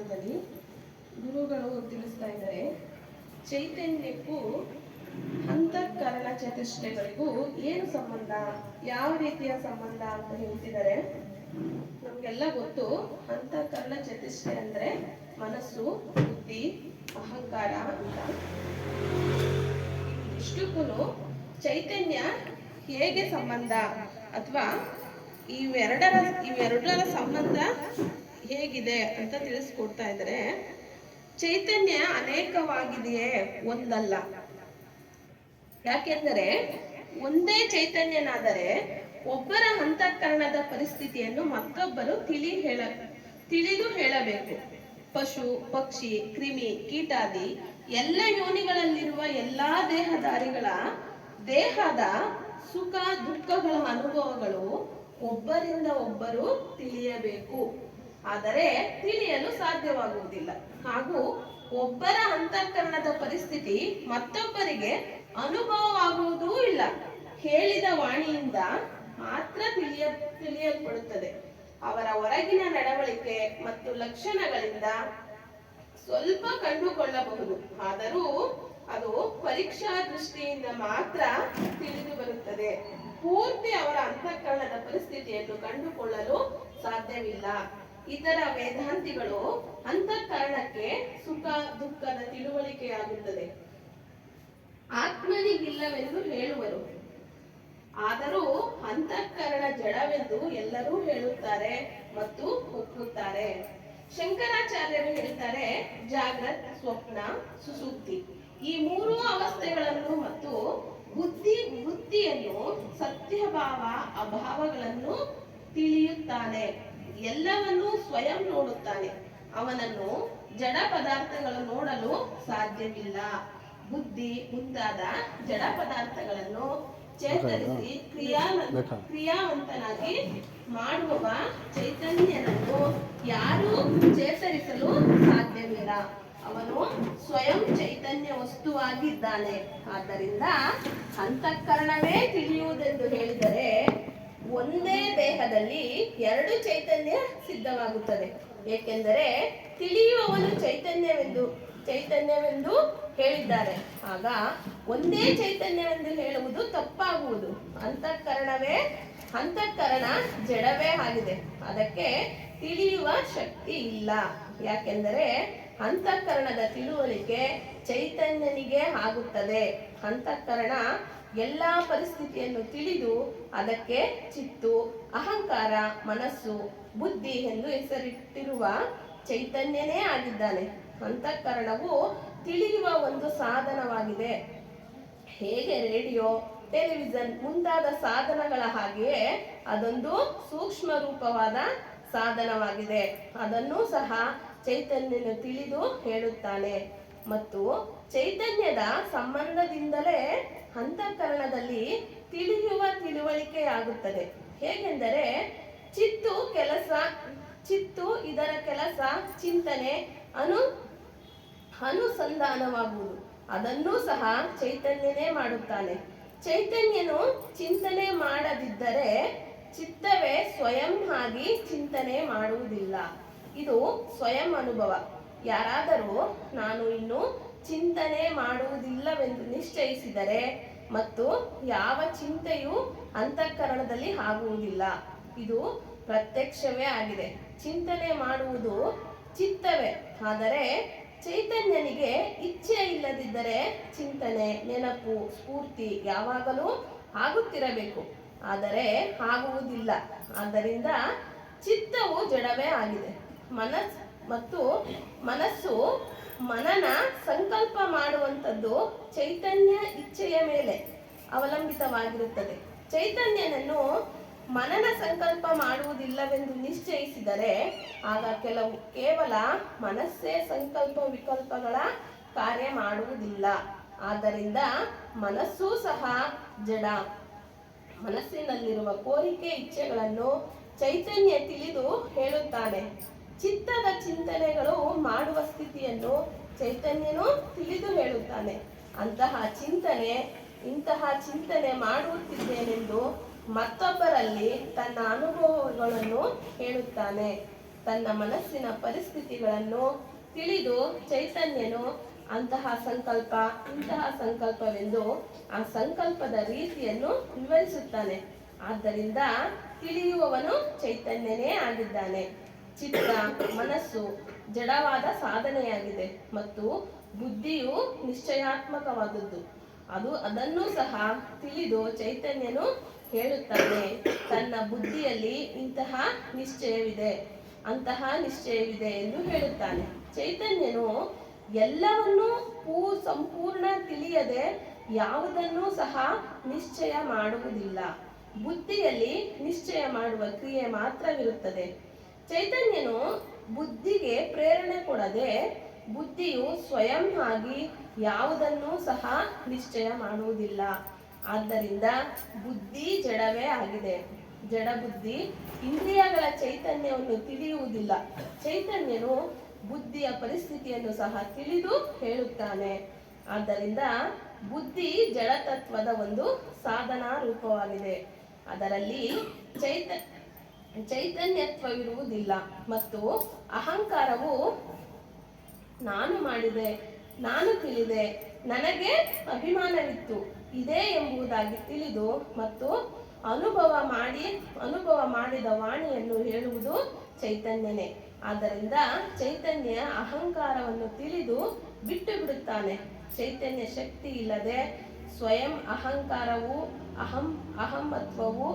ಭಾಗದಲ್ಲಿ ಗುರುಗಳು ತಿಳಿಸ್ತಾ ಇದ್ದಾರೆ, ಚೈತನ್ಯಕ್ಕೂ ಅಂತಃಕರಣ ಚತುಷ್ಟಯಗಳಿಗೂ ಏನು ಸಂಬಂಧ, ಯಾವ ರೀತಿಯ ಸಂಬಂಧ ಅಂತ ಹೇಳ್ತಿದ್ದಾರೆ. ನಮ್ಗೆಲ್ಲ ಗೊತ್ತು, ಅಂತಃಕರಣ ಚತುಷ್ಟಯ ಅಂದ್ರೆ ಮನಸ್ಸು, ಬುದ್ಧಿ, ಅಹಂಕಾರ ಅಂತ. ಇಷ್ಟಕ್ಕೂ ಚೈತನ್ಯ ಹೇಗೆ ಸಂಬಂಧ ಅಥವಾ ಇವೆರಡರ ಸಂಬಂಧ ಹೇಗಿದೆ ಅಂತ ತಿಳಿಸ್ಕೊಡ್ತಾ ಇದ್ದಾರೆ. ಚೈತನ್ಯ ಅನೇಕವಾಗಿದೆಯೇ, ಒಂದಲ್ಲ. ಯಾಕೆಂದರೆ ಒಂದೇ ಚೈತನ್ಯನಾದರೆ ಒಬ್ಬರ ಅಂತಃಕರಣದ ಪರಿಸ್ಥಿತಿಯನ್ನು ಮತ್ತೊಬ್ಬರು ತಿಳಿದು ಹೇಳಬೇಕು. ಪಶು, ಪಕ್ಷಿ, ಕ್ರಿಮಿ, ಕೀಟಾದಿ ಎಲ್ಲ ಯೋನಿಗಳಲ್ಲಿರುವ ಎಲ್ಲಾ ದೇಹದ ಸುಖ ದುಃಖಗಳ ಅನುಭವಗಳು ಒಬ್ಬರಿಂದ ಒಬ್ಬರು ತಿಳಿಯಬೇಕು. ಆದರೆ ತಿಳಿಯಲು ಸಾಧ್ಯವಾಗುವುದಿಲ್ಲ. ಹಾಗೂ ಒಬ್ಬರ ಅಂತಃಕರಣದ ಪರಿಸ್ಥಿತಿ ಮತ್ತೊಬ್ಬರಿಗೆ ಅನುಭವವಾಗುವುದೂ ಇಲ್ಲ. ಹೇಳಿದ ವಾಣಿಯಿಂದ ಮಾತ್ರ ತಿಳಿಯಲ್ಪಡುತ್ತದೆ. ಅವರ ಹೊರಗಿನ ನಡವಳಿಕೆ ಮತ್ತು ಲಕ್ಷಣಗಳಿಂದ ಸ್ವಲ್ಪ ಕಂಡುಕೊಳ್ಳಬಹುದು. ಆದರೂ ಅದು ಪರೀಕ್ಷಾ ದೃಷ್ಟಿಯಿಂದ ಮಾತ್ರ ತಿಳಿದು ಬರುತ್ತದೆ. ಪೂರ್ತಿ ಅವರ ಅಂತಃಕರಣದ ಪರಿಸ್ಥಿತಿಯನ್ನು ಕಂಡುಕೊಳ್ಳಲು ಸಾಧ್ಯವಿಲ್ಲ. ಇತರ ವೇದಾಂತಿಗಳು ಅಂತಃಕರಣಕ್ಕೆ ಸುಖ ದುಃಖದ ತಿಳುವಳಿಕೆಯಾಗುತ್ತದೆ, ಆತ್ಮನಿಗಿಲ್ಲವೆಂದು ಹೇಳುವರು. ಆದರೂ ಅಂತಃಕರಣ ಜಡವೆಂದು ಎಲ್ಲರೂ ಹೇಳುತ್ತಾರೆ ಮತ್ತು ಒಪ್ಪುತ್ತಾರೆ. ಶಂಕರಾಚಾರ್ಯರು ಹೇಳ್ತಾರೆ, ಜಾಗ್ರತ್, ಸ್ವಪ್ನ, ಸುಸುಪ್ತಿ ಈ ಮೂರೂ ಅವಸ್ಥೆಗಳನ್ನು ಮತ್ತು ವೃತ್ತಿಯನ್ನು, ಸತ್ಯಭಾವ ಅಭಾವಗಳನ್ನು ತಿಳಿಯುತ್ತಾನೆ. ಎಲ್ಲವನ್ನೂ ಸ್ವಯಂ ನೋಡುತ್ತಾನೆ. ಅವನನ್ನು ಜಡ ಪದಾರ್ಥಗಳು ನೋಡಲು ಸಾಧ್ಯವಿಲ್ಲ. ಬುದ್ಧಿ ಮುಂತಾದ ಜಡ ಪದಾರ್ಥಗಳನ್ನು ಚೇತರಿಸಿ ಕ್ರಿಯಾವಂತನಾಗಿ ಮಾಡುವ ಚೈತನ್ಯನನ್ನು ಯಾರೂ ಚೇತರಿಸಲು ಸಾಧ್ಯವಿಲ್ಲ. ಅವನು ಸ್ವಯಂ ಚೈತನ್ಯ ವಸ್ತುವಾಗಿದ್ದಾನೆ. ಆದ್ದರಿಂದ ಅಂತಃಕರಣವೇ ತಿಳಿಯುವುದೆಂದು ಹೇಳಿದರೆ ಒಂದೇ ದೇಹದಲ್ಲಿ ಎರಡು ಚೈತನ್ಯ ಸಿದ್ಧವಾಗುತ್ತದೆ. ಏಕೆಂದರೆ ತಿಳಿಯುವವನು ಚೈತನ್ಯವೆಂದು ಹೇಳಿದ್ದಾರೆ. ಆಗ ಒಂದೇ ಚೈತನ್ಯವೆಂದು ಹೇಳುವುದು ತಪ್ಪಾಗುವುದು. ಅಂತಃಕರಣ ಜಡವೇ ಆಗಿದೆ. ಅದಕ್ಕೆ ತಿಳಿಯುವ ಶಕ್ತಿ ಇಲ್ಲ. ಯಾಕೆಂದರೆ ಅಂತಃಕರಣದ ತಿಳುವಳಿಕೆ ಚೈತನ್ಯನಿಗೆ ಆಗುತ್ತದೆ. ಅಂತಃಕರಣ ಎಲ್ಲಾ ಪರಿಸ್ಥಿತಿಯನ್ನು ತಿಳಿದು ಅದಕ್ಕೆ ಚಿತ್ತು, ಅಹಂಕಾರ, ಮನಸ್ಸು, ಬುದ್ಧಿ ಎಂದು ಹೆಸರಿಟ್ಟಿರುವ ಚೈತನ್ಯನೇ ಆಗಿದ್ದಾನೆ. ಅಂತಃಕರಣವು ತಿಳಿಯುವ ಒಂದು ಸಾಧನವಾಗಿದೆ. ಹೇಗೆ ರೇಡಿಯೋ, ಟೆಲಿವಿಷನ್ ಮುಂತಾದ ಸಾಧನಗಳ ಹಾಗೆಯೇ ಅದೊಂದು ಸೂಕ್ಷ್ಮ ರೂಪವಾದ ಸಾಧನವಾಗಿದೆ. ಅದನ್ನು ಸಹ ಚೈತನ್ಯನು ತಿಳಿದು ಹೇಳುತ್ತಾನೆ. ಮತ್ತು ಚೈತನ್ಯದ ಸಂಬಂಧದಿಂದಲೇ ಅಂತಃಕರಣದಲ್ಲಿ ತಿಳುವಳಿಕೆಯಾಗುತ್ತದೆ. ಹೇಗೆಂದರೆ ಚಿತ್ತು ಇದರ ಕೆಲಸ ಚಿಂತನೆ, ಅನುಸಂಧಾನವಾಗುವುದು. ಅದನ್ನೂ ಸಹ ಚೈತನ್ಯನೇ ಮಾಡುತ್ತಾನೆ. ಚೈತನ್ಯನು ಚಿಂತನೆ ಮಾಡದಿದ್ದರೆ ಚಿತ್ತವೇ ಸ್ವಯಂ ಆಗಿ ಚಿಂತನೆ ಮಾಡುವುದಿಲ್ಲ. ಇದು ಸ್ವಯಂ ಅನುಭವ. ಯಾರಾದರೂ ನಾನು ಇನ್ನು ಚಿಂತನೆ ಮಾಡುವುದಿಲ್ಲವೆಂದು ನಿಶ್ಚಯಿಸಿದರೆ ಮತ್ತು ಯಾವ ಚಿಂತೆಯೂ ಅಂತಃಕರಣದಲ್ಲಿ ಆಗುವುದಿಲ್ಲ. ಇದು ಪ್ರತ್ಯಕ್ಷವೇ ಆಗಿದೆ. ಚಿಂತನೆ ಮಾಡುವುದು ಚಿತ್ತವೇ. ಆದರೆ ಚೈತನ್ಯನಿಗೆ ಇಚ್ಛೆ ಇಲ್ಲದಿದ್ದರೆ ಚಿಂತನೆ, ನೆನಪು, ಸ್ಫೂರ್ತಿ ಯಾವಾಗಲೂ ಆಗುತ್ತಿರಬೇಕು. ಆದರೆ ಆಗುವುದಿಲ್ಲ. ಆದ್ದರಿಂದ ಚಿತ್ತವು ಜಡವೇ ಆಗಿದೆ. ಮನಸ್ಸು ಮನನ ಸಂಕಲ್ಪ ಮಾಡುವಂಥದ್ದು ಚೈತನ್ಯ ಇಚ್ಛೆಯ ಮೇಲೆ ಅವಲಂಬಿತವಾಗಿರುತ್ತದೆ. ಚೈತನ್ಯನನ್ನು ಮನನ ಸಂಕಲ್ಪ ಮಾಡುವುದಿಲ್ಲವೆಂದು ನಿಶ್ಚಯಿಸಿದರೆ ಆಗ ಕೇವಲ ಮನಸ್ಸೇ ಸಂಕಲ್ಪ ವಿಕಲ್ಪಗಳ ಕಾರ್ಯ ಮಾಡುವುದಿಲ್ಲ. ಆದ್ದರಿಂದ ಮನಸ್ಸೂ ಸಹ ಜಡ. ಮನಸ್ಸಿನಲ್ಲಿರುವ ಕೋರಿಕೆ, ಇಚ್ಛೆಗಳನ್ನು ಚೈತನ್ಯ ತಿಳಿದು ಹೇಳುತ್ತಾನೆ. ಚಿತ್ತದ ಚಿಂತನೆಗಳು ಮಾಡುವ ಸ್ಥಿತಿಯನ್ನು ಚೈತನ್ಯನು ತಿಳಿದು ಹೇಳುತ್ತಾನೆ. ಇಂತಹ ಚಿಂತನೆ ಮಾಡುತ್ತಿದ್ದೇನೆಂದು ಮತ್ತೊಬ್ಬರಲ್ಲಿ ತನ್ನ ಅನುಭವಗಳನ್ನು ಹೇಳುತ್ತಾನೆ. ತನ್ನ ಮನಸ್ಸಿನ ಪರಿಸ್ಥಿತಿಗಳನ್ನು ತಿಳಿದು ಚೈತನ್ಯನು ಅಂತಹ ಸಂಕಲ್ಪ ಇಂತಹ ಸಂಕಲ್ಪವೆಂದು ಆ ಸಂಕಲ್ಪದ ರೀತಿಯನ್ನು ವಿವರಿಸುತ್ತಾನೆ. ಆದ್ದರಿಂದ ತಿಳಿಯುವವನು ಚೈತನ್ಯನೇ ಆಗಿದ್ದಾನೆ. ಚಿತ್ತ ಮನಸ್ಸು ಜಡವಾದ ಸಾಧನೆಯಾಗಿದೆ ಮತ್ತು ಬುದ್ಧಿಯು ನಿಶ್ಚಯಾತ್ಮಕವಾದದ್ದು. ಅದನ್ನು ಸಹ ತಿಳಿದು ಚೈತನ್ಯನು ಹೇಳುತ್ತಾನೆ, ತನ್ನ ಬುದ್ಧಿಯಲ್ಲಿ ಇಂತಹ ನಿಶ್ಚಯವಿದೆ ಅಂತಹ ನಿಶ್ಚಯವಿದೆ ಎಂದು ಹೇಳುತ್ತಾನೆ. ಚೈತನ್ಯನು ಎಲ್ಲವನ್ನೂ ಸಂಪೂರ್ಣ ತಿಳಿಯದೆ ಯಾವುದನ್ನೂ ಸಹ ನಿಶ್ಚಯ ಮಾಡುವುದಿಲ್ಲ. ಬುದ್ಧಿಯಲ್ಲಿ ನಿಶ್ಚಯ ಮಾಡುವ ಕ್ರಿಯೆ ಮಾತ್ರವಿರುತ್ತದೆ. ಚೈತನ್ಯನು ಬುದ್ಧಿಗೆ ಪ್ರೇರಣೆ ಕೊಡದೆ ಬುದ್ಧಿಯು ಸ್ವಯಂ ಆಗಿ ಯಾವುದನ್ನೂ ಸಹ ನಿಶ್ಚಯ ಮಾಡುವುದಿಲ್ಲ. ಆದ್ದರಿಂದ ಬುದ್ಧಿ ಜಡವೇ ಆಗಿದೆ. ಜಡ ಬುದ್ಧಿ ಇಂದ್ರಿಯಗಳ ಚೈತನ್ಯವನ್ನು ತಿಳಿಯುವುದಿಲ್ಲ. ಚೈತನ್ಯನು ಬುದ್ಧಿಯ ಪರಿಸ್ಥಿತಿಯನ್ನು ಸಹ ತಿಳಿದು ಹೇಳುತ್ತಾನೆ. ಆದ್ದರಿಂದ ಬುದ್ಧಿ ಜಡತತ್ವದ ಒಂದು ಸಾಧನಾ ರೂಪವಾಗಿದೆ. ಅದರಲ್ಲಿ ಚೈತನ್ಯತ್ವವಿರುವುದಿಲ್ಲ ಮತ್ತು ಅಹಂಕಾರವು ನಾನು ಮಾಡಿದೆ, ನಾನು ತಿಳಿದೆ, ನನಗೆ ಅಭಿಮಾನವಿತ್ತು ಇದೆ ಎಂಬುದಾಗಿ ತಿಳಿದು ಮತ್ತು ಅನುಭವ ಮಾಡಿದ ವಾಣಿಯನ್ನು ಹೇಳುವುದು ಚೈತನ್ಯನೇ. ಆದ್ದರಿಂದ ಚೈತನ್ಯ ಅಹಂಕಾರವನ್ನು ತಿಳಿದು ಬಿಟ್ಟು ಬಿಡುತ್ತಾನೆ. ಚೈತನ್ಯ ಶಕ್ತಿ ಇಲ್ಲದೆ ಸ್ವಯಂ ಅಹಂಕಾರವು ಅಹಮತ್ವವು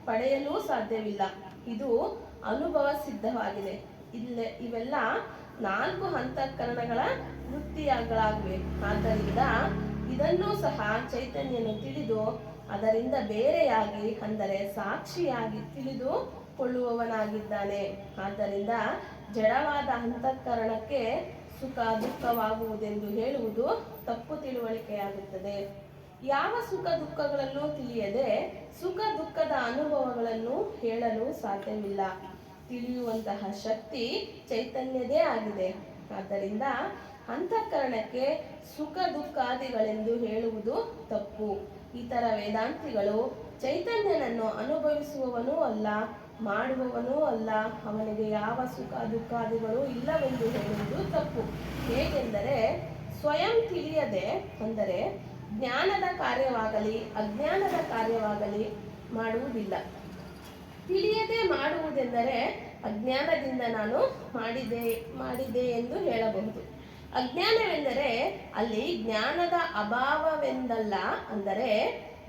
ಪಡೆಯಲು ಸಾಧ್ಯವಿಲ್ಲ. ಇದು ಅನುಭವ ಸಿದ್ಧವಾಗಿದೆ. ಇವೆಲ್ಲ 4 ಅಂತಃಕರಣಗಳ ವೃತ್ತಿಗಳಾಗಿವೆ. ಆದ್ದರಿಂದ ಇದನ್ನೂ ಸಹ ಚೈತನ್ಯನು ತಿಳಿದು ಅದರಿಂದ ಬೇರೆಯಾಗಿ ಅಂದರೆ ಸಾಕ್ಷಿಯಾಗಿ ತಿಳಿದುಕೊಳ್ಳುವವನಾಗಿದ್ದಾನೆ. ಆದ್ದರಿಂದ ಜಡವಾದ ಅಂತಃಕರಣಕ್ಕೆ ಸುಖ ದುಃಖವಾಗುವುದೆಂದು ಹೇಳುವುದು ತಪ್ಪು ತಿಳುವಳಿಕೆಯಾಗುತ್ತದೆ. ಯಾವ ಸುಖ ದುಃಖಗಳನ್ನು ತಿಳಿಯದೆ ಸುಖ ದುಃಖದ ಅನುಭವಗಳನ್ನು ಹೇಳಲು ಸಾಧ್ಯವಿಲ್ಲ. ತಿಳಿಯುವಂತಹ ಶಕ್ತಿ ಚೈತನ್ಯದೇ ಆಗಿದೆ. ಆದ್ದರಿಂದ ಅಂತಃಕರಣಕ್ಕೆ ಸುಖ ದುಃಖಾದಿಗಳೆಂದು ಹೇಳುವುದು ತಪ್ಪು. ಇತರ ವೇದಾಂತಿಗಳು ಚೈತನ್ಯನನ್ನು ಅನುಭವಿಸುವವನೂ ಅಲ್ಲ, ಮಾಡುವವನೂ ಅಲ್ಲ, ಅವನಿಗೆ ಯಾವ ಸುಖ ದುಃಖಾದಿಗಳು ಇಲ್ಲವೆಂದು ಹೇಳುವುದು ತಪ್ಪು. ಹೇಗೆಂದರೆ ಸ್ವಯಂ ತಿಳಿಯದೆ ಅಂದರೆ ಜ್ಞಾನದ ಕಾರ್ಯವಾಗಲಿ ಅಜ್ಞಾನದ ಕಾರ್ಯವಾಗಲಿ ಮಾಡುವುದಿಲ್ಲ. ತಿಳಿಯದೆ ಮಾಡುವುದೆಂದರೆ ಅಜ್ಞಾನದಿಂದ ನಾನು ಮಾಡಿದೆ ಎಂದು ಹೇಳಬಹುದು. ಅಜ್ಞಾನವೆಂದರೆ ಅಲ್ಲಿ ಜ್ಞಾನದ ಅಭಾವವೆಂದಲ್ಲ, ಅಂದರೆ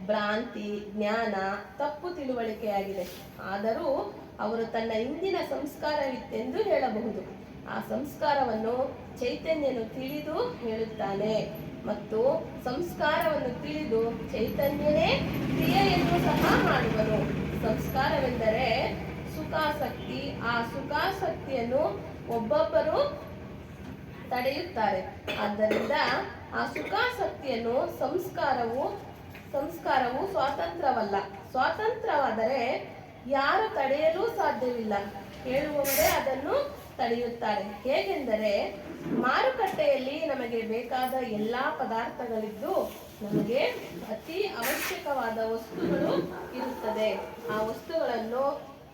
ಭ್ರಾಂತಿ ಜ್ಞಾನ ತಪ್ಪು ತಿಳುವಳಿಕೆಯಾಗಿದೆ. ಆದರೂ ಅವರು ತನ್ನ ಹಿಂದಿನ ಸಂಸ್ಕಾರವಿತ್ತೆಂದು ಹೇಳಬಹುದು. ಆ ಸಂಸ್ಕಾರವನ್ನು ಚೈತನ್ಯನು ತಿಳಿದು ಹೇಳುತ್ತಾನೆ ಮತ್ತು ಸಂಸ್ಕಾರವನ್ನು ತಿಳಿದು ಚೈತನ್ಯನೇ ಕ್ರಿಯೆಯನ್ನು ಸಹ ಮಾಡುವನು. ಸಂಸ್ಕಾರವೆಂದರೆ ಸುಖಾಸಕ್ತಿ. ಆ ಸುಖಾಸಕ್ತಿಯನ್ನು ಒಬ್ಬೊಬ್ಬರು ತಡೆಯುತ್ತಾರೆ. ಆದ್ದರಿಂದ ಆ ಸುಖಾಸಕ್ತಿಯನ್ನು ಸಂಸ್ಕಾರವು ಸ್ವಾತಂತ್ರ್ಯವಲ್ಲ. ಸ್ವಾತಂತ್ರ್ಯವಾದರೆ ಯಾರು ತಡೆಯಲು ಸಾಧ್ಯವಿಲ್ಲ, ಹೇಳುವವರೇ ಅದನ್ನು ತಡೆಯುತ್ತಾರೆ. ಹೇಗೆಂದರೆ ಮಾರುಕಟ್ಟೆಯಲ್ಲಿ ನಮಗೆ ಬೇಕಾದ ಎಲ್ಲ ಪದಾರ್ಥಗಳಿದ್ದು ನಮಗೆ ಅತಿ ಅವಶ್ಯಕವಾದ ವಸ್ತುಗಳು ಇರುತ್ತದೆ. ಆ ವಸ್ತುಗಳನ್ನು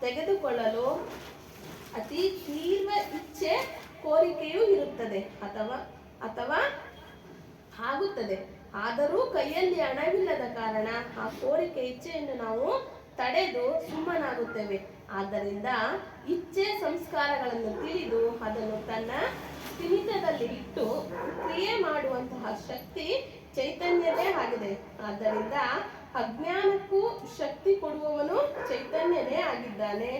ತೆಗೆದುಕೊಳ್ಳಲು ಅತಿ ತೀವ್ರ ಇಚ್ಛೆ ಕೋರಿಕೆಯೂ ಇರುತ್ತದೆ ಅಥವಾ ಆಗುತ್ತದೆ. ಆದರೂ ಕೈಯಲ್ಲಿ ಹಣವಿಲ್ಲದ ಕಾರಣ ಆ ಕೋರಿಕೆ ಇಚ್ಛೆಯನ್ನು ನಾವು ತಡೆದು ಸುಮ್ಮನಾಗುತ್ತೇವೆ. ಆದ್ದರಿಂದ ಇಚ್ಛೆ ಸಂಸ್ಕಾರಗಳನ್ನು ತಿಳಿದು ಅದನ್ನು ತನ್ನ ಸ್ಥಿಮಿತದಲ್ಲಿ ಇಟ್ಟು ಕ್ರಿಯೆ ಮಾಡುವಂತಹ ಶಕ್ತಿ ಚೈತನ್ಯದೇ ಆಗಿದೆ. ಆದ್ದರಿಂದ ಅಜ್ಞಾನಕ್ಕೂ ಶಕ್ತಿ ಕೊಡುವವನು ಚೈತನ್ಯನೇ ಆಗಿದ್ದಾನೆ.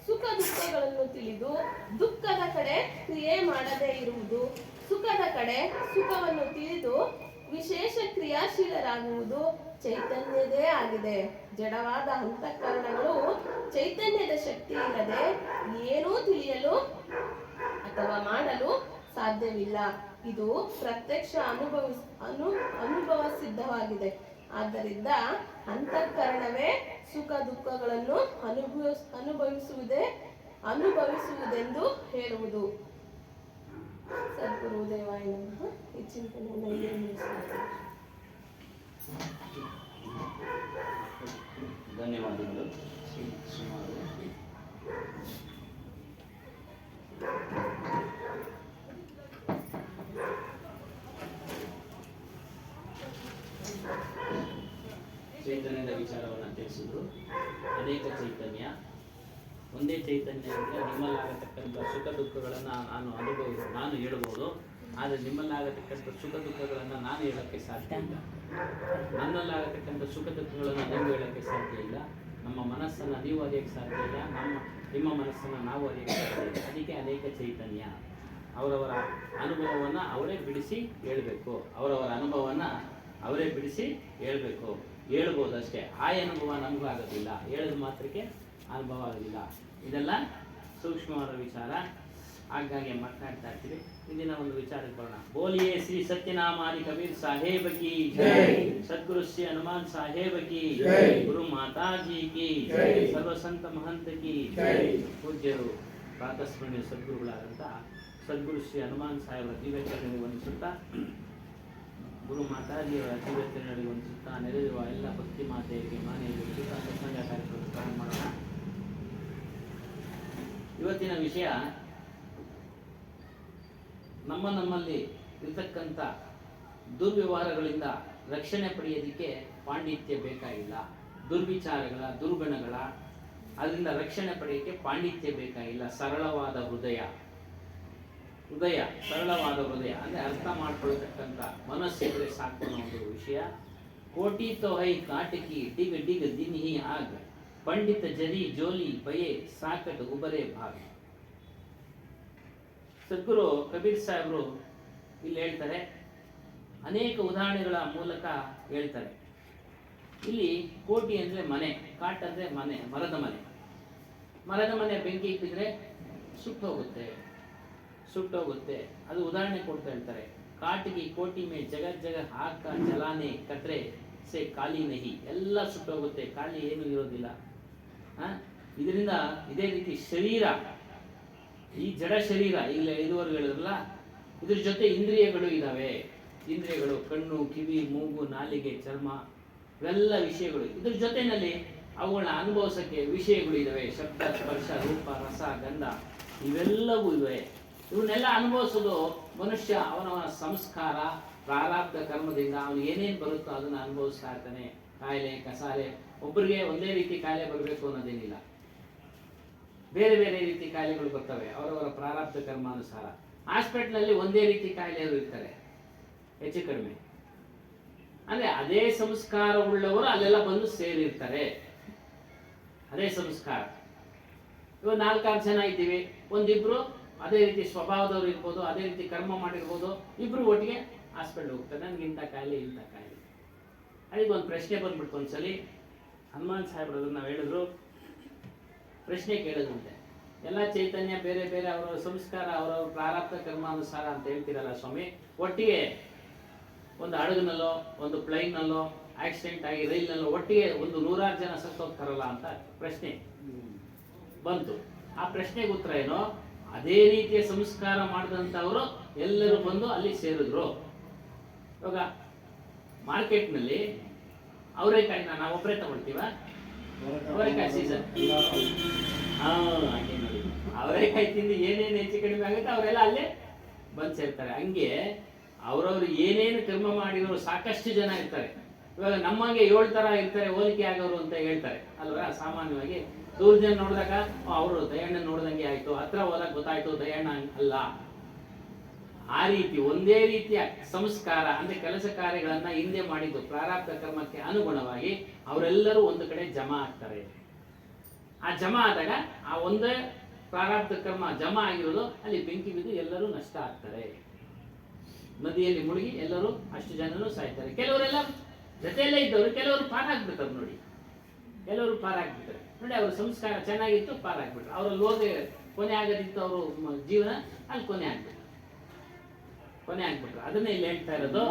ಸುಖ ದುಃಖಗಳನ್ನು ತಿಳಿದು ದುಃಖದ ಕಡೆ ಕ್ರಿಯೆ ಮಾಡದೇ ಇರುವುದು, ಸುಖದ ಕಡೆ ಸುಖವನ್ನು ತಿಳಿದು ವಿಶೇಷ ಕ್ರಿಯಾಶೀಲರಾಗುವುದು ಚೈತನ್ಯದೇ ಆಗಿದೆ. ಜಡವಾದ ಅಂತಃಕರಣಗಳು ಚೈತನ್ಯದ ಶಕ್ತಿ ಇಲ್ಲದೆ ಏನೂ ತಿಳಿಯಲು ಅಥವಾ ಮಾಡಲು ಸಾಧ್ಯವಿಲ್ಲ. ಇದು ಪ್ರತ್ಯಕ್ಷ ಅನುಭವ ಸಿದ್ಧವಾಗಿದೆ. ಆದ್ದರಿಂದ ಅಂತಃಕರಣವೇ ಸುಖ ದುಃಖಗಳನ್ನು ಅನುಭವಿಸುವುದೆಂದು ಹೇಳುವುದು. ಸದ್ಗುರುದೇವಾಯ ನಮಃ. ಈ ಚಿಂತನೆಯನ್ನು ಇಲ್ಲಿ ನಿಲ್ಲಿಸುತ್ತೇನೆ. ಧನ್ಯವಾದಗಳು. ಸುಮಾರು ಚೈತನ್ಯದ ವಿಚಾರವನ್ನು ತಿಳಿಸಿದ್ರು. ಅನೇಕ ಚೈತನ್ಯ, ಒಂದೇ ಚೈತನ್ಯ ಅಂದರೆ ನಿಮ್ಮಲ್ಲಾಗತಕ್ಕಂಥ ಸುಖ ದುಃಖಗಳನ್ನು ನಾನು ಹೇಳಬಹುದು. ಆದರೆ ನಿಮ್ಮಲ್ಲಾಗತಕ್ಕಂಥ ಸುಖ ದುಃಖಗಳನ್ನು ನಾನು ಹೇಳೋಕ್ಕೆ ಸಾಧ್ಯ ಇಲ್ಲ. ನನ್ನಲ್ಲಾಗತಕ್ಕಂಥ ಸುಖ ದುಃಖಗಳನ್ನು ನೀವು ಹೇಳೋಕ್ಕೆ ಸಾಧ್ಯ ಇಲ್ಲ. ನಮ್ಮ ಮನಸ್ಸನ್ನು ನೀವು ಅರಿಯೋಕ್ಕೆ ಸಾಧ್ಯ ಇಲ್ಲ. ನಿಮ್ಮ ಮನಸ್ಸನ್ನು ನಾವು ಅರಿಯೋಕ್ಕೆ ಸಾಧ್ಯ ಇಲ್ಲ. ಅದಕ್ಕೆ ಅನೇಕ ಚೈತನ್ಯ. ಅವರವರ ಅನುಭವವನ್ನು ಅವರೇ ಬಿಡಿಸಿ ಹೇಳಬೇಕು. ಅವರವರ ಅನುಭವವನ್ನು ಅವರೇ ಬಿಡಿಸಿ ಹೇಳಬೇಕು. ಹೇಳ್ಬೋದು ಅಷ್ಟೇ. ಆ ಅನುಭವ ನಮಗೂ ಆಗೋದಿಲ್ಲ. ಹೇಳಿದ ಮಾತ್ರಕ್ಕೆ ಅನುಭವ ಆಗೋದಿಲ್ಲ. ಇದೆಲ್ಲ ಸೂಕ್ಷ್ಮವಾದ ವಿಚಾರ. ಹಾಗಾಗಿ ಮಾತನಾಡ್ತಾ ಇರ್ತೀವಿ. ಇಂದಿನ ಒಂದು ವಿಚಾರಕ್ಕೆ ಬರೋಣ. ಬೋಲಿಯೇ ಶ್ರೀ ಸತ್ಯನಾಮಾನಿ ಕಬೀರ್ ಸಾಹೇಬ್ ಕಿ ಜೈ, ಸದ್ಗುರು ಶ್ರೀ ಹನುಮಾನ್ ಸಾಹೇಬ್ ಕಿ ಜೈ, ಗುರು ಮಾತಾಜಿ ಕಿ ಜೈ, ಸರ್ವ ಸಂತ ಮಹಂತ ಕಿ ಜೈ. ಪೂಜ್ಯರು ಪ್ರಾತಸ್ಮರಣೀಯ ಸದ್ಗುರುಗಳಾದಂಥ ಸದ್ಗುರು ಶ್ರೀ ಹನುಮಾನ್ ಸಾಹೇಬರ ದಿವ್ಯಚರಣೆಗೆ ವಂದಿಸುತ್ತಾ, ಗುರು ಮಾತಾಜಿಯವರ ದಿವ್ಯಚರಣೆಗೆ ವಂದಿಸುತ್ತಾ, ನೆರೆದಿರುವ ಎಲ್ಲ ಭಕ್ತಿ ಮಾತೆಯರಿಗೆ ಮಾನೆಯಲ್ಲಿ ಸತ್ಸಂಗ ಕಾರ್ಯಕ್ರಮ ಪ್ರಾರಂಭ ಮಾಡೋಣ. ಇವತ್ತಿನ ವಿಷಯ ನಮ್ಮಲ್ಲಿ ಇರತಕ್ಕಂಥ ದುರ್ವ್ಯವಹಾರಗಳಿಂದ ರಕ್ಷಣೆ ಪಡೆಯೋದಕ್ಕೆ ಪಾಂಡಿತ್ಯ ಬೇಕಾಗಿಲ್ಲ. ದುರ್ವಿಚಾರಗಳ, ದುರ್ಗುಣಗಳ ಅದರಿಂದ ರಕ್ಷಣೆ ಪಡೆಯೋಕ್ಕೆ ಪಾಂಡಿತ್ಯ ಬೇಕಾಗಿಲ್ಲ. ಸರಳವಾದ ಹೃದಯ, ಸರಳವಾದ ಹೃದಯ ಅಂದರೆ ಅರ್ಥ ಮಾಡ್ಕೊಳ್ತಕ್ಕಂಥ ಮನಸ್ಸಿದ್ರೆ ಸಾಕು ಅನ್ನೋ ಒಂದು ವಿಷಯ. ಕೋಟಿ ತೋ ಹೈ ಕಾಟಕಿ ಡಿಗ್ ಡಿಗ್ ದಿನ್ ಹಿ ಆಗ, ಪಂಡಿತ ಜರಿ ಜೋಲಿ ಬಯೆ ಸಾಕಟ್ ಉಬರೆ ಭಾಗ. ಸದ್ಗುರು ಕಬೀರ್ ಸಾಹೇಬರು ಇಲ್ಲಿ ಹೇಳ್ತಾರೆ, ಅನೇಕ ಉದಾಹರಣೆಗಳ ಮೂಲಕ ಹೇಳ್ತಾರೆ. ಇಲ್ಲಿ ಕೋಟಿ ಅಂದರೆ ಮನೆ, ಕಾಟ್ ಅಂದರೆ ಮನೆ, ಮರದ ಮನೆ ಬೆಂಕಿ ಇಟ್ಟಿದ್ರೆ ಸುಟ್ಟೋಗುತ್ತೆ. ಅದು ಉದಾಹರಣೆ ಕೊಡ್ತಾ ಹೇಳ್ತಾರೆ. ಕಾಟಿಗೆ ಕೋಟಿ ಮೇ ಜಗತ್ ಹಾಕ ಜಲಾನೆ ಕತ್ರೆ ಸೆ ಖಾಲಿ ನಹಿ, ಎಲ್ಲ ಸುಟ್ಟೋಗುತ್ತೆ, ಖಾಲಿ ಏನು ಇರೋದಿಲ್ಲ. ಇದರಿಂದ ಇದೇ ರೀತಿ ಶರೀರ, ಈ ಜಡ ಶರೀರ ಈಗಲೇ ಇದುವರೆಗೂ ಹೇಳಿದ್ರಲ್ಲ, ಇದ್ರ ಜೊತೆ ಇಂದ್ರಿಯಗಳು ಇದ್ದಾವೆ. ಇಂದ್ರಿಯಗಳು ಕಣ್ಣು, ಕಿವಿ, ಮೂಗು, ನಾಲಿಗೆ, ಚರ್ಮ, ಇವೆಲ್ಲ ವಿಷಯಗಳು. ಇದ್ರ ಜೊತೆಯಲ್ಲಿ ಅವುಗಳನ್ನ ಅನುಭವಿಸೋಕ್ಕೆ ವಿಷಯಗಳು ಇದ್ದಾವೆ. ಶಬ್ದ, ಸ್ಪರ್ಶ, ರೂಪ, ರಸ, ಗಂಧ ಇವೆಲ್ಲವೂ ಇವೆ. ಇವನ್ನೆಲ್ಲ ಅನುಭವಿಸೋದು ಮನುಷ್ಯ ಅವನವನ ಸಂಸ್ಕಾರ, ಪ್ರಾರಬ್ಧ ಕರ್ಮದಿಂದ ಅವನು ಏನೇನು ಬರುತ್ತೋ ಅದನ್ನು ಅನುಭವಿಸ್ತಾ ಇರ್ತಾನೆ. ಕಾಯಿಲೆ, ಕಸಾಲೆ, ಒಬ್ಬರಿಗೆ ಒಂದೇ ರೀತಿ ಕಾಯಿಲೆ ಬರಬೇಕು ಅನ್ನೋದೇನಿಲ್ಲ. ಬೇರೆ ಬೇರೆ ರೀತಿ ಕಾಯಿಲೆಗಳು ಬರ್ತವೆ ಅವರವರ ಪ್ರಾರಬ್ಧ ಕರ್ಮಾನುಸಾರ. ಹಾಸ್ಪಿಟ್ಲಲ್ಲಿ ಒಂದೇ ರೀತಿ ಕಾಯಿಲೆಯವರು ಇರ್ತಾರೆ, ಹೆಚ್ಚು ಕಡಿಮೆ. ಅಂದರೆ ಅದೇ ಸಂಸ್ಕಾರ ಉಳ್ಳವರು ಅಲ್ಲೆಲ್ಲ ಬಂದು ಸೇರಿರ್ತಾರೆ. ಅದೇ ಸಂಸ್ಕಾರ. ಇವಾಗ 4-6 ಜನ ಇದ್ದೀವಿ, ಒಂದಿಬ್ರು ಅದೇ ರೀತಿ ಸ್ವಭಾವದವ್ರು ಇರ್ಬೋದು, ಅದೇ ರೀತಿ ಕರ್ಮ ಮಾಡಿರ್ಬೋದು, ಇಬ್ರು ಒಟ್ಟಿಗೆ ಹಾಸ್ಪಿಟ್ಲ್ ಹೋಗ್ತಾರೆ. ನನಗೆ ಇಂಥ ಕಾಯಿಲೆ. ಅದಕ್ಕೆ ಒಂದು ಪ್ರಶ್ನೆ ಬಂದ್ಬಿಡ್ತು ಒಂದ್ಸಲಿ. ಹನುಮಾನ್ ಸಾಹೇಬ್ರು ನಾವು ಹೇಳಿದ್ರು, ಪ್ರಶ್ನೆ ಕೇಳಿದ್ರಂತೆ, ಎಲ್ಲ ಚೈತನ್ಯ ಬೇರೆ ಬೇರೆ ಅವರ ಸಂಸ್ಕಾರ, ಅವರವ್ರ ಪ್ರಾರಬ್ಧ ಕರ್ಮಾನುಸಾರ ಅಂತ ಹೇಳ್ತಿರಲ್ಲ ಸ್ವಾಮಿ, ಒಟ್ಟಿಗೆ ಒಂದು ಹಡಗಿನಲ್ಲೋ ಒಂದು ಪ್ಲೈನ್ನಲ್ಲೋ ಆಕ್ಸಿಡೆಂಟ್ ಆಗಿ ರೈಲ್ನಲ್ಲೋ ಒಟ್ಟಿಗೆ ಒಂದು 100 ಜನ ಸತ್ತೋಗ್ತಾರಲ್ಲ ಅಂತ ಪ್ರಶ್ನೆ ಬಂತು. ಆ ಪ್ರಶ್ನೆಗೆ ಉತ್ತರ ಏನೋ, ಅದೇ ರೀತಿಯ ಸಂಸ್ಕಾರ ಮಾಡಿದಂಥವರು ಎಲ್ಲರೂ ಬಂದು ಅಲ್ಲಿ ಸೇರಿದ್ರು. ಇವಾಗ ಮಾರ್ಕೆಟ್ನಲ್ಲಿ ಅವರೆಕಾಯಿನ ನಾವು ಒಬ್ಬರೇ ತಗೊಳ್ತೀವ, ಅವರೆಕಾಯಿ ಸೀಸನ್, ಹಾಗೆ ನೋಡಿ, ಅವರೆಕಾಯಿ ತಿಂದು ಏನೇನು ಹೆಚ್ಚು ಕಡಿಮೆ ಆಗುತ್ತೆ ಅವರೆಲ್ಲ ಅಲ್ಲೇ ಬಂದು ಸೇರ್ತಾರೆ. ಹಂಗೆ ಅವರವ್ರು ಏನೇನು ಕರ್ಮ ಮಾಡಿರೋರು ಸಾಕಷ್ಟು ಜನ ಇರ್ತಾರೆ. ಇವಾಗ ನಮ್ಮಂಗೆ 7 ಥರ ಇರ್ತಾರೆ ಹೋಲಿಕೆ ಆಗೋರು ಅಂತ ಹೇಳ್ತಾರೆ ಅಲ್ವಾ. ಸಾಮಾನ್ಯವಾಗಿ ದೂರ ಜನ ನೋಡಿದಾಗ ಅವರು ದಯಣ್ಣ ನೋಡ್ದಂಗೆ ಆಯ್ತು, ಹತ್ರ ಹೋದಾಗ ಗೊತ್ತಾಯ್ತು ದಯಣ್ಣ ಅಲ್ಲ. ಆ ರೀತಿ ಒಂದೇ ರೀತಿಯ ಸಂಸ್ಕಾರ ಅಂದ್ರೆ ಕೆಲಸ ಕಾರ್ಯಗಳನ್ನ ಹಿಂದೆ ಮಾಡಿದ್ದು ಪ್ರಾರಬ್ಧ ಕರ್ಮಕ್ಕೆ ಅನುಗುಣವಾಗಿ ಅವರೆಲ್ಲರೂ ಒಂದು ಕಡೆ ಜಮಾ ಆಗ್ತಾರೆ. ಆ ಜಮಾ ಆದಾಗ ಆ ಒಂದೇ ಪ್ರಾರಬ್ಧ ಕರ್ಮ ಜಮಾ ಆಗಿರೋದು ಅಲ್ಲಿ ಬೆಂಕಿ ಬಿದ್ದು ಎಲ್ಲರೂ ನಷ್ಟ ಆಗ್ತಾರೆ. ನದಿಯಲ್ಲಿ ಮುಳುಗಿ ಎಲ್ಲರೂ ಅಷ್ಟು ಜನರು ಸಾಯ್ತಾರೆ. ಕೆಲವರೆಲ್ಲ ಜೊತೆಯಲ್ಲೇ ಇದ್ದವರು ಕೆಲವರು ಪಾರಾಗ್ಬಿಡ್ತಾರೆ ನೋಡಿ, ಕೆಲವರು ಪಾರಾಗ್ಬಿಡ್ತಾರೆ ನೋಡಿ. ಅವ್ರ ಸಂಸ್ಕಾರ ಚೆನ್ನಾಗಿತ್ತು, ಪಾರಾಗ್ಬಿಟ್ರು. ಅವರಲ್ಲಿ ಹೋಗಿ ಕೊನೆ ಆಗೋದಿತ್ತು ಅವ್ರ ಜೀವನ, ಅಲ್ಲಿ ಕೊನೆ ಆಗ್ಬಿಟ್ರು. ಅದನ್ನೇ ಇಲ್ಲಿ ಹೇಳ್ತಾ ಇರೋದು.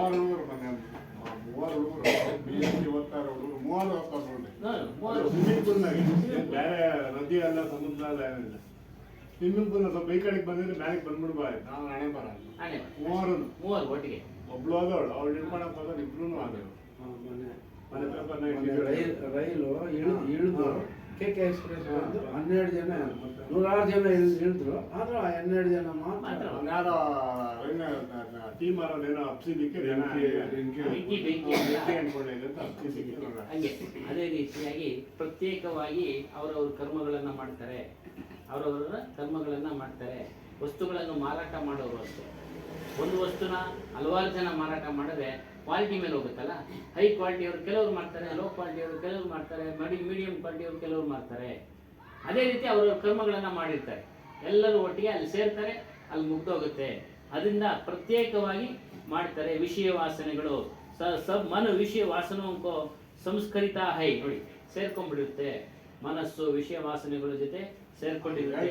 ನದಿ ಅಲ್ಲ, ಸಮುದ್ರ ಅಲ್ಲ, ಏನಿಲ್ಲ. ಸ್ವಿಮ್ಮಿಂಗ್ ಪೂಲ್ ಸ್ವಲ್ಪ ಈ ಕಡೆಗೆ ಬಂದಿದ್ರೆ ಮ್ಯಾಲಿಗೆ ಬಂದ್ಬಿಡ್ಬಾರ್ದು. ನಾವು ಹಣೆ ಬರಲ್ಲ. ಮೂವರು ಒಟ್ಟಿಗೆ ಒಬ್ಳು ಆದವಳು, ಅವಳು ನಿರ್ಮಾಣಕ್ಕೆ ಹೋದಾಗ ಇಬ್ರು ಆದಳು. ರೈಲು ಇಳಿದು KK ಎಕ್ಸ್ಪ್ರೆಸ್ ಬಂದು 12 ಜನ 106 ಜನ ಇಳಿದ್ರು, ಆದ್ರೆ 12 ಜನ ಮಾತ್ರ ಯಾರೋ ಟೀಮ್ ಏನೋ ಅಪ್ಸಿದ್ದಕ್ಕೆ ಅನ್ಕೊಂಡಿದ್ದೆ ಅಂತ ಅಪ್ಸಿದ್ದಕ್ಕೆ ಹಂಗೆ ಅದೇ ರೀತಿಯಾಗಿ ಪ್ರತ್ಯೇಕವಾಗಿ ಅವರವ್ರ ಕರ್ಮಗಳನ್ನ ಮಾಡ್ತಾರೆ, ಅವರವರ ಕರ್ಮಗಳನ್ನ ಮಾಡ್ತಾರೆ. ವಸ್ತುಗಳನ್ನು ಮಾರಾಟ ಮಾಡೋರು ಅಷ್ಟೇ. ಒಂದು ವಸ್ತುನ ಹಲವಾರು ಜನ ಮಾರಾಟ ಮಾಡಿದ್ರೆ ಕ್ವಾಲಿಟಿ ಮೇಲೆ ಹೋಗುತ್ತಲ್ಲ. ಹೈ ಕ್ವಾಲಿಟಿಯವರು ಕೆಲವರು ಮಾಡ್ತಾರೆ, ಲೋ ಕ್ವಾಲಿಟಿಯವರು ಕೆಲವರು ಮಾಡ್ತಾರೆ, ಮೀಡಿಯಂ ಕ್ವಾಲಿಟಿಯವರು ಕೆಲವರು ಮಾಡ್ತಾರೆ. ಅದೇ ರೀತಿ ಅವರವ್ರ ಕರ್ಮಗಳನ್ನು ಮಾಡಿರ್ತಾರೆ. ಎಲ್ಲರೂ ಒಟ್ಟಿಗೆ ಅಲ್ಲಿ ಸೇರ್ತಾರೆ, ಅಲ್ಲಿ ಮುಗ್ದೋಗುತ್ತೆ. ಅದರಿಂದ ಪ್ರತ್ಯೇಕವಾಗಿ ಮಾಡ್ತಾರೆ. ವಿಷಯ ವಾಸನೆಗಳು ಮನ ವಿಷಯ ವಾಸನೋ ಸಂಸ್ಕರಿತ ಹೈ ನೋಡಿ, ಸೇರ್ಕೊಂಡ್ಬಿಡುತ್ತೆ. ಮನಸ್ಸು ವಿಷಯ ವಾಸನೆಗಳ ಜೊತೆ ಸೇರ್ಕೊಂಡಿರುತ್ತೆ.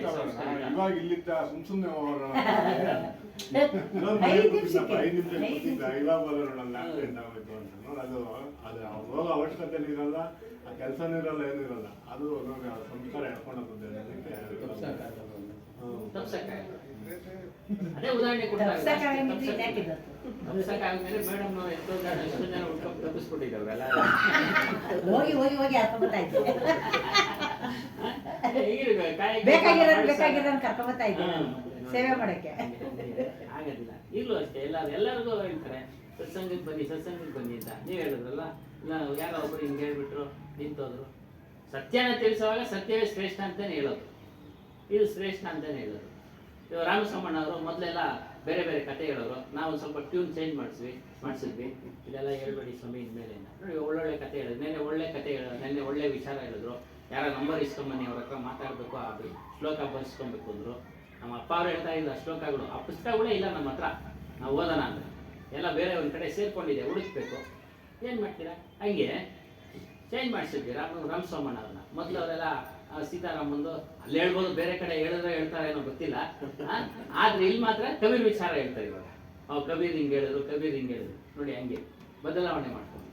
ಇವಾಗ ಇಲ್ಲಿದ್ದ ಸುಮ್ನೆ ಹೋಗೋಣ 5 ನಿಮಿಷ ಇವಾಗ ಹೋಗೋಣ ಅದು ಹೋಗೋ ಅವಶ್ಯಕತೆ ಇರಲ್ಲ, ಆ ಕೆಲಸನೂ ಇರಲ್ಲ, ಏನಿರಲ್ಲ. ಅದು ಸಂಸ್ಕಾರ ಹೇಳ್ಕೊಂಡು ಅದೇ ಉದಾಹರಣೆ ಕೊಡ್ತಾರೆ. ಮೇಡಮ್ ಎಷ್ಟೋ ಜನ ಉಟ್ಕೊಂಡು ತಪ್ಪಿಸ್ಕೊಟ್ಟಿದ್ದವ್ರಲ್ಲ. ಸೇವೆ ಮಾಡಕ್ಕೆ ಆಗೋದಿಲ್ಲ. ಈಗಲೂ ಅಷ್ಟೇ ಎಲ್ಲರಿಗೂ ಹೇಳ್ತಾರೆ ಸತ್ಸಂಗಕ್ಕೆ ಬನ್ನಿ ಅಂತ. ನೀವು ಹೇಳಿದ್ರಲ್ಲ, ಇಲ್ಲ ಯಾರೋ ಒಬ್ಬರು ಹಿಂಗೆ ಹೇಳ್ಬಿಟ್ರು ನಿಂತೋದ್ರು. ಸತ್ಯನ ತಿಳಿಸುವಾಗ ಸತ್ಯವೇ ಶ್ರೇಷ್ಠ ಅಂತಾನೆ ಹೇಳೋದು, ಇದು ಶ್ರೇಷ್ಠ ಅಂತಾನೆ ಹೇಳೋದು. ಇವಾಗ ರಾಮಸ್ವಾಮಣ್ಣ ಅವರು ಮೊದಲೆಲ್ಲ ಬೇರೆ ಬೇರೆ ಕತೆ ಹೇಳೋರು. ನಾವು ಸ್ವಲ್ಪ ಟ್ಯೂನ್ ಚೇಂಜ್ ಮಾಡಿಸಿದ್ವಿ. ಇದೆಲ್ಲ ಹೇಳ್ಬೇಡಿ ಸ್ವಾಮಿ ಇನ್ಮೇಲೆ ನೋಡಿ, ಒಳ್ಳೊಳ್ಳೆ ಕತೆ ಹೇಳಿದ್ರು. ನೆನ್ನೆ ಒಳ್ಳೆ ವಿಚಾರ ಹೇಳಿದ್ರು. ಯಾರ ನಂಬರ್ ಇಸ್ಕೊಂಬನ್ನಿ, ಅವ್ರ ಹತ್ರ ಮಾತಾಡಬೇಕು, ಅದು ಶ್ಲೋಕ ಬರ್ಸ್ಕೊಬೇಕು ಅಂದರು. ನಮ್ಮ ಅಪ್ಪ ಅವ್ರು ಹೇಳ್ತಾ ಇದ್ದ ಶ್ಲೋಕಗಳು, ಆ ಪುಸ್ತಕಗಳೇ ಇಲ್ಲ ನಮ್ಮ ಹತ್ರ, ನಾವು ಓದೋಣ ಅಂದರೆ. ಎಲ್ಲ ಬೇರೆ ಒಂದು ಕಡೆ ಸೇರ್ಕೊಂಡಿದೆ, ಹುಡುಕ್ಬೇಕು. ಏನು ಮಾಡ್ತೀರಾ? ಹಂಗೆ ಚೇಂಜ್ ಮಾಡಿಸಿದ್ವಿ ರಾಮಸ್ವಾಮಣ್ಣ ಅವ್ರನ್ನ. ಮೊದಲು ಅವರೆಲ್ಲ ಸೀತಾರಾಮಂದು ಅಲ್ಲಿ ಹೇಳ್ಬೋದು, ಬೇರೆ ಕಡೆ ಹೇಳಿದ್ರೆ ಹೇಳ್ತಾರೆ ಏನೋ ಗೊತ್ತಿಲ್ಲ. ಆದ್ರೆ ಇಲ್ಲಿ ಮಾತ್ರ ಕಬೀರ್ ವಿಚಾರ ಹೇಳ್ತಾರೆ. ಇವಾಗ ಕಬೀರ್ ಹಿಂಗೆ ಹೇಳಿದ್ರು ನೋಡಿ. ಹಂಗೆ ಬದಲಾವಣೆ ಮಾಡ್ಕೊಂಡು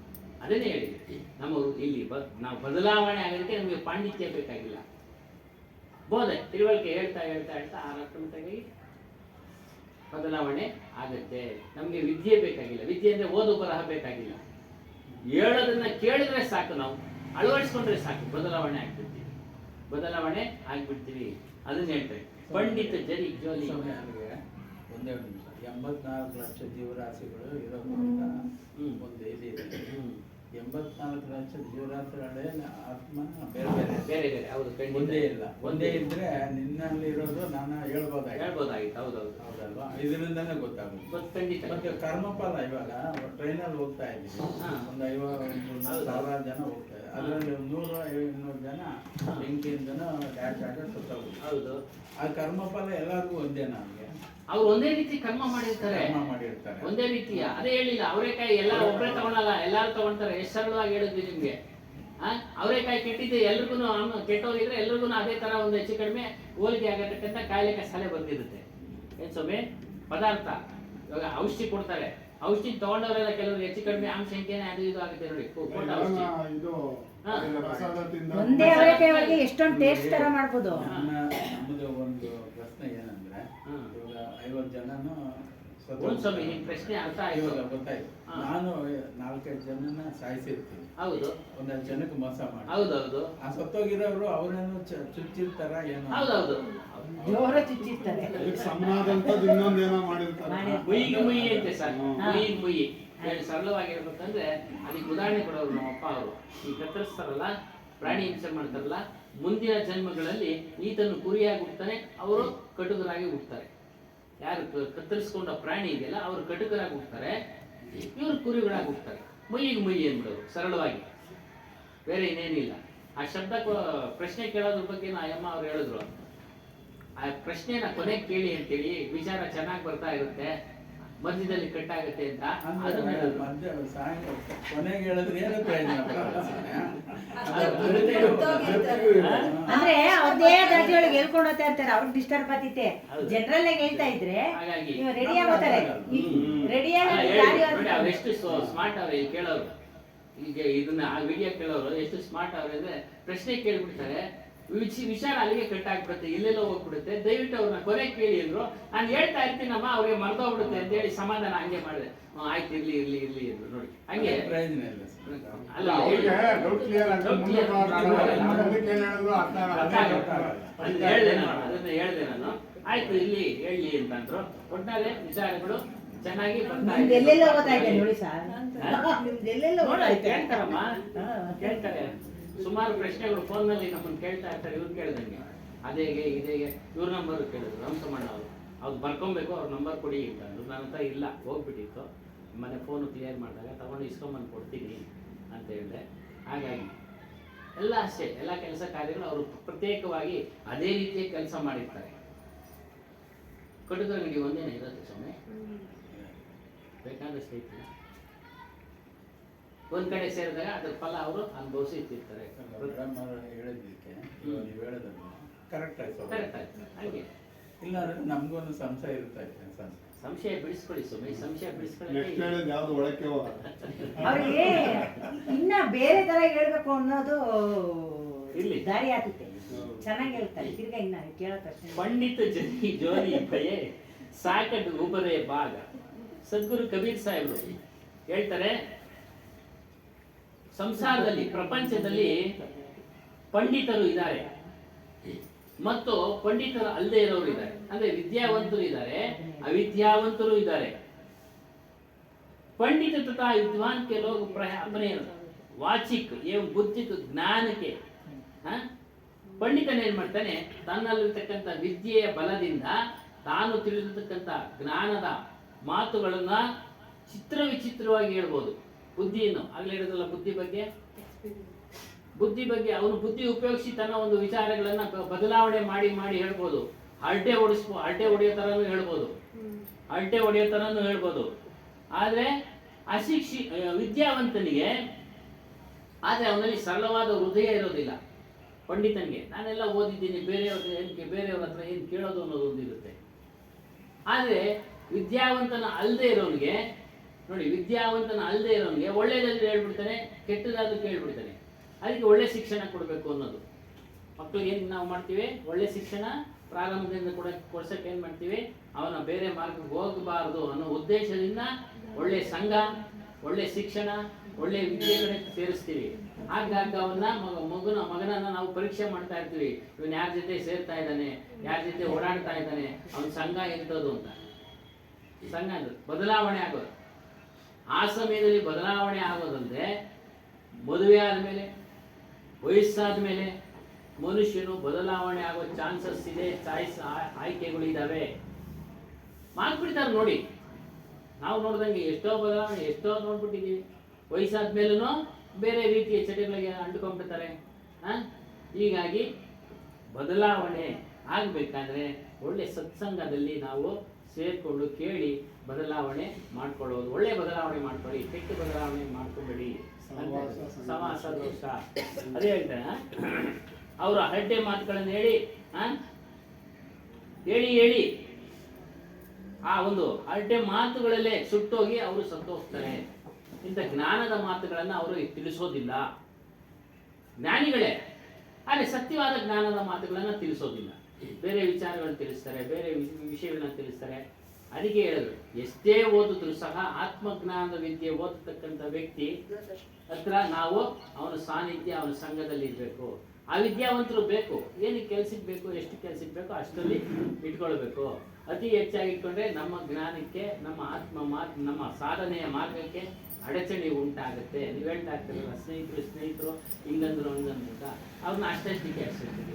ಅದನ್ನೇ ಹೇಳಿದ್ವಿ. ನಮ್ಮ ಇಲ್ಲಿ ನಾವು ಬದಲಾವಣೆ ಆಗೋದಕ್ಕೆ ನಮಗೆ ಪಾಂಡಿತ್ಯ ಬೇಕಾಗಿಲ್ಲ, ಬೋಧೆ ತಿಳುವಳಿಕೆ ಹೇಳ್ತಾ ಆಟೋಮೆಟಿಕ್ಕಾಗಿ ಬದಲಾವಣೆ ಆಗುತ್ತೆ. ನಮಗೆ ವಿದ್ಯೆ ಬೇಕಾಗಿಲ್ಲ. ವಿದ್ಯೆ ಅಂದರೆ ಓದು ಬರಹ ಬೇಕಾಗಿಲ್ಲ. ಹೇಳೋದನ್ನ ಕೇಳಿದ್ರೆ ಸಾಕು, ನಾವು ಅಳವಡಿಸ್ಕೊಂಡ್ರೆ ಸಾಕು, ಬದಲಾವಣೆ ಆಗ್ಬಿಡ್ತೀವಿ. ಅದನ್ನ ಹೇಳ್ತಾರೆ ಪಂಡಿತ ಜರಿ ಜೋಲಿ. ಒಂದೇ ನಿಮಿಷ, 84 ಲಕ್ಷ ಜೀವರಾಶಿಗಳು ಇರೋದ್ರಿಂದ ಒಂದು ಇದಿದೆ. 84 ಲಕ್ಷ ಜೀವರಾಶಿಗಳೇ ಆತ್ಮ ಬೇರೆ ಬೇರೆ. ಹೌದು, ಒಂದೇ ಇದ್ರೆ ನಿನ್ನಲ್ಲಿ ಇರೋದು ನಾನು ಹೇಳ್ಬೋದಾಗಿತ್ತು. ಹೌದಲ್ವಾ? ಇದರಿಂದಾನೇ ಗೊತ್ತಾಗುತ್ತೆ. ಮತ್ತೆ ಕರ್ಮಫಲ ಇವಾಗ ಟ್ರೈನಲ್ಲಿ ಹೋಗ್ತಾ ಇದ್ದೀವಿ, ಒಂದು 50,000 ಜನ ಹೋಗ್ತಾ ಇದ್ದಾರೆ. ಅದರಲ್ಲಿ 100-200 ಜನ ಬೆಂಕಿಯಿಂದನೂ ಡ್ಯಾಶ್ ಸುತ್ತೋಗುತ್ತೆ. ಹೌದು, ಆ ಕರ್ಮಫಲ ಎಲ್ಲರಿಗೂ ಒಂದೇ. ನಮಗೆ ಅವ್ರು ಒಂದೇ ರೀತಿ ಕರ್ಮ ಮಾಡಿರ್ತಾರೆ. ಒಂದೇ ರೀತಿಯ ಅದೇ ಹೇಳಿಲ್ಲ. ಅವರೇಕಾಯಿ ಎಲ್ಲ ಒಬ್ಬರೇ ತಗೊಳಲ್ಲ, ಎಲ್ಲಾರು ತಗೊಳ್ತಾರೆ. ಎಷ್ಟು ಸರಳವಾಗಿ ಹೇಳಿದ್ವಿ ನಿಮ್ಗೆ. ಅವರೇಕಾಯಿ ಕೆಟ್ಟಿದ್ದು ಎಲ್ರಿಗೂ, ಕೆಟ್ಟೋಗಿದ್ರೆ ಎಲ್ರಿಗೂ ಅದೇ ತರ ಒಂದು ಹೆಚ್ಚು ಕಡಿಮೆ ಹೋಲಿಕೆ ಆಗತಕ್ಕಂಥ ಕಾಯಿಲೆ ಕಸಾಲೆ ಬಂದಿರುತ್ತೆ. ಏನ್ ಸ್ವಾಮಿ ಪದಾರ್ಥ ಇವಾಗ ಔಷಧಿ ಕೊಡ್ತಾರೆ. ಔಷಧಿ ತಗೊಂಡವರೆಲ್ಲ ಕೆಲವರು ಹೆಚ್ಚು ಕಡಿಮೆ ಆಮ್ಸಂಖ್ಯೆನೇ ಅದು ಇದು ಆಗುತ್ತೆ ನೋಡಿ. ಒಂದೇ ಅವರೆಕಾಯಿ ಎಷ್ಟೊಂದು ಟೇಸ್ಟ್ ತರ ಮಾಡ್ಬೋದು. ನಮ್ಮದು ಒಂದು ಪ್ರಶ್ನೆ ಏನಂದ್ರೆ, ಇವಾಗ 50 ಜನನು ಸ್ವಾಮಿ ನಿಮ್ ಪ್ರಶ್ನೆ ಅರ್ಥ ಆಯ್ತು, ಗೊತ್ತಾಯ್ತು. ನಾನು 4-5 ಜನನ ಸಾಯಿಸಿರ್ತೀನಿ. ಹೌದು, 1 ಜನಕ್ಕೆ ಮೋಸ ಮಾಡಿ. ಹೌದೌದು. ಆ ಸತ್ತೋಗಿರೋರು ಅವ್ರನ್ನು ಚುಚ್ಚಿರ್ತಾರ ಏನೋ. ಹೌದೌದು, ಜೋರ ಚುಚ್ಚಿರ್ತಾರೆ. ಇನ್ನೊಂದೇನೋ ಮಾಡಿರ್ತಾರೆ. ಮುಯಿ ಅಂತೆ ಸರ್, ಮುಯಿ ಸರಳವಾಗಿ ಹೇಳ್ಬೇಕಂದ್ರೆ ಅದಕ್ಕೆ ಉದಾಹರಣೆ ಕೊಡೋರು ನಮ್ಮ ಅಪ್ಪ ಅವರು. ಈ ಕತ್ತರಿಸ್ತಾರಲ್ಲ, ಪ್ರಾಣಿ ಹಿಂಸೆ ಮಾಡ್ತಾರಲ್ಲ, ಮುಂದಿನ ಜನ್ಮಗಳಲ್ಲಿ ಈತನ್ನು ಕುರಿಯಾಗಿ ಹುಡ್ತಾನೆ, ಅವರು ಕಟುಕರಾಗಿ ಹುಡ್ತಾರೆ. ಯಾರು ಕತ್ತರಿಸ್ಕೊಂಡ ಪ್ರಾಣಿ ಇದೆಯಲ್ಲ, ಅವರು ಕಟುಕರಾಗಿ ಹುಡ್ತಾರೆ, ಇವರು ಕುರಿಗಳಾಗಿ ಹುಡ್ತಾರೆ. ಮುಯಿ ಅಂದ್ಬಿಡೋರು ಸರಳವಾಗಿ, ಬೇರೆ ಇನ್ನೇನಿಲ್ಲ. ಆ ಶಬ್ದ ಪ್ರಶ್ನೆ ಕೇಳೋದ್ರ ಬಗ್ಗೆ ಅಯ್ಯಮ್ಮ ಅವ್ರು ಹೇಳಿದ್ರು. ಆ ಪ್ರಶ್ನೆನ ಕೊನೆಗೆ ಕೇಳಿ ಅಂತೇಳಿ, ವಿಚಾರ ಚೆನ್ನಾಗಿ ಬರ್ತಾ ಇರುತ್ತೆ, ಮಧ್ಯದಲ್ಲಿ ಕಟ್ಟಾಗುತ್ತೆ ಅಂತ. ಕೊನೆಗೆ ಹೇಳಿದ್ರೆ ಏನು ಪ್ರಯೋಜನ? ಅಂದ್ರೆ ಅವ್ರದೇ ದಾಟಿಯೊಳಗೆ ಹೇಳ್ಕೊಂಡು ಹೋಗ್ತಾ ಇರ್ತಾರೆ, ಅವ್ರಿಗೆ ಡಿಸ್ಟರ್ಬ್ ಆಗ್ತೈತೆ. ಜನರಲ್ ಆಗಿ ಹೇಳ್ತಾ ಇದ್ರೆ ರೆಡಿ ಆಗೋತಾರೆ. ಎಷ್ಟು ಸ್ಮಾರ್ಟ್ ಅವ್ರೆ ಇಲ್ಲಿ ಕೇಳೋರು. ಈಗ ಇದನ್ನ ಆ ವಿಡಿಯೋ ಕೇಳೋರು ಎಷ್ಟು ಸ್ಮಾರ್ಟ್ ಅವ್ರೆ ಅಂದ್ರೆ, ಪ್ರಶ್ನೆ ಕೇಳ್ಬಿಡ್ತಾರೆ, ವಿಚಾರ ಅಲ್ಲಿಗೆ ಕಟ್ಟಾಗ್ಬಿಡುತ್ತೆ, ಎಲ್ಲೆಲ್ಲೋ ಹೋಗ್ಬಿಡುತ್ತೆ. ದಯವಿಟ್ಟು ಅವ್ರನ್ನ ಕೊನೆ ಕೇಳಿ ಅಂದ್ರು. ನಾನು ಹೇಳ್ತಾ ಇರ್ತೀನಮ್ಮ, ಅವ್ರಿಗೆ ಮರ್ದೋಗ್ಬಿಡುತ್ತೆ ಅಂತ ಹೇಳಿ ಸಮಾಧಾನ ಹಂಗೆ ಮಾಡಿದೆ. ಆಯ್ತು, ಇರ್ಲಿ ಇರ್ಲಿ ಇರ್ಲಿ ಅಂದ್ರು. ನೋಡಿ ಹಂಗೆ ಪ್ರಯೋಜನ ಇಲ್ಲ ಅಲ್ಲ ಅವ್ರಿಗೆ ಡೌಟ್ ಕ್ಲಿಯರ್ ಆಗಿ ಮುಂದೆ ಮುಂದಕ್ಕೆ ಏನ್ ಹೇಳಿದ್ರು ಅರ್ಥ ಹೇಳ್ದೆ ನಾನು, ಅದನ್ನ ಹೇಳ್ದೆ ನಾನು. ಆಯ್ತು ಇಲ್ಲಿ ಹೇಳಿ ಅಂತಂದ್ರು. ಒಟ್ಟಾರೆ ವಿಚಾರಗಳು ಚೆನ್ನಾಗಿ ಬರ್ತಾ ನಿಮ್ದು ಎಲ್ಲೆಲ್ಲ ಓದ್ತಾ ಇದೆ ನೋಡಿ ಸರ್, ನಿಮ್ದು ಎಲ್ಲೆಲ್ಲ ಓದ್ತಾ ಇದೆ. ಕೇಳ್ತಾರಮ್ಮ, ಕೇಳ್ತಾರೆ. ಸುಮಾರು ಪ್ರಶ್ನೆಗಳು ಫೋನ್ ನಲ್ಲಿ ನಮ್ಮನ್ನು ಕೇಳ್ತಾ ಇರ್ತಾರೆ. ಇವ್ರು ಕೇಳ್ದಂಗೆ ಅದೇಗೆ ಇದೇಗೆ ಇವ್ರ ನಂಬರ್ ಕೇಳಿದ್ರು ರಾಮಸಮಣ್ಣ ಅವರು. ಅವ್ರು ಬರ್ಕೊಬೇಕು, ಅವ್ರ ನಂಬರ್ ಕೊಡಿ ಅಂತಂದ್ರು. ನನ್ನ ಹತ್ರ ಇಲ್ಲ, ಹೋಗ್ಬಿಟ್ಟಿತ್ತು. ಮನೆ ಫೋನು ಕ್ಲಿಯರ್ ಮಾಡಿದಾಗ ತಗೊಂಡು ಇಸ್ಕೊಂಬಂದು ಕೊಡ್ತೀನಿ ಅಂತ ಹೇಳಿದೆ. ಹಾಗಾಗಿ ಎಲ್ಲ ಅಷ್ಟೇ, ಎಲ್ಲ ಕೆಲಸ ಕಾರ್ಯಗಳು ಅವರು ಪ್ರತ್ಯೇಕವಾಗಿ ಅದೇ ರೀತಿಯ ಕೆಲಸ ಮಾಡಿರ್ತಾರೆ. ಕಟುಕರ ಅಂಗಡಿ ಒಂದೇನೆ ಇರುತ್ತೆ ಸ್ವಾಮಿ, ಬೇಕಾದಷ್ಟು ಐತಿ. ಒಂದ್ ಕಡೆ ಸೇರಿದಾಗ ಅದ್ರ ಫಲ ಅವರು ಅನುಭವಿಸಿರ್ತಾರೆ. ಹೇಳೋದಕ್ಕೆ ನೀವು ಹೇಳೋದಲ್ಲ ಕರೆಕ್ಟ್ ಆಯ್ತು. ಕರೆಕ್ಟ್ ಆಯ್ತು. ಹಾಗೆ ಇಲ್ಲ ಅಂದ್ರೆ ನಮ್ಗೊಂದು ಸಂಶಯ ಇರುತ್ತೆ. ಸಂಶಯ ಬಿಡಿಸ್ಕೊಳ್ಳಿ ಸ್ವಾಮಿ, ಸಂಶಯ ಬಿಡಿಸ್ಕೊಳ್ಳಿ. ನೆಕ್ಸ್ಟ್ ಹೇಳಿದ್ ಯಾವ್ದು ಒಳಕ್ಕೆ ಹೋಗಲ್ಲ. ಅವ್ರಿಗೆ ಇನ್ನ ಬೇರೆ ತರ ಹೇಳ್ಬೇಕು ಅನ್ನೋದು ಇರ್ಲಿ. ದಾರಿ ಆಗುತ್ತೆ. ಚೆನ್ನಾಗಿ ಹೇಳ್ತಾರೆ. ತಿರ್ಗಾ ಇನ್ನ ಕೇಳೋ ಪ್ರಶ್ನೆ. ಪಂಡಿತ ಜನಿ ಜೋರಿ ಭಯೇ ಸಾಕಟ್ ಉಬರೇ ಭಾಗ. ಸದ್ಗುರು ಕಬೀರ್ ಸಾಹೇಬ್ರು ಹೇಳ್ತಾರೆ, ಸಂಸಾರದಲ್ಲಿ ಪ್ರಪಂಚದಲ್ಲಿ ಪಂಡಿತರು ಇದ್ದಾರೆ ಮತ್ತು ಪಂಡಿತರು ಅಲ್ಲದೆ ಇರೋರು ಇದ್ದಾರೆ. ಅಂದ್ರೆ ವಿದ್ಯಾವಂತರು ಇದ್ದಾರೆ, ಅವಿದ್ಯಾವಂತರು ಇದ್ದಾರೆ. पंडित तथा विद्वान के लोग अपने वाचिक एवं बुद्धिक ज्ञान के ಪಂಡಿತನೇನ್ ಮಾಡ್ತಾನೆ, ತನ್ನಲ್ಲಿರ್ತಕ್ಕಂಥ ವಿದ್ಯೆಯ ಬಲದಿಂದ ತಾನು ತಿಳಿದಿರ್ತಕ್ಕಂಥ ಜ್ಞಾನದ ಮಾತುಗಳನ್ನ ಚಿತ್ರ ವಿಚಿತ್ರವಾಗಿ ಹೇಳ್ಬೋದು. ಬುದ್ಧಿಯನ್ನು ಆಗ್ಲೇ ಹೇಳಿದ್ರಲ್ಲ, ಬುದ್ಧಿ ಬಗ್ಗೆ ಅವನು ಬುದ್ಧಿ ಉಪಯೋಗಿಸಿ ತನ್ನ ಒಂದು ವಿಚಾರಗಳನ್ನ ಬದಲಾವಣೆ ಮಾಡಿ ಹೇಳ್ಬೋದು. ಹರಟೆ ಹೊಡೆಯೋ ತರನು ಹೇಳ್ಬೋದು. ಆದ್ರೆ ವಿದ್ಯಾವಂತನಿಗೆ ಆದ್ರೆ ಅವನಲ್ಲಿ ಸರಳವಾದ ಹೃದಯ ಇರೋದಿಲ್ಲ. ಪಂಡಿತನಿಗೆ ನಾನೆಲ್ಲ ಓದಿದ್ದೀನಿ, ಬೇರೆಯವ್ರ ಹತ್ರ ಏನು ಕೇಳೋದು ಅನ್ನೋದು ಒಂದಿರುತ್ತೆ. ಆದ್ರೆ ವಿದ್ಯಾವಂತನ ಅಲ್ಲದೆ ಇರೋನಿಗೆ ಒಳ್ಳೇದಾದ್ರೂ ಹೇಳ್ಬಿಡ್ತಾನೆ, ಕೆಟ್ಟದಾದ್ರೂ ಕೇಳ್ಬಿಡ್ತಾನೆ. ಅದಕ್ಕೆ ಒಳ್ಳೆ ಶಿಕ್ಷಣ ಕೊಡಬೇಕು ಅನ್ನೋದು. ಮಕ್ಕಳಿಗೆ ಏನು ನಾವು ಮಾಡ್ತೀವಿ, ಒಳ್ಳೆ ಶಿಕ್ಷಣ ಪ್ರಾರಂಭದಿಂದ ಕೊಡ್ಸಕ್ಕೆ ಏನು ಮಾಡ್ತೀವಿ, ಅವನ ಬೇರೆ ಮಾರ್ಗಕ್ಕೆ ಹೋಗಬಾರದು ಅನ್ನೋ ಉದ್ದೇಶದಿಂದ ಒಳ್ಳೆ ಸಂಘ, ಒಳ್ಳೆ ಶಿಕ್ಷಣ, ಒಳ್ಳೆ ವಿದ್ಯೆ ಕಡೆ ಸೇರಿಸ್ತೀವಿ. ಆಗಾಗ ಅವನ್ನ ಮಗನನ್ನ ನಾವು ಪರೀಕ್ಷೆ ಮಾಡ್ತಾ ಇರ್ತೀವಿ. ಇವನ್ ಯಾರ ಜೊತೆ ಸೇರ್ತಾ ಇದ್ದಾನೆ, ಯಾರ ಜೊತೆ ಓಡಾಡ್ತಾ ಇದ್ದಾನೆ, ಅವನ ಸಂಘ ಎಂಥದ್ದು ಅಂತ. ಸಂಘ ಬದಲಾವಣೆ ಆಗೋದು. ಆ ಸಮಯದಲ್ಲಿ ಬದಲಾವಣೆ ಆಗೋದಂದ್ರೆ ಮದುವೆ ಆದ್ಮೇಲೆ, ವಯಸ್ಸಾದ ಮೇಲೆ ಮನುಷ್ಯನು ಬದಲಾವಣೆ ಆಗೋ ಚಾನ್ಸಸ್ ಇದೆ, ಆಯ್ಕೆಗಳು ಇದಾವೆ. ಮಾಡ್ಬಿಡ್ತಾರೆ ನೋಡಿ. ನಾವು ನೋಡ್ದಂಗೆ ಎಷ್ಟೋ ಬದಲಾವಣೆ ನೋಡ್ಬಿಟ್ಟಿದೀವಿ. ವಯಸ್ಸಾದ ಮೇಲೂ ಬೇರೆ ರೀತಿಯ ಚಟಗಳಿಗೆ ಅಂಟ್ಕೊಂಡ್ಬಿಡ್ತಾರೆ. ಹೀಗಾಗಿ ಬದಲಾವಣೆ ಆಗ್ಬೇಕಾದ್ರೆ ಒಳ್ಳೆ ಸತ್ಸಂಗದಲ್ಲಿ ನಾವು ಸೇರ್ಕೊಂಡು ಕೇಳಿ ಬದಲಾವಣೆ ಮಾಡ್ಕೊಳ್ಳೋದು. ಒಳ್ಳೆ ಬದಲಾವಣೆ ಮಾಡ್ಕೊಳ್ಳಿ, ಕೆಟ್ಟ ಬದಲಾವಣೆ ಮಾಡ್ಕೊಬೇಡಿ. ಸಮಾಸ ದೋಷ ಅದೇ ಹೇಳ್ತಾರೆ. ಅವರ ಹರಟೆ ಮಾತುಗಳನ್ನು ಹೇಳಿ ಆ ಒಂದು ಹರಟೆ ಮಾತುಗಳಲ್ಲೇ ಸುಟ್ಟೋಗಿ ಅವರು ಸತ್ತೋಗ್ತಾರೆ. ಇಂಥ ಜ್ಞಾನದ ಮಾತುಗಳನ್ನ ಅವರು ತಿಳಿಸೋದಿಲ್ಲ. ಜ್ಞಾನಿಗಳೇ, ಆದರೆ ಸತ್ಯವಾದ ಜ್ಞಾನದ ಮಾತುಗಳನ್ನ ತಿಳಿಸೋದಿಲ್ಲ. ಬೇರೆ ವಿಚಾರಗಳನ್ನು ತಿಳಿಸ್ತಾರೆ, ಬೇರೆ ವಿಷಯಗಳನ್ನ ತಿಳಿಸ್ತಾರೆ. ಅದಕ್ಕೆ ಹೇಳಿದ್ರು, ಎಷ್ಟೇ ಓದಿದ್ರು ಸಹ ಆತ್ಮಜ್ಞಾನದ ವಿದ್ಯೆ ಓದತಕ್ಕಂಥ ವ್ಯಕ್ತಿ ಹತ್ರ ನಾವು ಅವನ ಸಾನ್ನಿಧ್ಯ, ಅವನ ಸಂಘದಲ್ಲಿ ಇರಬೇಕು. ಆ ವಿದ್ಯಾವಂತರು ಬೇಕು. ಏನಕ್ಕೆ ಕೆಲ್ಸಕ್ಕೆ ಬೇಕು, ಎಷ್ಟು ಕೆಲ್ಸಕ್ಕೆ ಬೇಕೋ ಅಷ್ಟರಲ್ಲಿ ಇಟ್ಕೊಳ್ಬೇಕು. ಅತಿ ಹೆಚ್ಚಾಗಿ ಇಟ್ಕೊಂಡ್ರೆ ನಮ್ಮ ಜ್ಞಾನಕ್ಕೆ, ನಮ್ಮ ಸಾಧನೆಯ ಮಾರ್ಗಕ್ಕೆ ಅಡಚಣೆ ಉಂಟಾಗುತ್ತೆ. ನೀವು ಹೇಳ್ತಾ ಇರ್ತೀರಲ್ಲ, ಸ್ನೇಹಿತರು ಹಿಂಗಂದ್ರು ಅಂತ, ಅವ್ರನ್ನ ಅಷ್ಟೇ.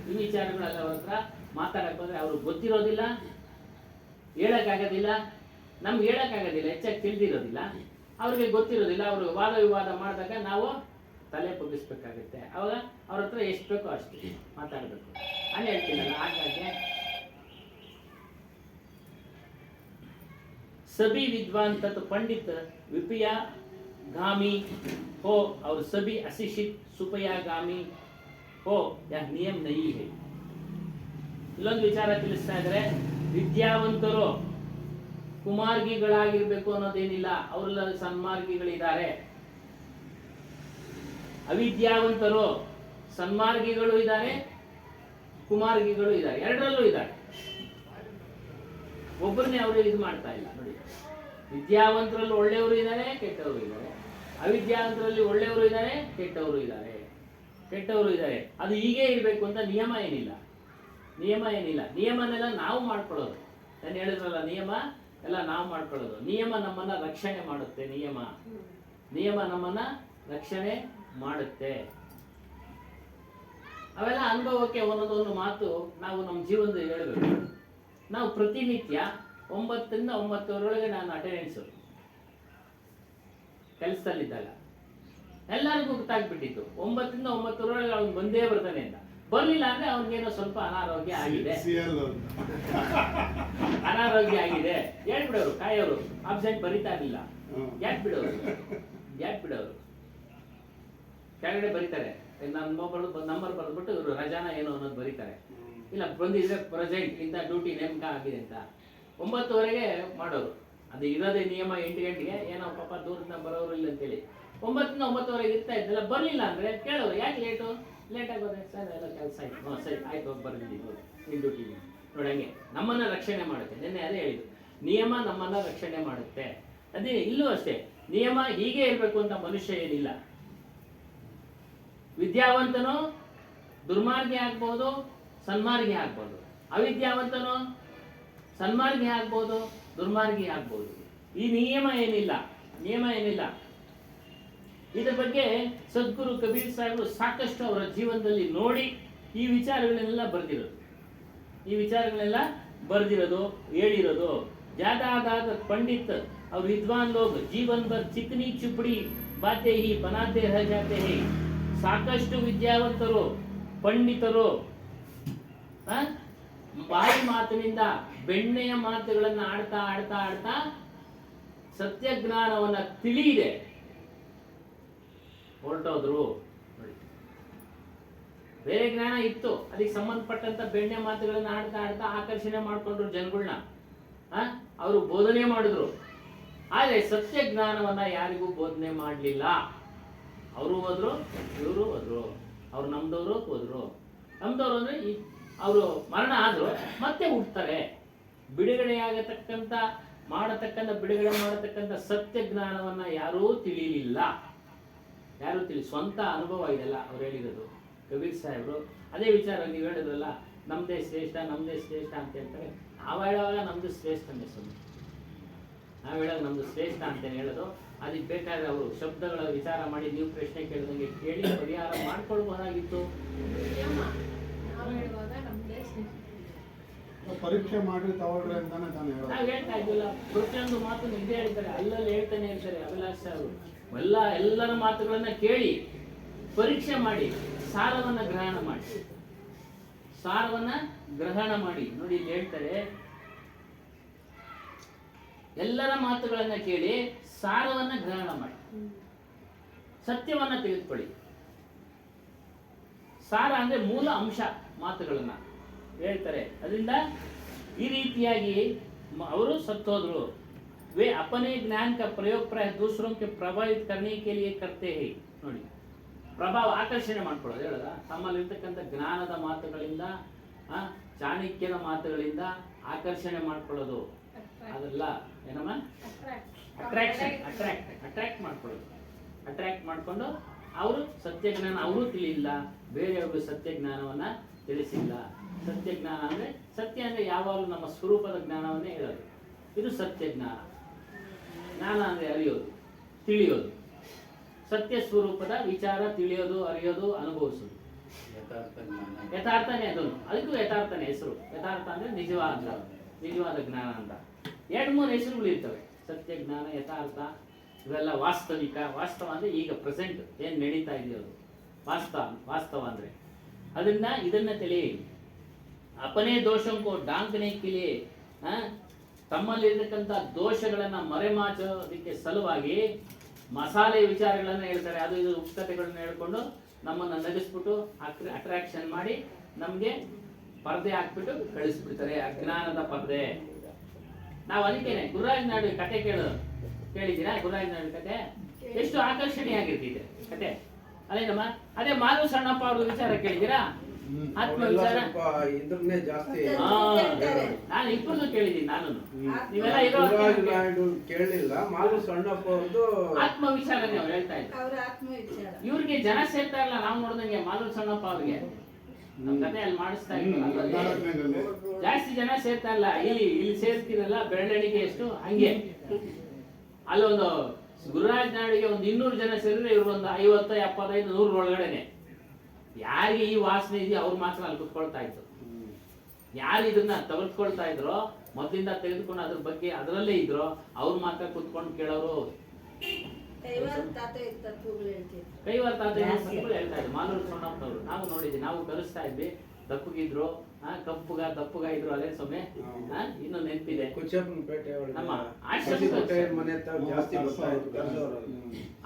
ಈ ವಿಚಾರಗಳೆಲ್ಲ ಅವ್ರ ಹತ್ರ ಮಾತಾಡಕ್ ಹೋದ್ರೆ ಅವ್ರಿಗೆ ಗೊತ್ತಿರೋದಿಲ್ಲ, ಹೇಳಕ್ಕಾಗೋದಿಲ್ಲ, ನಮ್ಗೆ ಹೇಳಕ್ಕಾಗೋದಿಲ್ಲ, ಹೆಚ್ಚಾಗಿ ತಿಳಿದಿರೋದಿಲ್ಲ, ಅವ್ರಿಗೆ ಗೊತ್ತಿರೋದಿಲ್ಲ. ಅವರು ವಾದ ವಿವಾದ ಮಾಡಿದಾಗ ನಾವು ತಲೆ ಬಗ್ಗಿಸ್ಬೇಕಾಗುತ್ತೆ. ಅವಾಗ ಅವ್ರ ಹತ್ರ ಎಷ್ಟು ಬೇಕೋ ಅಷ್ಟು ಮಾತಾಡಬೇಕು. ನಾನು ಹೇಳ್ತೀನಲ್ಲ, ಹಾಗಾಗಿ सभी विद्वान तत् पंडित विपयागामी हो और सभी अशिक्षित सुपयागामी हो यह नियम नहीं है. ಇಲ್ಲೊಂದು ವಿಚಾರ ತಿಳಿಸ್ತಾ ಇದ್ದಾರೆ. ವಿದ್ಯಾವಂತರು ಕುಮಾರ್ಗಿಗಳಾಗಿರ್ಬೇಕು ಅನ್ನೋದೇನಿಲ್ಲ, ಅವರೆಲ್ಲ ಸನ್ಮಾರ್ಗಿಗಳಿದ್ದಾರೆ. ಅವಿದ್ಯಾವಂತರು ಸನ್ಮಾರ್ಗಿಗಳು ಇದ್ದಾರೆ, ಕುಮಾರ್ಗಿಗಳು ಇದ್ದಾರೆ, ಎರಡರಲ್ಲೂ ಇದ್ದಾರೆ. ಒಬ್ಬರನ್ನೇ ಅವರು ಇದು ಮಾಡ್ತಾ ಇಲ್ಲ ನೋಡಿ. ವಿದ್ಯಾವಂತರಲ್ಲಿ ಒಳ್ಳೆಯವರು ಇದ್ದಾರೆ, ಕೆಟ್ಟವರು ಇದ್ದಾರೆ. ಅವಿದ್ಯಾವಂತರಲ್ಲಿ ಒಳ್ಳೆಯವರು ಇದ್ದಾರೆ, ಕೆಟ್ಟವರು ಇದ್ದಾರೆ. ಅದು ಹೀಗೆ ಇರಬೇಕು ಅಂತ ನಿಯಮ ಏನಿಲ್ಲ. ನಿಯಮನೆಲ್ಲ ನಾವು ಮಾಡ್ಕೊಳ್ಳೋದು. ನಾನು ಹೇಳಿದ್ರಲ್ಲ, ನಿಯಮ ಎಲ್ಲ ನಾವು ಮಾಡ್ಕೊಳ್ಳೋದು. ನಿಯಮ ನಮ್ಮನ್ನ ರಕ್ಷಣೆ ಮಾಡುತ್ತೆ. ನಿಯಮ ನಮ್ಮನ್ನ ರಕ್ಷಣೆ ಮಾಡುತ್ತೆ. ಅವೆಲ್ಲ ಅನುಭವಕ್ಕೆ ಒಂದೊಂದು ಮಾತು ನಾವು ನಮ್ಮ ಜೀವನದಲ್ಲಿ ಹೇಳಬೇಕು. ನಾವು ಪ್ರತಿನಿತ್ಯ 9 ರಿಂದ 9:30 ನಾನು ಅಟೆಂಡೆನ್ಸು ಕೆಲಸದಲ್ಲಿದ್ದಾಗ ಎಲ್ಲರಿಗೂ ಗೊತ್ತಾಗ್ಬಿಟ್ಟಿತ್ತು 9 ರಿಂದ 9:30 ಅವ್ನು ಬಂದೇ ಬರ್ತಾನೆ ಅಂತ. ಬರ್ಲಿಲ್ಲ ಅಂದ್ರೆ ಅವ್ನಿಗೇನೋ ಸ್ವಲ್ಪ ಅನಾರೋಗ್ಯ ಆಗಿದೆ ಹೇಳ್ಬಿಡೋರು. ಕಾಯೋರು ಆಬ್ಸೆಂಟ್ ಬರೀತಾ ಇರಲಿಲ್ಲ. ಯಾಕೆ ಬಿಡೋರು ಕೆಳಗಡೆ ಬರೀತಾರೆ, ನಂಬರ್ ಬರೆದ್ಬಿಟ್ಟು ಇವರು ರಜಾನ ಏನೋ ಅನ್ನೋದು ಬರೀತಾರೆ. ಇಲ್ಲ ಬಂದಿದ್ರೆ ಪ್ರೆಸೆಂಟ್ ಇಂಥ ಡ್ಯೂಟಿ ನೇಮಕ ಆಗಿದೆ ಅಂತ 9:00 ಮಾಡೋರು. ಅದು ಇರೋದೇ ನಿಯಮ. 8 ಗಂಟೆಗೆ ಏನೋ ಪಾಪ ದೂರದಿಂದ ಬರೋರು ಇಲ್ಲ ಅಂತೇಳಿ 9 ರಿಂದ 9:30 ಇರ್ತಾ ಇದ್ದಲ್ಲ. ಬರಲಿಲ್ಲ ಅಂದ್ರೆ ಕೇಳೋರು, ಯಾಕೆ ಲೇಟ್ ಆಗೋದೆ ಸರ್, ಎಲ್ಲ ಕೆಲಸ ಆಯ್ತು. ಸರಿ ಆಯ್ತು, ಹೋಗಿ ಬರ್ದಿದ್ದೀನಿ ನಿಮ್ಮ ಡ್ಯೂಟಿ ನೋಡಿ. ಹಂಗೆ ನಮ್ಮನ್ನ ರಕ್ಷಣೆ ಮಾಡುತ್ತೆ. ನಿನ್ನೆ ಅದೇ ಹೇಳಿದ್ದು, ನಿಯಮ ನಮ್ಮನ್ನ ರಕ್ಷಣೆ ಮಾಡುತ್ತೆ. ಅದೇ ಇಲ್ಲೂ ಅಷ್ಟೇ, ನಿಯಮ ಹೀಗೆ ಇರಬೇಕು ಅಂತ ಮನುಷ್ಯ ಏನಿಲ್ಲ. ವಿದ್ಯಾವಂತನು ದುರ್ಮಾರ್ಗಿ ಆಗ್ಬೋದು, ಸನ್ಮಾರ್ಗಿ ಆಗ್ಬೋದು. ಅವಿದ್ಯಾವಂತನು ಸನ್ಮಾರ್ಗಿ ಆಗ್ಬೋದು, ದುರ್ಮಾರ್ಗಿ ಆಗ್ಬೋದು. ಈ ನಿಯಮ ಏನಿಲ್ಲ. ಇದರ ಬಗ್ಗೆ ಸದ್ಗುರು ಕಬೀರ್ ಸಾಹೇಬರು ಸಾಕಷ್ಟು ಅವರ ಜೀವನದಲ್ಲಿ ನೋಡಿ ಈ ವಿಚಾರಗಳನ್ನೆಲ್ಲ ಬರೆದಿರೋದು ಹೇಳಿರೋದು. ज़्यादा पंडित और विद्वान लोग जीवन भर चिकनी चुपड़ी बातें ही बनाते रह जाते हैं. ಸಾಕಷ್ಟು ವಿದ್ಯಾವಂತರು, ಪಂಡಿತರು ಬಾಯಿ ಮಾತಿನಿಂದ ಬೆಣ್ಣೆಯ ಮಾತುಗಳನ್ನ ಆಡ್ತಾ ಸತ್ಯ ಜ್ಞಾನವನ್ನ ತಿಳಿಯದೆ ಹೊರಟೋದ್ರು. ಬೇರೆ ಜ್ಞಾನ ಇತ್ತು, ಅದಕ್ಕೆ ಸಂಬಂಧಪಟ್ಟಂತ ಬೆಣ್ಣೆ ಮಾತುಗಳನ್ನ ಆಡ್ತಾ ಆಕರ್ಷಣೆ ಮಾಡ್ಕೊಂಡ್ರು ಜನಗಳನ್ನ. ಅವರು ಬೋಧನೆ ಮಾಡಿದ್ರು. ಆದ್ರೆ ಸತ್ಯ ಜ್ಞಾನವನ್ನ ಯಾರಿಗೂ ಬೋಧನೆ ಮಾಡಲಿಲ್ಲ. ಅವರು ಹೋದ್ರು, ಇವರು ಹೋದ್ರು. ಅವ್ರು ನಮ್ದವರು ಹೋದ್ರು. ನಮ್ದವ್ರು ಅಂದ್ರೆ ಅವರು ಮರಣ ಆದ್ರು ಮತ್ತೆ ಹುಡ್ತಾರೆ. ಬಿಡುಗಡೆ ಮಾಡತಕ್ಕಂಥ ಸತ್ಯ ಜ್ಞಾನವನ್ನ ಯಾರೂ ತಿಳಿಲಿಲ್ಲ. ಸ್ವಂತ ಅನುಭವ ಇದೆಲ್ಲ ಅವ್ರು ಹೇಳಿರೋದು ಕಬೀರ್ ಸಾಹೇಬ್ರು. ಅದೇ ವಿಚಾರ ನೀವು ಹೇಳಿದ್ರಲ್ಲ, ನಮ್ದೇ ಶ್ರೇಷ್ಠ ಅಂತ ಹೇಳ್ತಾರೆ. ನಾವು ಹೇಳುವಾಗ ನಮ್ದು ಶ್ರೇಷ್ಠನೇ ಸುಮ್ಮನೆ. ನಾವು ಹೇಳೋದು ನಮ್ದು ಶ್ರೇಷ್ಠ ಅಂತೇನೆ ಹೇಳೋದು. ಅದಕ್ಕೆ ಬೇಕಾದ್ರೆ ಅವರು ಶಬ್ದಗಳ ವಿಚಾರ ಮಾಡಿ ನೀವು ಪ್ರಶ್ನೆ ಕೇಳಿದಂಗೆ ಕೇಳಿ ಪರಿಹಾರ ಮಾಡ್ಕೊಳ್ಬಹುದಾಗಿತ್ತು. ಪರೀಕ್ಷೆ ಮಾಡಿ ತಗೊಳ್ರಿ ಅಂತಾನೆ ತಾನು ಹೇಳೋದು. ನಾವು ಹೇಳ್ತಾ ಇದ್ದಿಲ್ಲ, ಪ್ರತಿಯೊಂದು ಮಾತು ಇದೇ ಹೇಳ್ತಾರೆ, ಅಲ್ಲಲ್ಲಿ ಹೇಳ್ತಾನೆ ಇರ್ತಾರೆ ಅಭಿಲಾಷ್ ಅವರು. ಎಲ್ಲರ ಮಾತುಗಳನ್ನ ಕೇಳಿ ಪರೀಕ್ಷೆ ಮಾಡಿ ಸಾರವನ್ನ ಗ್ರಹಣ ಮಾಡಿ ನೋಡಿ. ಇಲ್ಲಿ ಹೇಳ್ತಾರೆ, ಎಲ್ಲರ ಮಾತುಗಳನ್ನ ಕೇಳಿ ಸಾರವನ್ನ ಗ್ರಹಣ ಮಾಡಿ, ಸತ್ಯವನ್ನ ತೆಗೆದುಕೊಳ್ಳಿ. ಸಾರ ಅಂದ್ರೆ ಮೂಲ ಅಂಶ ಮಾತುಗಳನ್ನ ಹೇಳ್ತಾರೆ. ಅದರಿಂದ ಈ ರೀತಿಯಾಗಿ ಅವರು ಸತ್ತೋದ್ರು. वे अपने ज्ञान का प्रयोग प्राय दूसरों के प्रभावित करने के लिए करते हैं. ನೋಡಿ, ಪ್ರಭಾವ ಆಕರ್ಷಣೆ ಮಾಡ್ಕೊಳ್ಳೋದು ಹೇಳದ. ತಮ್ಮಲ್ಲಿರ್ತಕ್ಕಂಥ ಜ್ಞಾನದ ಮಾತುಗಳಿಂದ, ಚಾಣಕ್ಯದ ಮಾತುಗಳಿಂದ ಆಕರ್ಷಣೆ ಮಾಡ್ಕೊಳ್ಳೋದು. ಅದೆಲ್ಲ ಏನಮ್ಮ ಅಟ್ರಾಕ್ಟ್ ಮಾಡ್ಕೊಂಡು ಅವರು ಸತ್ಯ ಜ್ಞಾನ ಅವರು ತಿಳಿಯಿಲ್ಲ, ಬೇರೆಯವ್ರಿಗೂ ಸತ್ಯ ಜ್ಞಾನವನ್ನ ತಿಳಿಸಿಲ್ಲ. ಸತ್ಯ ಜ್ಞಾನ ಅಂದ್ರೆ, ಸತ್ಯ ಅಂದ್ರೆ ಯಾವಾಗಲೂ ನಮ್ಮ ಸ್ವರೂಪದ ಜ್ಞಾನವನ್ನೇ ಹೇಳೋದು. ಇದು ಸತ್ಯ ಜ್ಞಾನ. ಜ್ಞಾನ ಅಂದ್ರೆ ಅರಿಯೋದು, ತಿಳಿಯೋದು. ಸತ್ಯ ಸ್ವರೂಪದ ವಿಚಾರ ತಿಳಿಯೋದು, ಅರಿಯೋದು, ಅನುಭವಿಸೋದು. ಯಥಾರ್ಥನೇ ಅದನ್ನು. ಅದಕ್ಕೂ ಯಥಾರ್ಥನೇ ಹೆಸರು. ಯಥಾರ್ಥ ಅಂದ್ರೆ ನಿಜವಾದ ಜ್ಞಾನ ಅಂತ 2-3 ಹೆಸರುಗಳು ಇರ್ತವೆ. ಸತ್ಯ ಜ್ಞಾನ, ಯಥಾರ್ಥ, ಇವೆಲ್ಲ ವಾಸ್ತವಿಕ. ವಾಸ್ತವ ಅಂದ್ರೆ ಈಗ ಪ್ರೆಸೆಂಟ್ ಏನ್ ನಡೀತಾ ಇದೆಯೋ ಅದು ವಾಸ್ತವ ಅಂದ್ರೆ. ಅದನ್ನ ಇದನ್ನ ತಿಳಿಯಿ. ಅಪನೇ ದೋಷಂಕೋ ಡಾಂಕನೆ ಕಿಲಿ, ತಮ್ಮಲ್ಲಿರ್ತಕ್ಕಂಥ ದೋಷಗಳನ್ನ ಮರೆಮಾಚೋದಕ್ಕೆ ಸಲುವಾಗಿ ಮಸಾಲೆ ವಿಚಾರಗಳನ್ನ ಹೇಳ್ತಾರೆ. ಅದು ಇದು ಉಕ್ತತೆಗಳನ್ನ ಹೇಳ್ಕೊಂಡು ನಮ್ಮನ್ನ ನಗಿಸ್ಬಿಟ್ಟು ಅಟ್ರಾಕ್ಷನ್ ಮಾಡಿ ನಮ್ಗೆ ಪರದೆ ಹಾಕ್ಬಿಟ್ಟು ಕಳಿಸ್ಬಿಡ್ತಾರೆ. ಅಜ್ಞಾನದ ಪರದೆ. ನಾವು ಅದಕ್ಕೇನೆ ಗುರುರಾಜ್ ನಾಡು ಕತೆ ಕೇಳಿದ್ದೀರಾ? ಗುರುರಾಜ್ ನಾಡು ಕತೆ ಎಷ್ಟು ಆಕರ್ಷಣೀಯಾಗಿರ್ತಿದೆ ಕತೆ. ಅದೇನಮ್ಮ, ಅದೇ ಮಾಧವ ಸಣ್ಣಪ್ಪ ಅವ್ರ ವಿಚಾರ ಕೇಳಿದ್ದೀರಾ? ಆತ್ಮ ಅವರೆಲ್ಲ ವಿಚಾರ ಸ್ವಲ್ಪ ಇದ್ರನ್ನೇ ಜಾಸ್ತಿ ಹಾ, ನಾನು ಇಬ್ಬರನ್ನು ಕೇಳಿದ್ದೀನಿ ನಾನು. ನೀವೆಲ್ಲ ಇರೋ ಗುರುರಾಜ್ ನಾಯ್ಡು ಕೇಳಲಿಲ್ಲ. ಮಾಲು ಸಣ್ಣಪ್ಪ ಅವ್ರದ್ದು ಆತ್ಮ ವಿಚಾರನೇ ಅವ್ರು ಹೇಳ್ತಾ ಇದ್ರು. ಅವ್ರ ಆತ್ಮ ವಿಚಾರ. ಇವ್ರಿಗೆ ಜನ ಸೇರ್ತಾ ಇಲ್ಲ. ನಾವು ನೋಡ್ದಂಗೆ ಮಾಧವ ಸಣ್ಣಪ್ಪ ಅವ್ರಿಗೆ ನಮ್ ಕತೆ ಅಲ್ಲಿ ಮಾಡಿಸ್ತಾ ಇದ್ರು. ಜಾಸ್ತಿ ಜನ ಸೇರ್ತಾ ಇಲ್ಲ. ಇಲ್ಲಿ ಸೇರ್ತೀರಲ್ಲ ಬೆರಳೆಣಿಕೆ ಎಷ್ಟು ಹಂಗೆ. ಅಲ್ಲೊಂದು ಗುರುರಾಜ್ ನಾಡಿಗೆ ಒಂದು 200 ಜನ ಸೇರಿದ್ರೆ ಇವ್ರು ಒಂದು 50, 75, 100 ಒಳಗಡೆನೆ. ಯಾರಿಗೆ ಈ ವಾಸನೆ ಇದೆಯೋ ಅವ್ರು ಮಾತ್ರ ಅಲ್ಲಿ ಕುತ್ಕೊಳ್ತಾ ಇದ್ರು. ಯಾರು ಇದನ್ನ ತೆಗೆದುಕೊಳ್ತಾ ಇದ್ರೋ, ಮೊದಲಿಂದ ತೆಗೆದುಕೊಂಡು ಅದ್ರ ಬಗ್ಗೆ ಅದರಲ್ಲೇ ಇದ್ರು, ಅವ್ರು ಮಾತ್ರ ಕುತ್ಕೊಂಡು ಕೇಳೋರು. ಕೈವಾರ ತಾತ ತತ್ವಗಳು ಹೇಳ್ತಿದ್ರು. ಕೈವಾರ ತಾತ ಹೇಳ್ತಾ ಇದ್ರು. ಮಾಲೂರು ಸಣ್ಣಪ್ಪನವರು ನಾವು ನೋಡಿದ್ವಿ. ನಾವು ಕಲಿಸ್ತಾ ಇದ್ವಿ. ದಪ್ಪಗಿದ್ರು, ದಪ್ಪಗ ಇದ್ರು. ಅದೇ ಸಮಯ ಇನ್ನು ನೆನಪಿದೆ. ಕುಚ್ಚಪ್ಪನಪೇಟೆ ನಮ್ಮ ಮನೆ ಹತ್ರ ಜಾಸ್ತಿ ಬರ್ತಾ ಇದ್ರು.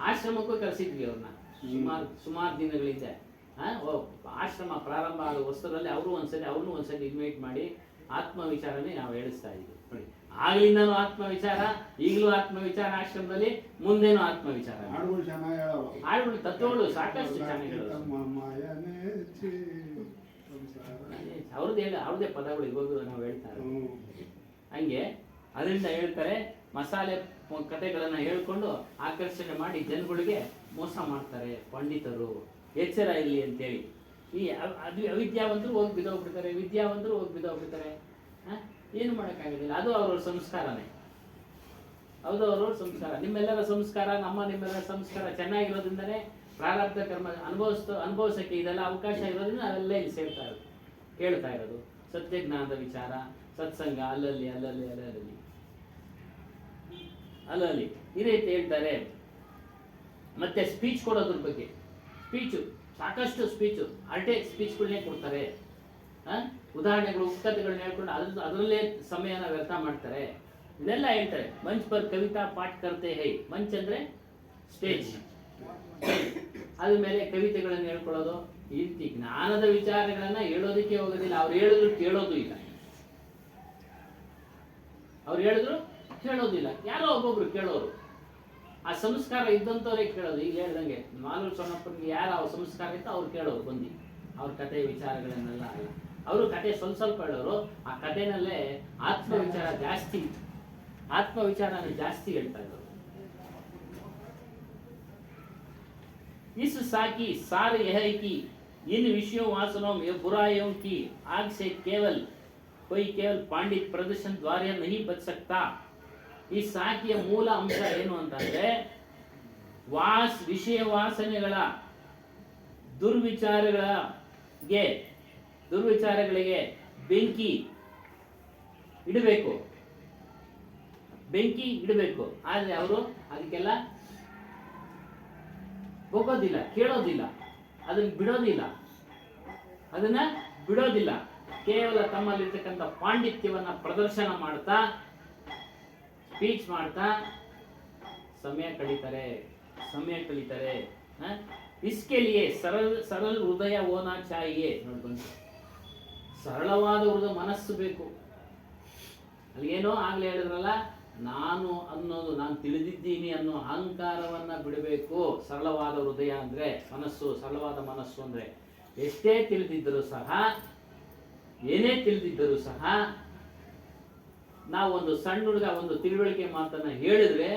ಆಶ್ರಮಕ್ಕೂ ಕರೆಸಿದ್ವಿ ಅವ್ರನ್ನ ಸುಮಾರು ದಿನಗಳಿಂದ. ಆಶ್ರಮ ಪ್ರಾರಂಭ ಆದ ವಸ್ತುದಲ್ಲಿ ಅವ್ರನ್ನೂ ಒಂದ್ಸರಿ ಇನ್ವೈಟ್ ಮಾಡಿ ಆತ್ಮ ವಿಚಾರನೇ ನಾವು ಹೇಳಿಸ್ತಾ ಇದ್ವಿ. ನೋಡಿ, ಆಗ್ಲಿಂದನೂ ಆತ್ಮ ವಿಚಾರ, ಈಗಲೂ ಆತ್ಮ ವಿಚಾರ ಆಶ್ರಮದಲ್ಲಿ, ಮುಂದೇನು ಆತ್ಮ ವಿಚಾರ. ಹಾಡುಗಳು ಚೆನ್ನಾಗಿ ಹೇಳೋರು. ಹಾಡುಗಳು ತತ್ವಗಳು ಸಾಕಷ್ಟು ಚೆನ್ನಾಗಿ ಹೇಳೋರು. ಅವ್ರದೇ ಪದಗಳು ಇವಾಗ ನಾವು ಹೇಳ್ತಾ ಇರೋದು. ಹಂಗೆ ಅದರಿಂದ ಹೇಳ್ತಾರೆ, ಮಸಾಲೆ ಕಥೆಗಳನ್ನ ಹೇಳ್ಕೊಂಡು ಆಕರ್ಷಣೆ ಮಾಡಿ ಜನಗಳಿಗೆ ಮೋಸ ಮಾಡ್ತಾರೆ ಪಂಡಿತರು. ಎಚ್ಚರ ಇಲ್ಲಿ ಅಂತೇಳಿ ಈ ಅವಿದ್ಯಾವಂತರು ಹೋಗಿ ಬಿದ್ದೋಗ್ಬಿಡ್ತಾರೆ, ವಿದ್ಯಾವಂತರು ಹೋಗಿ ಬಿದ್ದೋಗ್ಬಿಡ್ತಾರೆ. ಏನು ಮಾಡೋಕ್ಕಾಗೋದಿಲ್ಲ. ಅದು ಅವ್ರವ್ರ ಸಂಸ್ಕಾರನೇ. ಹೌದು, ಅವ್ರವ್ರ ಸಂಸ್ಕಾರ. ನಿಮ್ಮೆಲ್ಲರ ಸಂಸ್ಕಾರ, ನಿಮ್ಮೆಲ್ಲರ ಸಂಸ್ಕಾರ ಚೆನ್ನಾಗಿರೋದ್ರಿಂದನೇ ಪ್ರಾರಬ್ಧ ಕರ್ಮ ಅನುಭವಿಸೋಕ್ಕೆ ಇದೆಲ್ಲ ಅವಕಾಶ ಇರೋದ್ರಿಂದ ನಾವೆಲ್ಲ ಇಲ್ಲಿ ಸೇರ್ತಾ ಇರೋದು, ಕೇಳ್ತಾ ಇರೋದು. ಸತ್ಯಜ್ಞಾನದ ವಿಚಾರ, ಸತ್ಸಂಗ ಅಲ್ಲಲ್ಲಿ ಈ ರೀತಿ ಹೇಳ್ತಾರೆ. ಮತ್ತೆ ಸ್ಪೀಚ್ ಕೊಡೋದ್ರ ಬಗ್ಗೆ, ಸಾಕಷ್ಟು ಸ್ಪೀಚು, ಅರ್ಟೆ ಸ್ಪೀಚ್ಗಳನ್ನೇ ಕೊಡ್ತಾರೆ. ಉದಾಹರಣೆಗಳು, ಉತ್ಕತೆಗಳನ್ನ ಹೇಳ್ಕೊಂಡು ಅದರಲ್ಲೇ ಸಮಯನ ವ್ಯರ್ಥ ಮಾಡ್ತಾರೆ. ಇದೆಲ್ಲ ಹೇಳ್ತಾರೆ. ಮಂಚ್ ಪರ್ ಕವಿತಾ ಪಾಠ ಕರ್ತೆ ಹೈ. ಮಂಚ್ ಅಂದ್ರೆ ಸ್ಟೇಜ್. ಅದ್ರ ಮೇಲೆ ಕವಿತೆಗಳನ್ನು ಹೇಳ್ಕೊಳ್ಳೋದು. ಈ ರೀತಿ ಜ್ಞಾನದ ವಿಚಾರಗಳನ್ನ ಹೇಳೋದಕ್ಕೆ ಹೋಗೋದಿಲ್ಲ. ಅವ್ರು ಹೇಳಿದ್ರು ಕೇಳೋದು ಇಲ್ಲ. ಯಾರೋ ಒಬ್ಬೊಬ್ರು ಕೇಳೋರು. ಆ ಸಂಸ್ಕಾರ ಇದ್ದಂಥವ್ರೇ ಕೇಳೋದು. ಈಗ ಹೇಳ್ದಂಗೆ ಮಾಲೂರು ಸಣ್ಣಪ್ಪನಿಗೆ ಯಾರು ಅವ್ರ ಸಂಸ್ಕಾರ ಇತ್ತು ಅವ್ರು ಕೇಳೋರು ಬಂದು ಅವ್ರ ಕಥೆ ವಿಚಾರಗಳನ್ನೆಲ್ಲ. ಅವರು ಕಥೆ ಸ್ವಲ್ಪ ಹೇಳೋರು. ಆ ಕಥೆನಲ್ಲೇ ಆತ್ಮ ವಿಚಾರನ ಜಾಸ್ತಿ ಹೇಳ್ತಾ ಇದ್ರು. इस साकी सार यह है कि इन विषयों वासनों में बुराइयों की आग से कोई केवल पांडित प्रदर्शन द्वारा नहीं बच सकता. ಈ ಸಾಕಿಯ ಮೂಲ ಅಂಶ ಏನು ಅಂತಂದ್ರೆ, ವಿಷಯ ವಾಸನೆಗಳ ದುರ್ವಿಚಾರಗಳಿಗೆ ಬೆಂಕಿ ಇಡಬೇಕು. ಆದ್ರೆ ಅವರು ಅದಕ್ಕೆಲ್ಲ ಹೋಗೋದಿಲ್ಲ, ಕೇಳೋದಿಲ್ಲ, ಅದನ್ನ ಬಿಡೋದಿಲ್ಲ. ಕೇವಲ ತಮ್ಮಲ್ಲಿರ್ತಕ್ಕಂಥ ಪಾಂಡಿತ್ಯವನ್ನ ಪ್ರದರ್ಶನ ಮಾಡ್ತಾ, ಸ್ಪೀಚ್ ಮಾಡ್ತಾ ಸಮಯ ಕಳೀತಾರೆ. इसके लिए सरल हृदय होना चाहिए. ನೋಡ್ಕೊಂಡು ಸರಳವಾದ ಹೃದಯ ಮನಸ್ಸು ಬೇಕು. ಅಲ್ಲಿ ಏನೋ ಆಗ್ಲೇ ಹೇಳಿದ್ರಲ್ಲ, ನಾನು ತಿಳಿದಿದ್ದೀನಿ ಅನ್ನೋ ಅಹಂಕಾರವನ್ನ ಬಿಡಬೇಕು. ಸರಳವಾದ ಹೃದಯ ಅಂದ್ರೆ ಸರಳವಾದ ಮನಸ್ಸು ಅಂದ್ರೆ ಎಷ್ಟೇ ತಿಳಿದಿದ್ದರೂ ಸಹ ನಾವು ಒಂದು ಸಣ್ಣ ಹುಡುಗ ಒಂದು ತಿಳುವಳಿಕೆ ಮಾತನ್ನ ಹೇಳಿದ್ರೆ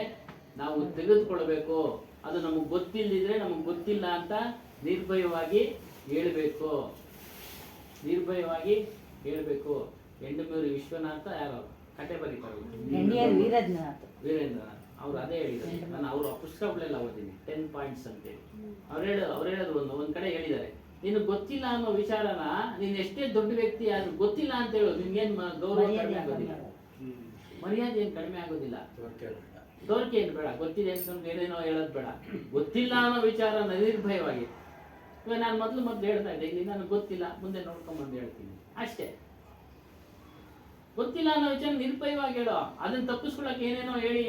ನಾವು ತೆಗೆದುಕೊಳ್ಬೇಕು. ಅದು ನಮಗೆ ಗೊತ್ತಿಲ್ಲದಿದ್ರೆ ನಮಗೆ ಗೊತ್ತಿಲ್ಲ ಅಂತ ನಿರ್ಭಯವಾಗಿ ಹೇಳ್ಬೇಕು. ಎಂಡಮೂರಿ ವಿಶ್ವನಾಥ ಯಾರೋ ಕತೆ ಬರೀತಾರೆ, ವೀರೇಂದ್ರನಾಥ್ ಅವ್ರು ಅದೇ ಹೇಳಿದ್ದಾರೆ. ನಾನು ಅವ್ರ ಪುಸ್ತಕಗಳೆಲ್ಲ ಓದಿದ್ದೀನಿ, 10 ಪಾಯಿಂಟ್ಸ್ ಅಂತೇಳಿ. ಅವ್ರು ಹೇಳೋದು ಒಂದ್ ಕಡೆ ಹೇಳಿದ್ದಾರೆ, ನಿನಗೆ ಗೊತ್ತಿಲ್ಲ ಅನ್ನೋ ವಿಚಾರನ ನೀನ್ ಎಷ್ಟೇ ದೊಡ್ಡ ವ್ಯಕ್ತಿ ಆದ್ರೂ ಗೊತ್ತಿಲ್ಲ ಅಂತ ಹೇಳೋದು ನಿನ್ಗೇನ್ ಗೌರವ ಕಡಿಮೆ ಆಗೋದಿಲ್ಲ, ಮರ್ಯಾದೆ ಏನ್ ಕಡಿಮೆ ಆಗೋದಿಲ್ಲ. ತೋರಿಕೆ ಏನು ಬೇಡ, ಗೊತ್ತಿದೆ ಅಂತ ಏನೇನೋ ಹೇಳೋದು ಬೇಡ. ಗೊತ್ತಿಲ್ಲ ಅನ್ನೋ ವಿಚಾರ ನಿರ್ಭಯವಾಗಿ. ಇವಾಗ ನಾನು ಮೊದಲು ಹೇಳ್ತಾ ಇದ್ದೆ, ಇಲ್ಲಿ ನನಗೆ ಗೊತ್ತಿಲ್ಲ, ಮುಂದೆ ನೋಡ್ಕೊಂಡ್ಬಂದು ಹೇಳ್ತೀನಿ ಅಷ್ಟೇ. ಗೊತ್ತಿಲ್ಲ ಅನ್ನೋ ವಿಚಾರ ನಿರ್ಭಯವಾಗಿ ಹೇಳೋ. ಅದನ್ನ ತಪ್ಪಿಸ್ಕೊಳಕ್ಕೆ ಏನೇನೋ ಹೇಳಿ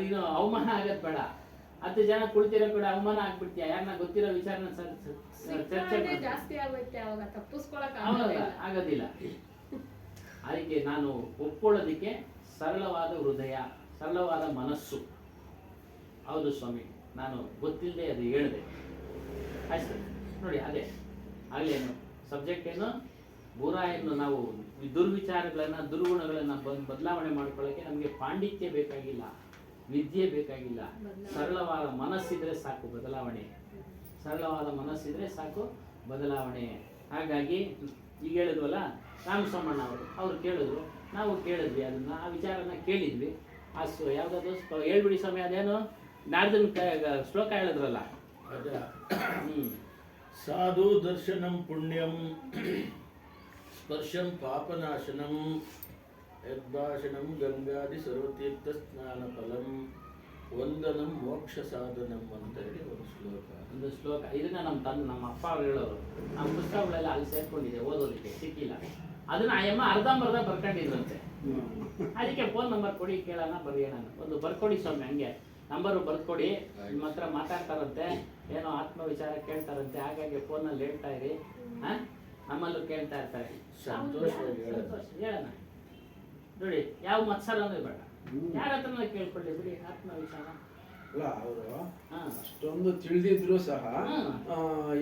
ನೀನು ಅವಮಾನ ಆಗದ್ ಬೇಡ. 10 ಜನ ಕುಳಿತಿರೋ ಕೂಡ ಅವಮಾನ ಆಗ್ಬಿಡ್ತೀಯ. ಯಾರನ್ನ ಗೊತ್ತಿರೋ ವಿಚಾರನ ಚರ್ಚೆ ಜಾಸ್ತಿ ಆಗುತ್ತೆ, ಅವಾಗ ತಪ್ಪಿಸ್ಕೊಳಕ್ ಆಗೋದಿಲ್ಲ. ಅದಕ್ಕೆ ನಾನು ಒಪ್ಕೊಳ್ಳೋದಿಕ್ಕೆ ಸರಳವಾದ ಹೃದಯ, ಸರಳವಾದ ಮನಸ್ಸು. ಹೌದು ಸ್ವಾಮಿ, ನಾನು ಗೊತ್ತಿಲ್ಲದೆ ಅದು ಹೇಳಿದೆ ಅಷ್ಟೇ. ನೋಡಿ, ಅದೇ ಆಗ್ಲೇನು ಸಬ್ಜೆಕ್ಟ್ ಏನು? ಬುರಾಯನ್ನು ನಾವು ದುರ್ವಿಚಾರಗಳನ್ನ ದುರ್ಗುಣಗಳನ್ನ ಬದಲಾವಣೆ ಮಾಡ್ಕೊಳ್ಳೋಕೆ ನಮಗೆ ಪಾಂಡಿತ್ಯ ಬೇಕಾಗಿಲ್ಲ, ವಿದ್ಯೆ ಬೇಕಾಗಿಲ್ಲ. ಸರಳವಾದ ಮನಸ್ಸಿದ್ರೆ ಸಾಕು ಬದಲಾವಣೆ. ಸರಳವಾದ ಮನಸ್ಸಿದ್ರೆ ಸಾಕು ಬದಲಾವಣೆ. ಹಾಗಾಗಿ ಈಗ ಹೇಳಿದ್ವಲ್ಲ ರಾಮಸ್ವಾಮಣ್ಣ ಅವ್ರು ಕೇಳಿದ್ರು, ನಾವು ಕೇಳಿದ್ವಿ, ಅದನ್ನ ಆ ವಿಚಾರನ ಕೇಳಿದ್ವಿ. ಆ ಯಾವುದಾದ್ರು ಹೇಳ್ಬಿಡಿ ಸ್ವಾಮಿ, ಅದೇನು ನಾಡ್ದನ ಶ್ಲೋಕ ಹೇಳಿದ್ರಲ್ಲ. ಸಾಧು ದರ್ಶನಂ ಪುಣ್ಯಂ ಸ್ಪರ್ಶಂ ಪಾಪನಾಶನಂ ಯದ್ಭಾಷಣಂ ಗಂಗಾದಿ ಸರ್ವತೀರ್ಥ ಸ್ನಾನ ಫಲಂ ವಂದನಂ ಮೋಕ್ಷ ಸಾಧನಂ ಅಂತ ಹೇಳಿ ಒಂದು ಶ್ಲೋಕ. ಇದನ್ನ ನಮ್ಮ ಅಪ್ಪ ಅವ್ರು ಹೇಳೋರು. ನಮ್ಮ ಪುಸ್ತಕಗಳೆಲ್ಲ ಅಲ್ಲಿ ಸೇರ್ಕೊಂಡಿದೆ, ಓದೋದಕ್ಕೆ ಸಿಕ್ಕಿಲ್ಲ. ಅದನ್ನ ಅಯ್ಯಮ್ಮ ಅರ್ಧಂಬರ್ಧ ಬರ್ಕೊಂಡಿದ್ರಂತೆ. ಅದಕ್ಕೆ ಫೋನ್ ನಂಬರ್ ಕೊಡಿ, ಕೇಳೋಣ, ಬರೆಯೋಣ. ಒಂದು ಬರ್ಕೊಡಿ ಸ್ವಾಮಿ, ಹಂಗೆ ನಂಬರು ಬರ್ಕೊಡಿ. ನಿಮ್ಮ ಹತ್ರ ಮಾತಾಡ್ತಾರಂತೆ, ಏನೋ ಆತ್ಮ ವಿಚಾರ ಕೇಳ್ತಾರಂತೆ. ಹಾಗಾಗಿ ಫೋನಲ್ಲಿ ಹೇಳ್ತಾ ಇರಿ. ನಮ್ಮಲ್ಲೂ ಕೇಳ್ತಾ ಇರ್ತಾರೆ. ಸಂತೋಷವಾಗಿ ಹೇಳೋಣ ನೋಡಿ, ಯಾವ ಮತ್ಸರನೂ ಬೇಡ, ಯಾರ ಹತ್ರನ ಕೇಳ್ಕೊಳ್ಳಿ ಬಿಡಿ ಆತ್ಮ ವಿಚಾರ. ಅಲ್ಲ ಅವರು ಅಷ್ಟೊಂದು ತಿಳಿದಿದ್ರು ಸಹ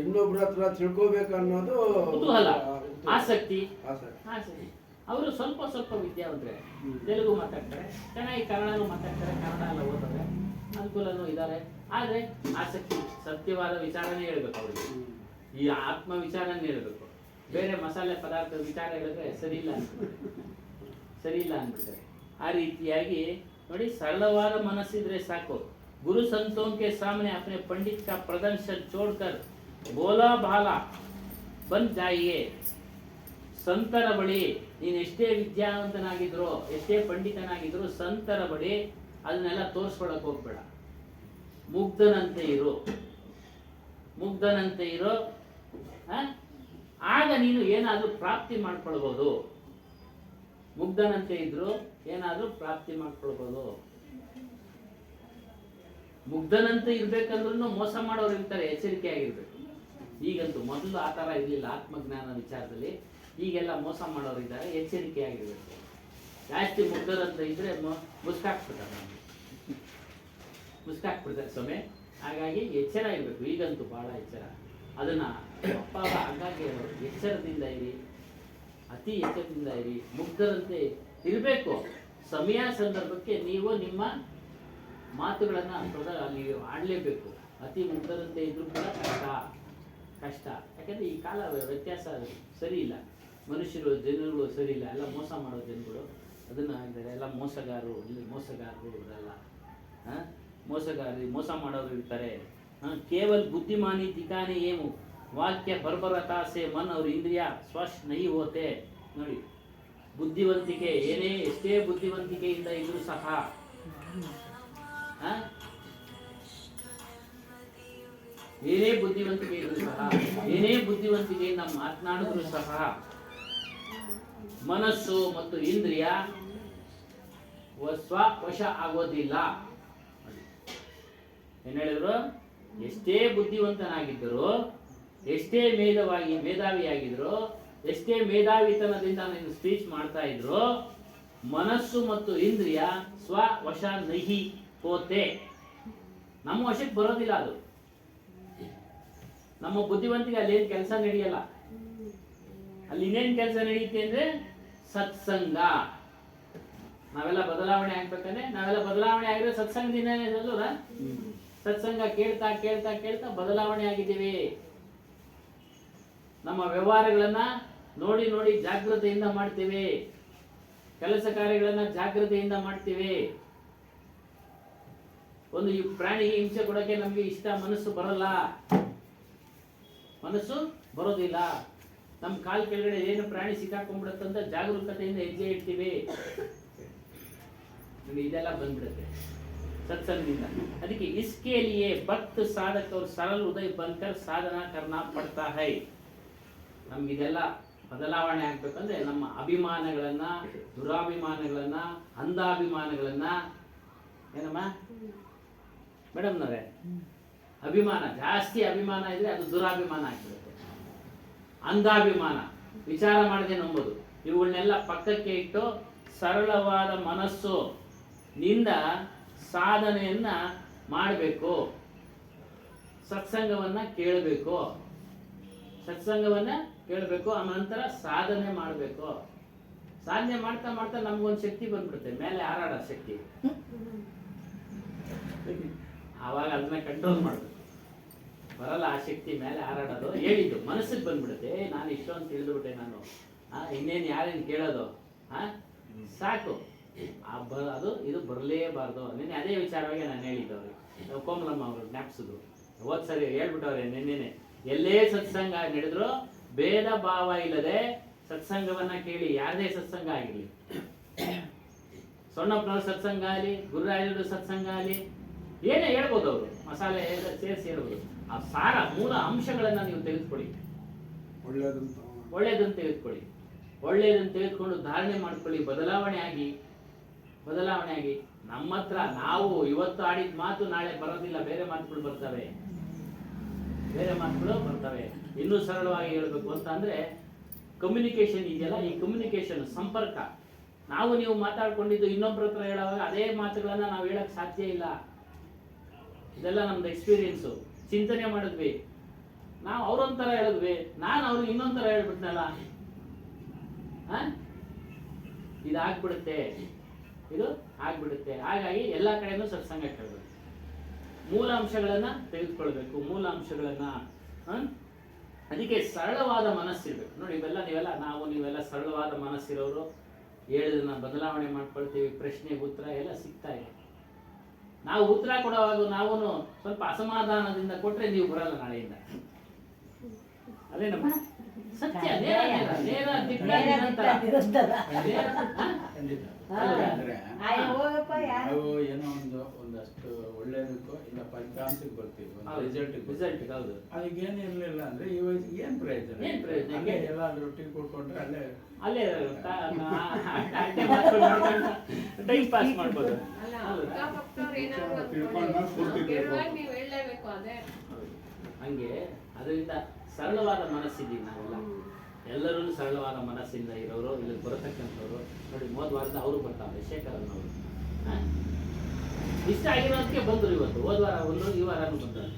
ಇನ್ನೊಬ್ರ ಹತ್ರ ತಿಳ್ಕೋಬೇಕು ಅನ್ನೋದು ಕುತೂಹಲ, ಆಸಕ್ತಿ. ಅವರು ಸ್ವಲ್ಪ ಸ್ವಲ್ಪ ವಿದ್ಯಾವಂತರೆ, ತೆಲುಗು ಮಾತಾಡ್ತಾರೆ, ಚೆನ್ನಾಗಿ ಕನ್ನಡನೂ ಮಾತಾಡ್ತಾರೆ, ಕನ್ನಡ ಎಲ್ಲ ಓದಿದ್ರೆ ಅನುಕೂಲನೂ ಇದ್ದಾರೆ. ಆದರೆ ಆಸಕ್ತಿ, ಸತ್ಯವಾದ ವಿಚಾರನೇ ಹೇಳ್ಬೇಕು ಅವ್ರಿಗೆ. ಈ ಆತ್ಮ ವಿಚಾರನೇ ಹೇಳ್ಬೇಕು. ಬೇರೆ ಮಸಾಲೆ ಪದಾರ್ಥದ ವಿಚಾರ ಹೇಳಿದ್ರೆ ಸರಿ ಇಲ್ಲ ಅನ್ಬಿಡ್ತಾರೆ. ಆ ರೀತಿಯಾಗಿ ನೋಡಿ, ಸರಳವಾದ ಮನಸ್ಸಿದ್ರೆ ಸಾಕು. ಗುರು ಸಂತೋं के सामने अपने पंडित का प्रदर्शन छोड़कर बोला भाला बन जाइए. ಸಂತರ ಬಳಿ ನೀನು ಎಷ್ಟೇ ವಿದ್ಯಾವಂತನಾಗಿದ್ರು, ಎಷ್ಟೇ ಪಂಡಿತನಾಗಿದ್ರು, ಸಂತರ ಬಳಿ ಅದನ್ನೆಲ್ಲ ತೋರಿಸ್ಕೊಳಕ್ ಹೋಗ್ಬೇಡ. ಮುಗ್ಧನಂತೆ ಇರೋ ಆಗ ನೀನು ಏನಾದ್ರೂ ಪ್ರಾಪ್ತಿ ಮಾಡ್ಕೊಳ್ಬಹುದು. ಮುಗ್ಧನಂತೆ ಇದ್ರು ಏನಾದ್ರೂ ಪ್ರಾಪ್ತಿ ಮಾಡ್ಕೊಳ್ಬಹುದು. ಮುಗ್ಧನಂತೆ ಇರ್ಬೇಕಂದ್ರೂ ಮೋಸ ಮಾಡೋರು ಇರ್ತಾರೆ, ಎಚ್ಚರಿಕೆ ಆಗಿರ್ಬೇಕು. ಈಗಂತೂ ಮೊದಲು ಆ ಥರ ಇರಲಿಲ್ಲ ಆತ್ಮಜ್ಞಾನ ವಿಚಾರದಲ್ಲಿ. ಈಗೆಲ್ಲ ಮೋಸ ಮಾಡೋರು ಇದ್ದಾರೆ, ಎಚ್ಚರಿಕೆ ಆಗಿರ್ಬೇಕು. ಜಾಸ್ತಿ ಮುಗ್ಧರಂತ ಇದ್ರೆ ಮುಸ್ಕಾಕ್ಬಿಡ್ತಾರೆ ಸ್ವಾಮಿ. ಹಾಗಾಗಿ ಎಚ್ಚರ ಇರಬೇಕು. ಈಗಂತೂ ಬಹಳ ಎಚ್ಚರ. ಅದನ್ನ ಅಪ್ಪ ಹಾಗಾಗಿ ಎಚ್ಚರದಿಂದ ಇರಿ, ಅತಿ ಎಚ್ಚರದಿಂದ ಇರಿ, ಮುಗ್ಧರಂತೆ ಇರಬೇಕು. ಸಮಯ ಸಂದರ್ಭಕ್ಕೆ ನೀವು ನಿಮ್ಮ ಮಾತುಗಳನ್ನ ಅಲ್ಲಿ ಆಡಲೇಬೇಕು. ಅತಿ ಮುಗ್ಧರಂತೆ ಇದ್ರೂ ಕೂಡ ಕಷ್ಟ. ಯಾಕಂದ್ರೆ ಈ ಕಾಲ ವ್ಯತ್ಯಾಸ ಸರಿ ಇಲ್ಲ, ಜನಗಳು ಸರಿ ಇಲ್ಲ, ಎಲ್ಲ ಮೋಸ ಮಾಡೋ ಜನಗಳು ಅದನ್ನ ಇದ್ದಾರೆ. ಎಲ್ಲ ಮೋಸಗಾರರು ಇವರೆಲ್ಲ ಮೋಸ ಮಾಡೋರು ಇರ್ತಾರೆ. ಕೇವಲ ಬುದ್ಧಿಮಾನಿ ದಿಕ್ಕಾನೆ ಏನು ವಾಕ್ಯ ಬರ್ಬರತಾ ಸೆ ಮನ್ ಅವ್ರ ಇಂದ್ರಿಯ ಸ್ವಶ್ ನಹಿ ಹೋತೆ. ನೋಡಿ, ಬುದ್ಧಿವಂತಿಕೆ ಎಷ್ಟೇ ಬುದ್ಧಿವಂತಿಕೆಯಿಂದ ಇದ್ರೂ ಸಹ ಏನೇ ಬುದ್ಧಿವಂತಿಕೆಯಿಂದ ಮಾತನಾಡಿದ್ರು ಸಹ ಮನಸ್ಸು ಮತ್ತು ಇಂದ್ರಿಯ ವಶ ಆಗೋದಿಲ್ಲ. ಏನ್ ಹೇಳಿದ್ರು? ಎಷ್ಟೇ ಬುದ್ಧಿವಂತನಾಗಿದ್ದರು, ಎಷ್ಟೇ ಮೇಧಾವಿಯಾಗಿದ್ರು, ಎಷ್ಟೇ ಮೇಧಾವಿತನದಿಂದ ನೀನು ಸ್ಪೀಚ್ ಮಾಡ್ತಾ ಇದ್ರು, ಮನಸ್ಸು ಮತ್ತು ಇಂದ್ರಿಯ ವಶ ನಹಿ ಹೋತೆ. ನಮ್ಮ ವಶಕ್ಕೆ ಬರೋದಿಲ್ಲ ಅದು. ನಮ್ಮ ಬುದ್ಧಿವಂತಿಗೆ ಅಲ್ಲಿ ಏನ್ ಕೆಲಸ ನಡೆಯಲ್ಲ. ಅಲ್ಲಿ ಇನ್ನೇನ್ ಕೆಲಸ ನಡೆಯುತ್ತೆ ಅಂದ್ರೆ ಸತ್ಸಂಗ. ನಾವೆಲ್ಲ ಬದಲಾವಣೆ ಆಗ್ಬೇಕಂದ್ರೆ, ನಾವೆಲ್ಲ ಬದಲಾವಣೆ ಆಗಿದ್ರೆ ಸತ್ಸಂಗದಿಂದನೇ ಅಲ್ವಲ್ಲ? ಸತ್ಸಂಗ ಕೇಳ್ತಾ ಕೇಳ್ತಾ ಕೇಳ್ತಾ ಬದಲಾವಣೆ ಆಗಿದ್ದೀವಿ. ನಮ್ಮ ವ್ಯವಹಾರಗಳನ್ನ ನೋಡಿ ನೋಡಿ ಜಾಗೃತೆಯಿಂದ ಮಾಡ್ತೀವಿ, ಕೆಲಸ ಕಾರ್ಯಗಳನ್ನ ಜಾಗೃತೆಯಿಂದ ಮಾಡ್ತೀವಿ. ಒಂದು ಈ ಪ್ರಾಣಿಗೆ ಹಿಂಸೆ ಕೊಡೋಕೆ ನಮ್ಗೆ ಮನಸ್ಸು ಬರೋದಿಲ್ಲ. ನಮ್ಮ ಕಾಲ್ ಕೆಳಗಡೆ ಏನು ಪ್ರಾಣಿ ಸಿಕ್ಕಾಕೊಂಡ್ಬಿಡುತ್ತಂತ ಜಾಗರೂಕತೆಯಿಂದ ಹೆಜ್ಜೆ ಇಡ್ತೀವಿ. ಇದೆಲ್ಲ ಬಂದ್ಬಿಡುತ್ತೆ सत्संग। ಅದಕ್ಕೆ इसके लिए भक्त साधक और सरल उदय बनकर साधना करना पड़ता है। ನಮಗೆ ಇದೆಲ್ಲ ಬದಲಾವಣೆ ಆಗಬೇಕಂದ್ರೆ ನಮ್ಮ ಅಭಿಮಾನಗಳನ್ನ, ದುರಾಭಿಮಾನಗಳನ್ನ, ಅಂಧಾಭಿಮಾನಗಳನ್ನ ಏನಮ್ಮ ಮೇಡಮ್ ನವರೇ, ಅಭಿಮಾನ ಜಾಸ್ತಿ ಅಭಿಮಾನ ಇದ್ರೆ ಅದು ದುರಾಭಿಮಾನ ಆಗ್ಬಿಡುತ್ತೆ. ಅಂಧಾಭಿಮಾನ, ವಿಚಾರ ಮಾಡದೆ ನಂಬೋದು, ಇವುಗಳನ್ನೆಲ್ಲ ಪಕ್ಕಕ್ಕೆ ಇಟ್ಟು ಸರಳವಾದ ಮನಸ್ಸು ನಿಂದ ಸಾಧನೆಯನ್ನ ಮಾಡಬೇಕು. ಸತ್ಸಂಗವನ್ನ ಕೇಳಬೇಕು, ಸತ್ಸಂಗವನ್ನ ಕೇಳಬೇಕು. ಆ ನಂತರ ಸಾಧನೆ ಮಾಡಬೇಕು. ಸಾಧನೆ ಮಾಡ್ತಾ ಮಾಡ್ತಾ ನಮ್ಗೊಂದು ಶಕ್ತಿ ಬಂದ್ಬಿಡುತ್ತೆ, ಮೇಲೆ ಹಾರಾಡೋ ಶಕ್ತಿ. ಆವಾಗ ಅದನ್ನ ಕಂಟ್ರೋಲ್ ಮಾಡಬೇಕು. ಬರಲ್ಲ ಆ ಶಕ್ತಿ ಮೇಲೆ ಹಾರಾಡೋದು, ಹೇಳಿದ್ದು ಮನಸ್ಸಿಗೆ ಬಂದ್ಬಿಡುತ್ತೆ. ನಾನು ಇಷ್ಟೊಂದು ತಿಳಿದ್ಬಿಟ್ಟೆ ನಾನು, ಇನ್ನೇನು ಯಾರೇನು ಕೇಳೋದು, ಸಾಕು. ಅದು ಇದು ಬರಲೇಬಾರ್ದು. ನಿನ್ನೆ ಅದೇ ವಿಚಾರವಾಗಿ ನಾನು ಹೇಳಿದ್ದು ಅವ್ರಿಗೆ, ಕೋಮಲಮ್ಮ ಅವರು ಜ್ಞಾಪಿಸಿದ್ರು. ಹೋದ್ ಸರಿ ಹೇಳ್ಬಿಟ್ಟವ್ರೆ ನಿನ್ನೆನೆ, ಎಲ್ಲೇ ಸತ್ಸಂಗ ನಡೆದ್ರು ಭೇದ ಭಾವ ಇಲ್ಲದೆ ಸತ್ಸಂಗವನ್ನ ಕೇಳಿ. ಯಾರದೇ ಸತ್ಸಂಗ ಆಗಿರ್ಲಿ, ಸೊಣ್ಣಪ್ಪನವ್ರ ಸತ್ಸಂಗ ಆಗಲಿ, ಗುರುರಾಜರು ಸತ್ಸಂಗ ಆಗಲಿ, ಏನೇ ಹೇಳ್ಬೋದು ಅವರು, ಮಸಾಲೆ ಸೇರಿಸಿ ಹೇಳ್ಬೋದು. ಆ ಸಾರ ಮೂಲ ಅಂಶಗಳನ್ನ ನೀವು ತೆಗೆದುಕೊಳ್ಳಿ. ಒಳ್ಳೇದನ್ನು ತೆಗೆದುಕೊಳ್ಳಿ, ಒಳ್ಳೇದನ್ನು ತೆಗೆದುಕೊಂಡು ಧಾರಣೆ ಮಾಡ್ಕೊಳ್ಳಿ. ಬದಲಾವಣೆ ಆಗಿ ನಮ್ಮ ಹತ್ರ ನಾವು ಇವತ್ತು ಆಡಿದ ಮಾತು ನಾಳೆ ಬರೋದಿಲ್ಲ, ಬೇರೆ ಮಾತುಗಳು ಬರ್ತವೆ. ಇನ್ನೂ ಸರಳವಾಗಿ ಹೇಳ್ಬೇಕು ಅಂತ ಅಂದ್ರೆ ಕಮ್ಯುನಿಕೇಶನ್ ಇದೆಯಲ್ಲ, ಈ ಕಮ್ಯುನಿಕೇಶನ್ ಸಂಪರ್ಕ. ನಾವು ನೀವು ಮಾತಾಡ್ಕೊಂಡಿದ್ದು ಇನ್ನೊಬ್ಬರ ಹತ್ರ ಹೇಳುವಾಗ ಅದೇ ಮಾತುಗಳನ್ನ ನಾವು ಹೇಳಕ್ ಸಾಧ್ಯ ಇಲ್ಲ. ಇದೆಲ್ಲ ನಮ್ದು ಎಕ್ಸ್ಪೀರಿಯನ್ಸು. ಚಿಂತನೆ ಮಾಡಿದ್ವಿ ನಾವು, ಅವ್ರೊಂಥರ ಹೇಳಿದ್ವಿ, ನಾನು ಅವ್ರಿಗೆ ಇನ್ನೊಂಥರ ಹೇಳ್ಬಿಟ್ನಲ್ಲ, ಇದು ಆಗ್ಬಿಡುತ್ತೆ. ಹಾಗಾಗಿ ಎಲ್ಲ ಕಡೆನೂ ಸತ್ಸಂಗ ಕೇಳಬೇಕು. ಮೂಲ ಅಂಶಗಳನ್ನ ತೆಗೆದುಕೊಳ್ಬೇಕು. ಅದಕ್ಕೆ ಸರಳವಾದ ಮನಸ್ಸಿರ್ಬೇಕು. ನೋಡಿ, ನೀವೆಲ್ಲ ಸರಳವಾದ ಮನಸ್ಸಿರೋರು, ಹೇಳಿದನ್ನ ಬದಲಾವಣೆ ಮಾಡ್ಕೊಳ್ತೀವಿ. ಪ್ರಶ್ನೆಗೆ ಉತ್ತರ ಎಲ್ಲ ಸಿಗ್ತಾ ಇದೆ. ನಾವು ಉತ್ತರ ಕೊಡುವಾಗ ನಾವು ಸ್ವಲ್ಪ ಅಸಮಾಧಾನದಿಂದ ಕೊಟ್ರೆ ನೀವು ಬರಲ್ಲ ನಾಳೆಯಿಂದ. ಅದೇ ನಮ್ಮ ಸತ್ಯ. ನೇರ ನಾವು ಏನೋ ಒಂದಷ್ಟು ಒಳ್ಳೇದಕ್ಕೂ ಇಲ್ಲ ಫಲಿತಾಂಶಕ್ಕೆ ಬರ್ತೀವಿ, ರಿಸಲ್ಟ್. ಹೌದು, ಅದಕ್ಕೆ ಏನು ಇರಲಿಲ್ಲ ಅಂದ್ರೆ ಇವಾಗ ಏನ್ ಪ್ರಯೋಜನ? ಎಲ್ಲ ರೊಟ್ಟಿ ಕೊಡ್ಕೊಂಡ್ರೆ ಅಲ್ಲೇ ಟೈಮ್ ಪಾಸ್ ಮಾಡ್ಬೋದು. ಹಂಗೆ ಅದರಿಂದ ಸರಳವಾದ ಮನಸ್ಸಿದ್ದೀವಿ ನಾವೆಲ್ಲ. ಎಲ್ಲರೂ ಸರಳವಾದ ಮನಸ್ಸಿಂದ ಇರೋರು ಇಲ್ಲಿ ಬರತಕ್ಕಂಥವ್ರು. ನೋಡಿ, ಹೋದ ವಾರದ ಅವರು ಬರ್ತಾರೆ, ಶೇಖರನ್ ಅವರು ಇಷ್ಟ ಆಗಿರೋದಕ್ಕೆ ಬಂದರು. ಇವತ್ತು ಹೋದ ವಾರ ಬಂದರು, ಈ ವಾರನೂ ಬಂದರು.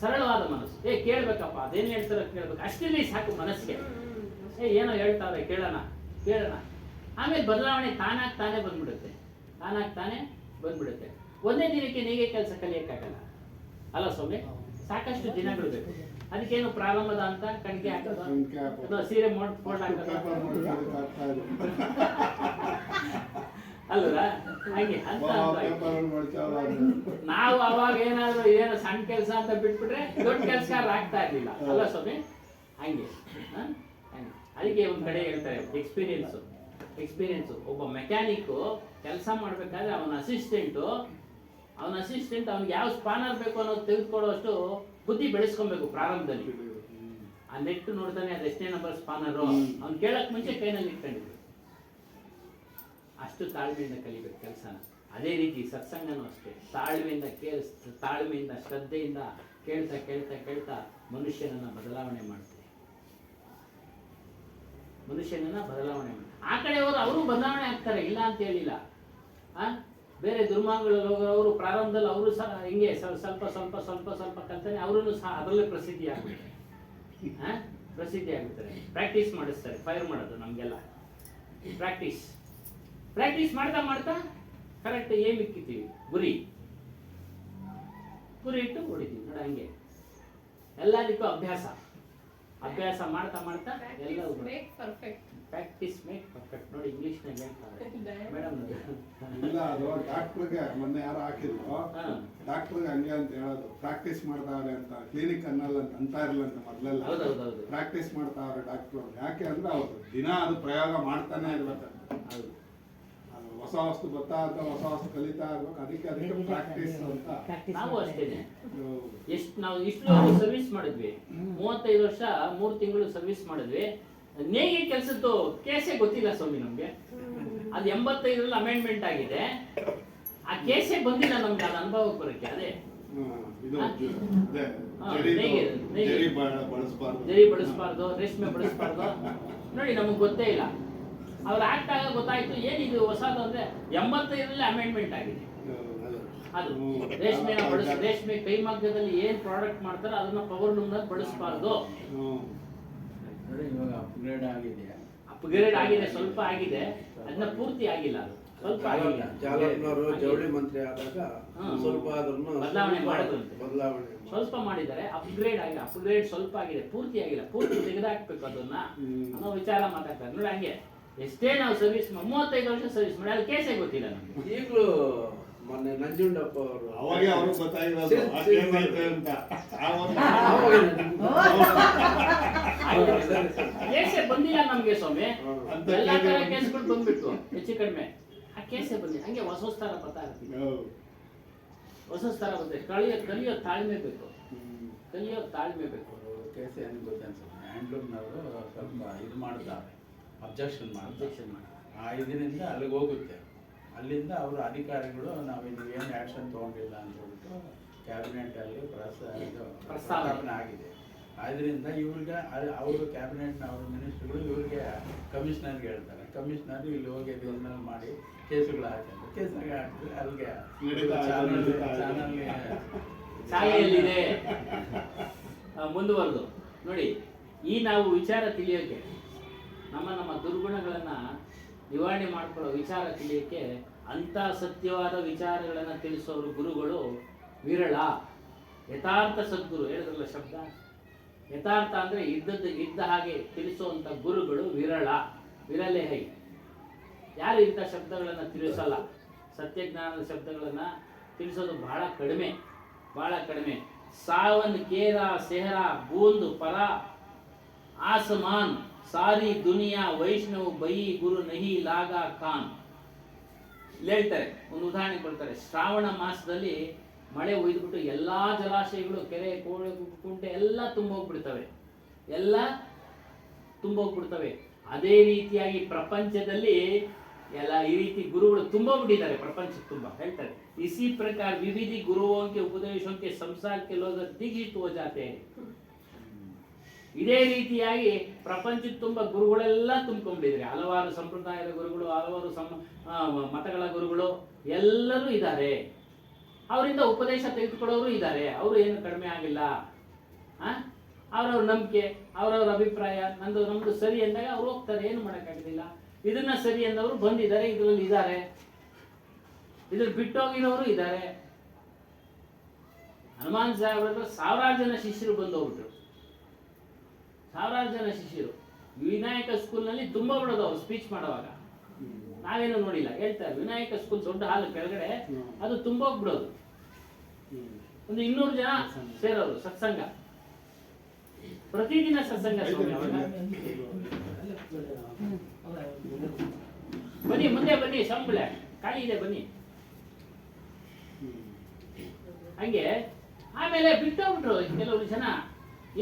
ಸರಳವಾದ ಮನಸ್ಸು. ಕೇಳ್ಬೇಕಪ್ಪ, ಅದೇನು ಹೇಳ್ತಾರೋ ಕೇಳ್ಬೇಕು, ಅಷ್ಟಿರಲಿ ಸಾಕು ಮನಸ್ಸಿಗೆ. ಏನೋ ಹೇಳ್ತಾವ್ರೆ, ಕೇಳೋಣ. ಆಮೇಲೆ ಬದಲಾವಣೆ ತಾನೇ ಬಂದ್ಬಿಡುತ್ತೆ. ಒಂದೇ ದಿನಕ್ಕೆ ನೀವೇ ಕೆಲಸ ಕಲಿಯಕ್ಕಾಗಲ್ಲ ಅಲ್ಲ ಸ್ವಾಮಿ. ಸಾಕಷ್ಟು ದಿನಗಳು ಬೇಕು. ಅದಕ್ಕೇನು ಪ್ರಾರಂಭದ ಅಂತ ಕಣಿಕೆ ಹಾಕೋದು, ಸೀರೆ ಫೋಲ್ಡ್ ಹಾಕೋದು ಅಲ್ವರ? ಹಾಗೆ ನಾವು ಅವಾಗ ಏನಾದ್ರು ಸಣ್ಣ ಕೆಲಸ ಅಂತ ಬಿಟ್ಬಿಟ್ರೆ ದೊಡ್ಡ ಕೆಲಸಗಾರ ಆಗ್ತಾ ಇರ್ಲಿಲ್ಲ ಅಲ್ಲ ಸ್ವಾಮಿ. ಹಂಗೆ ಅದಕ್ಕೆ ಒಂದ್ ಕಡೆ ಹೇಳ್ತಾರೆ ಎಕ್ಸ್ಪೀರಿಯನ್ಸು. ಒಬ್ಬ ಮೆಕ್ಯಾನಿಕ್ ಕೆಲಸ ಮಾಡ್ಬೇಕಾದ್ರೆ ಅವನ ಅಸಿಸ್ಟೆಂಟ್ ಅವ್ನಿಗೆ ಯಾವ ಸ್ಪಾನರ್ ಬೇಕು ಅನ್ನೋದು ತೆಗೆದುಕೊಳ್ಳುವಷ್ಟು ಬುದ್ಧಿ ಬೆಳೆಸ್ಕೊಬೇಕು ಪ್ರಾರಂಭದಲ್ಲಿ. ಆ ನೆಟ್ ನೋಡ್ತಾನೆ, ಅದೆಷ್ಟೇ ನಂಬರ್ ಸ್ಪಾನರು ಅವ್ನು ಕೇಳಕ್ ಮುಂಚೆ ಕೈನಲ್ಲಿ ಇಟ್ಕೊಂಡಿದ್ರು. ಅಷ್ಟು ತಾಳ್ಮೆಯಿಂದ ಕಲಿಬೇಕು ಕೆಲಸನ. ಅದೇ ರೀತಿ ಸತ್ಸಂಗನೂ ಅಷ್ಟೇ, ತಾಳ್ಮೆಯಿಂದ ಶ್ರದ್ಧೆಯಿಂದ ಕೇಳ್ತಾ ಮನುಷ್ಯನನ್ನ ಬದಲಾವಣೆ ಮಾಡ್ತಾರೆ. ಆ ಕಡೆಯವರು ಅವರು ಬದಲಾವಣೆ ಆಗ್ತಾರೆ, ಇಲ್ಲ ಅಂತ ಹೇಳಿಲ್ಲ. ಬೇರೆ ದುರ್ಮಾರ್ಗಗಳು ಹೋಗೋರು ಪ್ರಾರಂಭದಲ್ಲಿ ಅವರು ಸಹ ಹಿಂಗೆ ಸ್ವಲ್ಪ ಕಲ್ತಾನೆ ಅವರು ಸಹ ಅದರಲ್ಲೇ ಪ್ರಸಿದ್ಧಿ ಆಗ್ಬಿಡ್ತಾರೆ. ಪ್ರಾಕ್ಟೀಸ್ ಮಾಡಿಸ್ತಾರೆ. ಫೈರ್ ಮಾಡೋದು ನಮಗೆಲ್ಲ ಪ್ರಾಕ್ಟೀಸ್ ಮಾಡ್ತಾ ಕರೆಕ್ಟ್ ಏಮ್ ಇಕ್ಕಿತೀವಿ, ಗುರಿ ಇಟ್ಟು ಹೊಡಿತೀವಿ ನೋಡಿ. ಹಂಗೆ ಎಲ್ಲದಕ್ಕೂ ಅಭ್ಯಾಸ ಮಾಡ್ತಾ ಎಲ್ಲ ಪ್ರಾಕ್ಟೀಸ್ ಮೇಕ್ ಪರ್ಫೆಕ್ಟ್. ನೋಡಿ ಇಂಗ್ಲಿಷ್ನಾಗ ಹೇಳ್ತಾರೆ ಮೇಡಮ್. ಇಲ್ಲ, ಅದು ಡಾಕ್ಟ್ರಿಗೆ ಮೊನ್ನೆ ಯಾರು ಹಾಕಿದ್ರು, ಡಾಕ್ಟ್ರಿಗೆ ಹಂಗೆ ಅಂತ ಹೇಳೋದು, ಪ್ರಾಕ್ಟೀಸ್ ಮಾಡ್ತಾವ್ರೆ ಅಂತ. ಕ್ಲಿನಿಕ್ ಅನ್ನಲ್ಲ ಅಂತ ಇರ್ಲಂತ ಮೊದಲೆಲ್ಲ. ಪ್ರಾಕ್ಟೀಸ್ ಮಾಡ್ತಾವ್ರೆ ಡಾಕ್ಟ್ರು. ಯಾಕೆ ಅಂದ್ರೆ ಅವ್ರು ದಿನ ಅದು ಪ್ರಯೋಗ ಮಾಡ್ತಾನೆ ಇರ್ಬೇಕಂತ. ಅದು ಹೊಸ ವಸ್ತು ಹೊಸ ವಸ್ತು ಕಲಿತಾ ಇರ್ಬೇಕು. ಅದಕ್ಕೆ ಪ್ರಾಕ್ಟೀಸ್ ಅಂತ. ನಾವು ಅಷ್ಟೇನೆ. ನಾವು ಇಷ್ಟು ಸರ್ವಿಸ್ ಮಾಡಿದ್ವಿ, 35 ವರ್ಷ 3 ತಿಂಗಳು ಸರ್ವಿಸ್ ಮಾಡಿದ್ವಿ. ನೇಗೆ ಕೆಲಸದ್ದು ಕೇಸೇ ಗೊತ್ತಿಲ್ಲ ಸ್ವಾಮಿ ನಮ್ಗೆ. ಅದು 85ರಲ್ಲಿ ಅಮೆಂಡ್ಮೆಂಟ್ ಆಗಿದೆ. ಆ ಕೇಸೇ ಬಂದಿಲ್ಲ ನಮ್ಗೆ, ಅದು ಅನುಭವಕ್ಕೆ ಬರೋಕ್ಕೆ. ಅದೇ ಜರಿ ಬಳಸಬಾರ್ದು, ರೇಷ್ಮೆ ಬಳಸಬಾರ್ದು. ನೋಡಿ ನಮಗ್ ಗೊತ್ತೇ ಇಲ್ಲ. ಅವ್ರು ಆಕ್ಟ್ ಆಗ ಗೊತ್ತಾಯ್ತು ಏನಿದು ಹೊಸದು ಅಂದ್ರೆ 85ರಲ್ಲಿ ಅಮೆಂಡ್ಮೆಂಟ್ ಆಗಿದೆ. ಅದು ರೇಷ್ಮೆ ಕೈಮಗ್ಗದಲ್ಲಿ ಏನ್ ಪ್ರಾಡಕ್ಟ್ ಮಾಡ್ತಾರೋ ಅದನ್ನ ಪವರ್ ಲೂಮ್ನಲ್ಲಿ ಬಳಸಬಾರ್ದು. ಅಂದ್ರೆ ಇವಾಗ ಅಪ್ಗ್ರೇಡ್ ಆಗಿದೆ. ಅಪ್ಗ್ರೇಡ್ ಆಗಿದೆ, ಸ್ವಲ್ಪ ಆಗಿದೆ, ಅದನ್ನ ಪೂರ್ತಿ ಆಗಿಲ್ಲ, ಅದು ಸ್ವಲ್ಪ ಆಗಿಲ್ಲ. ಜಾಲಪ್ನವರು ಜವಳಿ ಮಂತ್ರಿ ಆದಾಗ ಸ್ವಲ್ಪ ಅದನ್ನು ಬದಲಾವಣೆ ಮಾಡಿದ್ರಂತೆ, ಬದಲಾವಣೆ ಸ್ವಲ್ಪ ಮಾಡಿದ್ದಾರೆ. ಅಪ್ಗ್ರೇಡ್ ಆಗಿದೆ, ಅಪ್ಗ್ರೇಡ್ ಸ್ವಲ್ಪ ಆಗಿದೆ, ಪೂರ್ತಿ ಆಗಿಲ್ಲ. ಪೂರ್ತಿ ತೆಗೆದಾಕ್ಬೇಕು ಅದನ್ನ ಅನ್ನೋ ವಿಚಾರ ಮಾತಾಡ್ತಾರೆ ನೋಡಿ. ಹಂಗೆ ಎಷ್ಟೇ ನಾವು ಸರ್ವಿಸ್ 35 ವರ್ಷ ಸರ್ವಿಸ್ ಮಾಡಿ ಅದು ಕೇಸೇ ಗೊತ್ತಿಲ್ಲ ನಮ್ಗೆ. ಈಗಲೂ ಮೊನ್ನೆ ನಂಜುಂಡಪ್ಪ ಅವರು ಅವಾಗೆ ಅವ್ರಿಗೆ ಗೊತ್ತಾಗಿರೋದು ಅದೇನೈತೆ ಅಂತ. ಕೇಸೇ ಬಂದಿಲ್ಲ ನಮ್ಗೆ ಸ್ವಾಮಿ. ಅಂತ ಎಲ್ಲಾ ತರ ಕೇಸ್ಗಳು ಬಂದ್ಬಿಟ್ಟು ಹೆಚ್ಚು ಕಡಿಮೆ ಆ ಕೇಸೇ ಬಂದಿಲ್ಲ. ಹಂಗೆ ಹೊಸ ಥರ ಬರ್ತಾ ಇರ್ತೀವಿ, ಹೊಸ ಥರ ಬರ್ತದೆ. ಕಲಿಯೋ ತಾಳ್ಮೆ ಬೇಕು, ಕಲಿಯೋ ತಾಳ್ಮೆ ಬೇಕು. ಕೇಸ್ ಏನು ಗೊತ್ತನ್ಸುತ್ತೆ, ಹ್ಯಾಂಡ್ಲೂಮ್ನವರು ಸ್ವಲ್ಪ ಇದು ಮಾಡ್ತಾರೆ, ಅಬ್ಜೆಕ್ಷನ್ ಮಾಡ್ತಾರೆ. ಆ ಇದರಿಂದ ಅಲ್ಲಿಗೆ ಹೋಗುತ್ತೆ. ಅಲ್ಲಿಂದ ಅವರು ಅಧಿಕಾರಿಗಳು ನಾವಿನ್ನು ಏನು ಆ್ಯಕ್ಷನ್ ತೊಗೊಂಡಿಲ್ಲ ಅಂತ ಹೇಳ್ಬಿಟ್ಟು ಕ್ಯಾಬಿನೆಟಲ್ಲಿ ಪ್ರಸ್ತಾವನೆ ಆಗಿದೆ. ಆದ್ದರಿಂದ ಇವ್ರಿಗೆ ಅವರು ಕ್ಯಾಬಿನೆಟ್ನವರು ಮಿನಿಸ್ಟ್ರುಗಳು ಇವ್ರಿಗೆ ಕಮಿಷನರ್ಗೆ ಹೇಳ್ತಾರೆ. ಕಮಿಷನರ್ ಇಲ್ಲಿ ಹೋಗಿ ಇದನ್ನ ಮಾಡಿ ಕೇಸುಗಳು ಹಾಕಿದ್ರು. ಕೇಸಾಗಿ ಹಾಕಿದ್ರೆ ಅಲ್ಲಿಗೆ ಶಾಲೆಯಲ್ಲಿದೆ ಮುಂದುವರೆದು ನೋಡಿ. ಈ ನಾವು ವಿಚಾರ ತಿಳಿಯೋಕೆ, ನಮ್ಮ ದುರ್ಗುಣಗಳನ್ನ ನಿವಾರಣೆ ಮಾಡ್ಕೊಳ್ಳೋ ವಿಚಾರ ತಿಳಿಯೋಕೆ ಅಂಥ ಸತ್ಯವಾದ ವಿಚಾರಗಳನ್ನು ತಿಳಿಸೋರು ಗುರುಗಳು ವಿರಳ. ಯಥಾರ್ಥ ಸದ್ಗುರು ಹೇಳಿದ್ರಲ್ಲ ಶಬ್ದ, ಯಥಾರ್ಥ ಅಂದರೆ ಇದ್ದ ಹಾಗೆ ತಿಳಿಸುವಂಥ ಗುರುಗಳು ವಿರಳ, ವಿರಲೆ ಹೈ. ಯಾರು ಇಂಥ ಶಬ್ದಗಳನ್ನು ತಿಳಿಸಲ್ಲ, ಸತ್ಯಜ್ಞಾನದ ಶಬ್ದಗಳನ್ನು ತಿಳಿಸೋದು ಬಹಳ ಕಡಿಮೆ, ಬಹಳ ಕಡಿಮೆ. ಸಾವನ್ ಕೇರ ಸೆಹರಾ ಬೂಂದ್ ಪರ ಆಸಮಾನ್ ಸಾರಿ ದುನಿಯಾ ವೈಷ್ಣವ್ ಬೈ ಗುರು ನಹಿ ಲಾಗಾ ಖಾನ್ ಹೇಳ್ತಾರೆ. ಒಂದು ಉದಾಹರಣೆ ಕೊಡ್ತಾರೆ. ಶ್ರಾವಣ ಮಾಸದಲ್ಲಿ ಮಳೆ ಒಯ್ದುಬಿಟ್ಟು ಎಲ್ಲಾ ಜಲಾಶಯಗಳು, ಕೆರೆ, ಕುಂಟೆ ಎಲ್ಲ ತುಂಬೋಗ್ಬಿಡ್ತವೆ, ಎಲ್ಲ ತುಂಬೋಗ್ಬಿಡ್ತವೆ. ಅದೇ ರೀತಿಯಾಗಿ ಪ್ರಪಂಚದಲ್ಲಿ ಎಲ್ಲ ಈ ರೀತಿ ಗುರುಗಳು ತುಂಬೋಗ್ಬಿಟ್ಟಿದ್ದಾರೆ ಪ್ರಪಂಚ ತುಂಬ. ಹೇಳ್ತಾರೆ ಇಸಿ ಪ್ರಕಾರ ವಿವಿಧಿ ಗುರುವೋಂಕೆ ಉಪದೇಶೋಂಕೆ ಸಂಸಾರಕ್ಕೆ ಲೋಗ ದಿಗಿಟ್ಟು ಹೋಜಾತೆ. ಇದೇ ರೀತಿಯಾಗಿ ಪ್ರಪಂಚದ ತುಂಬ ಗುರುಗಳೆಲ್ಲ ತುಂಬಿಕೊಂಡಿದ್ದಾರೆ. ಹಲವಾರು ಸಂಪ್ರದಾಯದ ಗುರುಗಳು, ಹಲವಾರು ಮತಗಳ ಗುರುಗಳು ಎಲ್ಲರೂ ಇದ್ದಾರೆ. ಅವರಿಂದ ಉಪದೇಶ ತೆಗೆದುಕೊಳ್ಳೋರು ಇದ್ದಾರೆ. ಅವರು ಏನು ಕಡಿಮೆ ಆಗಿಲ್ಲ. ಅವರವ್ರ ನಂಬಿಕೆ, ಅವರವ್ರ ಅಭಿಪ್ರಾಯ, ನಮ್ದು ಸರಿ ಅಂದಾಗ ಅವ್ರು ಹೋಗ್ತಾರೆ, ಏನು ಮಾಡೋಕ್ಕಾಗೋದಿಲ್ಲ. ಇದನ್ನ ಸರಿ ಅಂದವರು ಬಂದಿದ್ದಾರೆ, ಇದರಲ್ಲಿ ಇದ್ದಾರೆ, ಇದ್ರಲ್ಲಿ ಬಿಟ್ಟೋಗಿರೋರು ಇದ್ದಾರೆ. ಹನುಮಾನ್ ಸಾಹೇಬ್ರ ಸಾವಿರಾರು ಜನ ಶಿಷ್ಯರು ಬಂದು ಹೋಗ್ಬಿಟ್ರು, ಸಾವಿರಾರು ಜನ ಶಿಷ್ಯರು. ವಿನಾಯಕ ಸ್ಕೂಲ್ನಲ್ಲಿ ತುಂಬ ಬಿಡೋದು ಅವ್ರು ಸ್ಪೀಚ್ ಮಾಡುವಾಗ. ನಾವೇನು ನೋಡಿಲ್ಲ. ಹೇಳ್ತಾರೆ ವಿನಾಯಕ ಸ್ಕೂಲ್ ದೊಡ್ಡ ಹಾಲು ಕೆಳಗಡೆ ಅದು ತುಂಬೋಗ್ಬಿಡೋದು. ಒಂದು 200 ಜನ ಸೇರೋರು ಸತ್ಸಂಗ, ಪ್ರತಿದಿನ ಸತ್ಸಂಗ. ಬನ್ನಿ ಮುಂದೆ ಬನ್ನಿ, ಸಂಬಳ ಖಾಲಿ ಇದೆ ಬನ್ನಿ. ಹಂಗೆ ಆಮೇಲೆ ಬಿಟ್ಟೋಗ್ಬಿಟ್ರು ಕೆಲವರು ಜನ.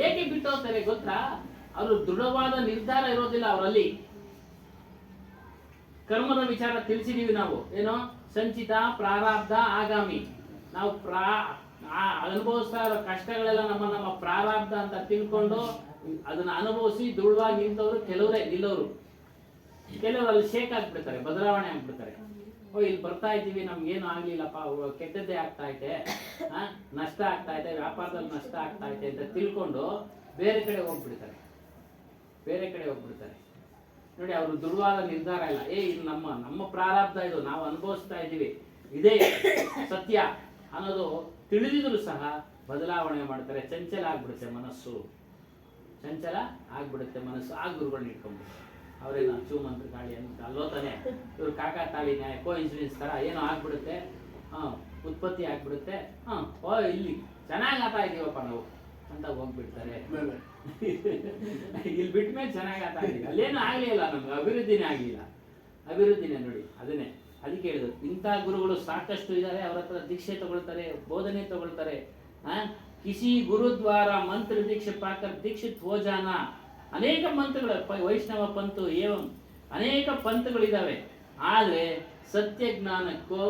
ಏಕೆ ಬಿಟ್ಟೋಗ್ತಾರೆ ಗೊತ್ತಾ? ಅವರು ದೃಢವಾದ ನಿರ್ಧಾರ ಇರೋದಿಲ್ಲ ಅವರಲ್ಲಿ. ಕರ್ಮದ ವಿಚಾರ ತಿಳಿಸಿದೀವಿ ನಾವು. ಏನೋ ಸಂಚಿತ, ಪ್ರಾರಬ್ಧ, ಆಗಾಮಿ. ನಾವು ಅನುಭವಿಸ್ತಾ ಇರೋ ಕಷ್ಟಗಳೆಲ್ಲ ನಮ್ಮ ಪ್ರಾರಬ್ಧ ಅಂತ ತಿಳ್ಕೊಂಡು ಅದನ್ನ ಅನುಭವಿಸಿ ದೃಢವಾಗಿ ನಿಂತವರು ಕೆಲವರೇ ನಿಲ್ಲೋರು. ಕೆಲವರು ಅಲ್ಲಿ ಶೇಕ್ ಆಗ್ಬಿಡ್ತಾರೆ, ಬದಲಾವಣೆ ಆಗ್ಬಿಡ್ತಾರೆ. ಇಲ್ಲಿ ಬರ್ತಾ ಇದ್ದೀವಿ, ನಮ್ಗೇನು ಆಗ್ಲಿಲ್ಲಪ್ಪ, ಕೆಟ್ಟದ್ದೇ ಆಗ್ತಾ ಐತೆ, ನಷ್ಟ ಆಗ್ತಾ ಇದೆ, ವ್ಯಾಪಾರದಲ್ಲಿ ನಷ್ಟ ಆಗ್ತಾ ಐತೆ ಅಂತ ತಿಳ್ಕೊಂಡು ಬೇರೆ ಕಡೆ ಹೋಗ್ಬಿಡ್ತಾರೆ, ಬೇರೆ ಕಡೆ ಹೋಗ್ಬಿಡ್ತಾರೆ. ನೋಡಿ, ಅವರು ದೃಢವಾದ ನಿರ್ಧಾರ ಇಲ್ಲ. ಇದು ನಮ್ಮ ಪ್ರಾರಬ್ಧ, ಇದು ನಾವು ಅನುಭವಿಸ್ತಾ ಇದ್ದೀವಿ, ಇದೇ ಸತ್ಯ ಅನ್ನೋದು ತಿಳಿದಿದ್ರು ಸಹ ಬದಲಾವಣೆ ಮಾಡ್ತಾರೆ. ಚಂಚಲ ಆಗ್ಬಿಡುತ್ತೆ ಮನಸ್ಸು, ಚಂಚಲ ಆಗ್ಬಿಡುತ್ತೆ ಮನಸ್ಸು. ಆ ಗುರುಗಳನ್ನ ಇಟ್ಕೊಂಡ್ಬಿಡ್ತಾರೆ. ಅವರೇನು ಅಚ್ಚು ಮಂತ್ರ ಕಾಳಿ ಅಂತ ಅಲ್ಲೋತಾನೆ, ಇವ್ರು ಕಾಕಾ ತಾಳಿ ನ್ಯಾಯ ಕೋ ಇನ್ಸಿಡೆನ್ಸ್ ಥರ ಏನೋ ಆಗ್ಬಿಡುತ್ತೆ, ಉತ್ಪತ್ತಿ ಆಗ್ಬಿಡುತ್ತೆ. ಇಲ್ಲಿ ಚೆನ್ನಾಗಿ ಆತಾ ಇದೀವಪ್ಪ ನಾವು ಅಂತ ಹೋಗ್ಬಿಡ್ತಾರೆ. ಇಲ್ಲಿ ಬಿಟ್ಮೇಲೆ ಚೆನ್ನಾಗಿ ಆತಾ ಇದೀವಿ, ಅಲ್ಲೇನು ಆಗಲಿಲ್ಲ, ನಮ್ಗೆ ಅಭಿವೃದ್ಧಿನೇ ಆಗಲಿಲ್ಲ. ಅಭಿವೃದ್ಧಿನೇ ನೋಡಿ, ಅದಕ್ಕೆ ಹೇಳಿದ್ರು ಇಂಥ ಗುರುಗಳು ಸಾಕಷ್ಟು ಇದ್ದಾರೆ. ಅವ್ರ ಹತ್ರ ದೀಕ್ಷೆ ತಗೊಳ್ತಾರೆ, ಬೋಧನೆ ತಗೊಳ್ತಾರೆ. ಕಿಸಿ ಗುರುದ್ವಾರ ಮಂತ್ರ ದೀಕ್ಷೆ ಪಾಕರ್ ದೀಕ್ಷಿತ್ ಹೋಜಾನ. ಅನೇಕ ಮಂತ್ರಗಳು, ವೈಷ್ಣವ ಪಂತು ಏವಂ ಅನೇಕ ಪಂಥಗಳಿದ್ದಾವೆ. ಆದರೆ ಸತ್ಯ ಜ್ಞಾನಕ್ಕೂ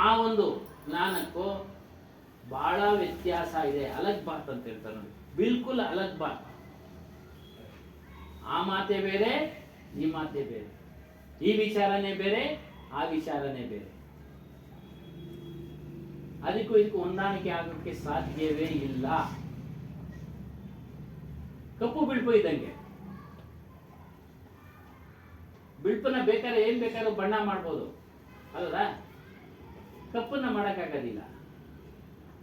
ಆ ಒಂದು ಜ್ಞಾನಕ್ಕೂ ಬಹಳ ವ್ಯತ್ಯಾಸ ಇದೆ. ಅಲಗ್ ಬಾತ್ ಅಂತ ಹೇಳ್ತಾರೆ ನೋಡಿ, ಬಿಲ್ಕುಲ್ ಅಲಗ್ ಬಾತ್. ಆ ಮಾತೆ ಬೇರೆ, ಈ ಮಾತೆ ಬೇರೆ, ಈ ವಿಚಾರನೇ ಬೇರೆ, ಆ ವಿಚಾರನೇ ಬೇರೆ. ಅದಕ್ಕೂ ಇದಕ್ಕೂ ಹೊಂದಾಣಿಕೆ ಆಗೋಕ್ಕೆ ಸಾಧ್ಯವೇ ಇಲ್ಲ. ಕಪ್ಪು ಬಿಳುಪು ಇದ್ದಂಗೆ. ಬಿಳುಪನ್ನ ಬೇಕಾದ್ರೆ ಏನ್ ಬೇಕಾದ್ರೂ ಬಣ್ಣ ಮಾಡ್ಬೋದು ಅಲ್ವಾ, ಕಪ್ಪನ್ನ ಮಾಡೋಕ್ಕಾಗೋದಿಲ್ಲ.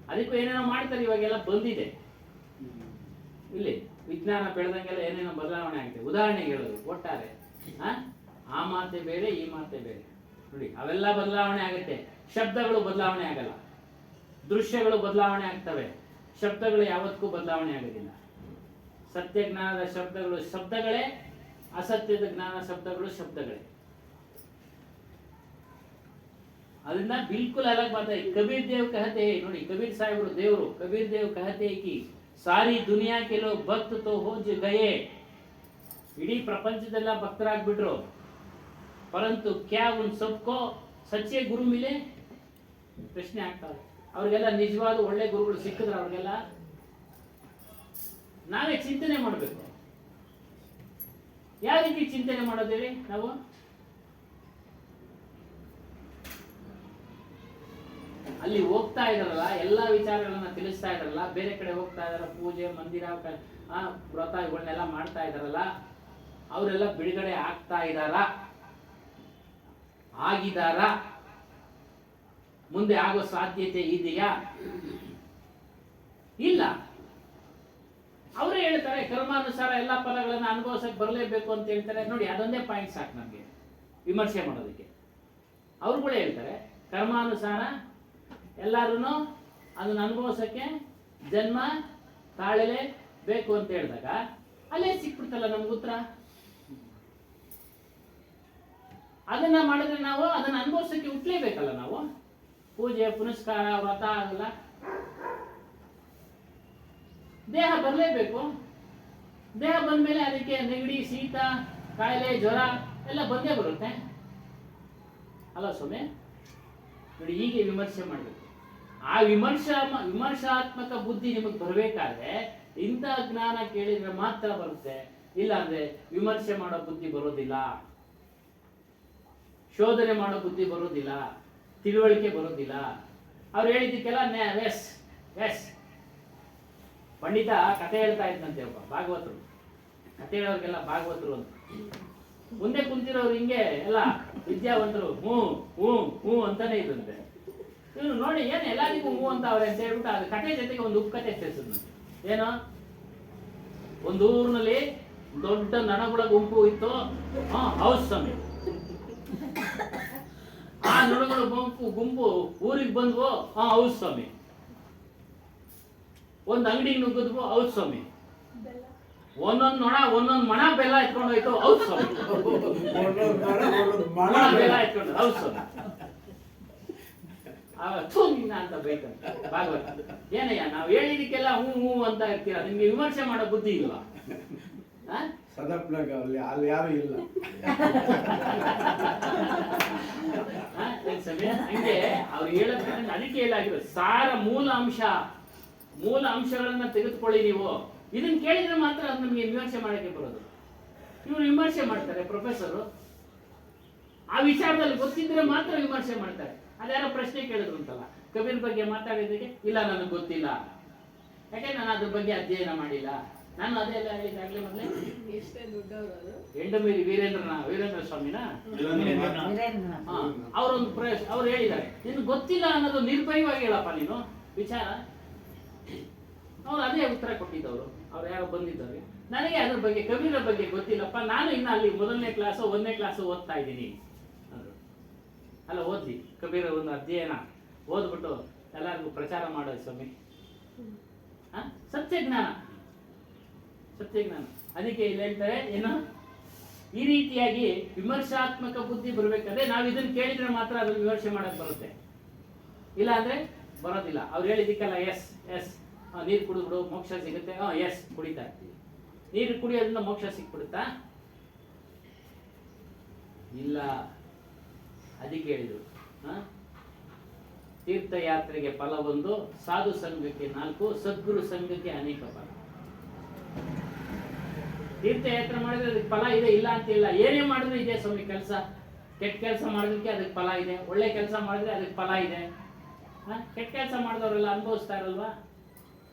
ಅದಕ್ಕೂ ಏನೇನೋ ಮಾಡ್ತಾರೆ, ಇವಾಗೆಲ್ಲ ಬಂದಿದೆ. ಇಲ್ಲಿ ವಿಜ್ಞಾನ ಬೆಳೆದಂಗೆಲ್ಲ ಏನೇನೋ ಬದಲಾವಣೆ ಆಗಿದೆ. ಉದಾಹರಣೆಗೆ ಹೇಳೋದು ಒಟ್ಟಾರೆ ಆ ಮಾತೆ ಬೇರೆ ಈ ಮಾತೆ ಬೇರೆ ನೋಡಿ, ಅವೆಲ್ಲ ಬದಲಾವಣೆ ಆಗುತ್ತೆ. ಶಬ್ದಗಳು ಬದಲಾವಣೆ ಆಗಲ್ಲ, ದೃಶ್ಯಗಳು ಬದಲಾವಣೆ ಆಗ್ತವೆ, ಶಬ್ದಗಳು ಯಾವತ್ತೂ ಬದಲಾವಣೆ ಆಗೋದಿಲ್ಲ. ಸತ್ಯ ಜ್ಞಾನದ ಶಬ್ದಗಳು ಶಬ್ದಗಳೇ, ಅಸತ್ಯದ ಜ್ಞಾನ ಶಬ್ದಗಳು ಶಬ್ದಗಳೇ. ಅದರಿಂದ बिल्कुल अलग बात है। कबीर देव कहते हैं ನೋಡಿ, कबीर साहेबರು ದೇವರು, कबीर देव कहते हैं कि सारी दुनिया के लोग भक्त तो हो गए, ಇಡೀ ಪ್ರಪಂಚದೆಲ್ಲ ಭಕ್ತರಾಗ್ಬಿಟ್ರು, ಪರಂತು ಕ್ಯಾ ಉನ್ ಸಬ್ಕೋ ಸಚ್ಚೆ ಗುರು ಮಿಲೆ? ಪ್ರಶ್ನೆ ಆಗ್ತಾರೆ. ಅವ್ರಿಗೆಲ್ಲ ನಿಜವಾದ ಒಳ್ಳೆ ಗುರುಗಳು ಸಿಕ್ಕಿದ್ರೆ ಅವ್ರಿಗೆಲ್ಲ ನಾವೇ ಚಿಂತನೆ ಮಾಡಬೇಕು. ಯಾವ ರೀತಿ ಚಿಂತನೆ ಮಾಡೋದೇಳಿ ನಾವು? ಅಲ್ಲಿ ಹೋಗ್ತಾ ಇದಾರಲ್ಲ, ಎಲ್ಲಾ ವಿಚಾರಗಳನ್ನ ತಿಳಿಸ್ತಾ ಇದಾರಲ್ಲ, ಬೇರೆ ಕಡೆ ಹೋಗ್ತಾ ಇದಾರ, ಪೂಜೆ ಮಂದಿರ ವ್ರತ ಇವುಗಳನ್ನೆಲ್ಲ ಮಾಡ್ತಾ ಇದಾರಲ್ಲ, ಅವರೆಲ್ಲ ಬಿಡುಗಡೆ ಆಗ್ತಾ ಇದಾರ, ಆಗಿದಾರ, ಮುಂದೆ ಆಗೋ ಸಾಧ್ಯತೆ ಇದೆಯಾ? ಇಲ್ಲ. ಅವರೇ ಹೇಳ್ತಾರೆ ಕರ್ಮಾನುಸಾರ ಎಲ್ಲ ಫಲಗಳನ್ನ ಅನುಭವಿಸಕ್ಕೆ ಬರಲೇಬೇಕು ಅಂತ ಹೇಳ್ತಾರೆ. ನೋಡಿ, ಅದೊಂದೇ ಪಾಯಿಂಟ್ ಸಾಕು ನಮ್ಗೆ ವಿಮರ್ಶೆ ಮಾಡೋದಕ್ಕೆ. ಅವ್ರುಗಳೇ ಹೇಳ್ತಾರೆ ಕರ್ಮಾನುಸಾರ ಎಲ್ಲಾರು ಅದನ್ನ ಅನುಭವಿಸಕ್ಕೆ ಜನ್ಮ ತಾಳಲೇ ಬೇಕು ಅಂತ ಹೇಳಿದಾಗ ಅಲ್ಲೇ ಸಿಕ್ಬಿಡ್ತಲ್ಲ ನಮ್ಗೆ ಉತ್ತರ. ಅದನ್ನ ಮಾಡಿದ್ರೆ ನಾವು ಅದನ್ನ ಅನುಭವಿಸಕ್ಕೆ ಹುಟ್ಲೇಬೇಕಲ್ಲ. ನಾವು ಪೂಜೆ ಪುನಸ್ಕಾರ ವ್ರತ ಆಗಲ್ಲ, ದೇಹ ಬರಲೇಬೇಕು. ದೇಹ ಬಂದ್ಮೇಲೆ ಅದಕ್ಕೆ ನೆಗಡಿ, ಶೀತ, ಕಾಯಿಲೆ, ಜ್ವರ ಎಲ್ಲ ಬಂದೇ ಬರುತ್ತೆ ಅಲ್ಲ ಸ್ವಾಮಿ? ನೋಡಿ, ಹೀಗೆ ವಿಮರ್ಶೆ ಮಾಡಬೇಕು. ಆ ವಿಮರ್ಶಾತ್ಮಕ ಬುದ್ಧಿ ನಿಮಗೆ ಬರಬೇಕಾದ್ರೆ ಇಂಥ ಜ್ಞಾನ ಕೇಳಿದ್ರೆ ಮಾತ್ರ ಬರುತ್ತೆ. ಇಲ್ಲ ಅಂದ್ರೆ ವಿಮರ್ಶೆ ಮಾಡೋ ಬುದ್ಧಿ ಬರೋದಿಲ್ಲ, ಶೋಧನೆ ಮಾಡೋ ಬುದ್ಧಿ ಬರೋದಿಲ್ಲ, ತಿಳುವಳಿಕೆ ಬರೋದಿಲ್ಲ. ಅವ್ರು ಹೇಳಿದ್ದಕ್ಕೆಲ್ಲ ಎಸ್ ಎಸ್. ಪಂಡಿತ ಕತೆ ಹೇಳ್ತಾ ಇದ್ದಂತೆ, ಒಬ್ಬ ಭಾಗವತರು, ಕತೆ ಹೇಳೋರಿಗೆಲ್ಲ ಭಾಗವತರು ಅಂತ. ಮುಂದೆ ಕುಂತಿರೋರು ಹಿಂಗೆ ಎಲ್ಲ ವಿದ್ಯಾವಂತರು ಹ್ಞೂ ಹ್ಞೂ ಹ್ಞೂ ಅಂತಾನೆ ಇದ್ದಂತೆ. ಇವನು ನೋಡಿ ಏನು ಎಲ್ಲರಿಗೂ ಹ್ಞೂ ಅಂತ ಅವ್ರೆ ಅಂತ ಹೇಳ್ಬಿಟ್ಟು ಅದು ಕತೆ ಜೊತೆಗೆ ಒಂದು ಉಪಕತೆ ಸೇರಿಸಿದ್ನಂತೆ. ಏನೋ ಒಂದು ಊರಿನಲ್ಲಿ ದೊಡ್ಡ ನೊಣಗಳ ಗುಂಪು ಇತ್ತು. ಹೌಸ್ ಸ್ವಾಮಿ. ಆ ನೊಣಗಳ ಗುಂಪು ಊರಿಗೆ ಬಂದ್ವು. ಹೌಸ್ ಸ್ವಾಮಿ. ಒಂದ್ ಅಂಗಡಿಗೆ ನುಗ್ಗಿದ್ವು. ಹೌಸ್ ಸ್ವಾಮಿ. ಒಂದೊಂದ್ ನೊಣ ಒಂದೊಂದ್ ಮಣ ಬೆಲ್ಲ ಎತ್ಕೊಂಡು ಹೋಯ್ತು. ಹೌಸ್ ಸ್ವಾಮಿ. ಮಣ ಬೆಲ್ಲ ಎತ್ಕೊಂಡು ಹೌಸ್ ಸ್ವಾಮಿ. ನಿನ್ನ ಅಂತ ಬೈತಂತೆ ಭಾಗವತ. ಏನಯ್ಯ ನಾವು ಹೇಳಿದಕ್ಕೆಲ್ಲ ಹ್ಞೂ ಹ್ಞೂ ಅಂತ ಇರ್ತೀರಾ, ನಿಮ್ಗೆ ವಿಮರ್ಶೆ ಮಾಡೋ ಬುದ್ಧಿ ಇಲ್ವಾ? ಸದಪ್ನಾಗ ಅಲ್ಲಿ ಯಾರು ಇಲ್ಲ. ಹಂಗೆ ಅವ್ರು ಹೇಳೋದ್ ಅದಕ್ಕೆ ಹೇಳಾಗಿರೋ ಸಾರ ಮೂಲ ಅಂಶಗಳನ್ನ ತೆಗೆದುಕೊಳ್ಳಿ ನೀವು. ಇದನ್ನ ಕೇಳಿದ್ರೆ ಮಾತ್ರ ಅದು ನಮಗೆ ವಿಮರ್ಶೆ ಮಾಡಕ್ಕೆ ಬರೋದು. ಇವ್ರು ವಿಮರ್ಶೆ ಮಾಡ್ತಾರೆ ಪ್ರೊಫೆಸರು, ಆ ವಿಚಾರದಲ್ಲಿ ಗೊತ್ತಿದ್ರೆ ಮಾತ್ರ ವಿಮರ್ಶೆ ಮಾಡ್ತಾರೆ. ಅದ್ಯಾರೋ ಪ್ರಶ್ನೆ ಕೇಳಿದ್ರು ಅಂತಲ್ಲ, ಕಬೀರ್ ಬಗ್ಗೆ ಮಾತಾಡಿದ್ದಕ್ಕೆ ಇಲ್ಲ ನನಗೆ ಗೊತ್ತಿಲ್ಲ, ಯಾಕೆ ನಾನು ಅದ್ರ ಬಗ್ಗೆ ಅಧ್ಯಯನ ಮಾಡಿಲ್ಲ. ನಾನು ಅದೆಲ್ಲ ಹೇಳಿದಾಗ್ಲೇ ಮೊದಲೇ ಎಂಡಮೇರಿ ವೀರೇಂದ್ರ ಸ್ವಾಮಿನ ಅವರೊಂದು ಅವ್ರು ಹೇಳಿದ್ದಾರೆ, ನಿನ್ಗೆ ಗೊತ್ತಿಲ್ಲ ಅನ್ನೋದು ನಿರ್ಭಯವಾಗಿ ಹೇಳಪ್ಪ ನೀನು ವಿಚಾರ. ಅವ್ರು ಅದೇ ಉತ್ತರ ಕೊಟ್ಟಿದ್ದವರು. ಅವ್ರು ಯಾರೋ ಬಂದಿದ್ದವ್ರಿಗೆ, ನನಗೆ ಅದ್ರ ಬಗ್ಗೆ ಕಬೀರ ಬಗ್ಗೆ ಗೊತ್ತಿಲ್ಲಪ್ಪ, ನಾನು ಇನ್ನು ಅಲ್ಲಿ 1ನೇ ಕ್ಲಾಸು ಓದ್ತಾ ಇದ್ದೀನಿ ಅಂದರು. ಅಲ್ಲ ಓದ್ಲಿ, ಕಬೀರ ಒಂದು ಅಧ್ಯಯನ ಓದ್ಬಿಟ್ಟು ಎಲ್ಲರಿಗೂ ಪ್ರಚಾರ ಮಾಡೋದು ಸ್ವಾಮಿ. ಸತ್ಯಜ್ಞಾನ. ಅದಕ್ಕೆ ಇಲ್ಲಿ ಹೇಳ್ತಾರೆ ಏನು, ಈ ರೀತಿಯಾಗಿ ವಿಮರ್ಶಾತ್ಮಕ ಬುದ್ಧಿ ಬರ್ಬೇಕಾದ್ರೆ ನಾವು ಇದನ್ನ ಕೇಳಿದ್ರೆ ಮಾತ್ರ ಅದನ್ನ ವಿಮರ್ಶೆ ಮಾಡಕ್ ಬರುತ್ತೆ, ಇಲ್ಲ ಅಂದ್ರೆ ಬರೋದಿಲ್ಲ. ಅವ್ರು ಹೇಳಿದಕ್ಕೆಲ್ಲ ಎಸ್ ಎಸ್. ನೀರು ಕುಡಿದ್ಬಿಡು ಮೋಕ್ಷ ಸಿಗುತ್ತೆ. ಎಸ್ ಕುಡಿತಾ ಇರ್ತೀವಿ. ನೀರು ಕುಡಿಯೋದ್ರಿಂದ ಮೋಕ್ಷ ಸಿಕ್ಬಿಡುತ್ತಾ? ಇಲ್ಲ. ಅದಕ್ಕೆ ಹೇಳಿದ್ರು ತೀರ್ಥಯಾತ್ರೆಗೆ ಫಲ 1, ಸಾಧು ಸಂಘಕ್ಕೆ 4, ಸದ್ಗುರು ಸಂಘಕ್ಕೆ ಅನೇಕ ಫಲ. ತೀರ್ಥಯಾತ್ರೆ ಮಾಡಿದ್ರೆ ಅದಕ್ಕೆ ಫಲ ಇದೆ, ಇಲ್ಲ ಅಂತಿಲ್ಲ. ಏನೇ ಮಾಡಿದ್ರು ಇದೆ ಸ್ವಾಮಿ ಕೆಲಸ. ಕೆಟ್ಟ ಕೆಲಸ ಮಾಡೋದಕ್ಕೆ ಅದಕ್ಕೆ ಫಲ ಇದೆ, ಒಳ್ಳೆ ಕೆಲಸ ಮಾಡಿದ್ರೆ ಅದಕ್ಕೆ ಫಲ ಇದೆ. ಕೆಟ್ಟ ಕೆಲಸ ಮಾಡಿದವರೆಲ್ಲ ಅನುಭವಿಸ್ತಾ ಇರಲ್ವಾ?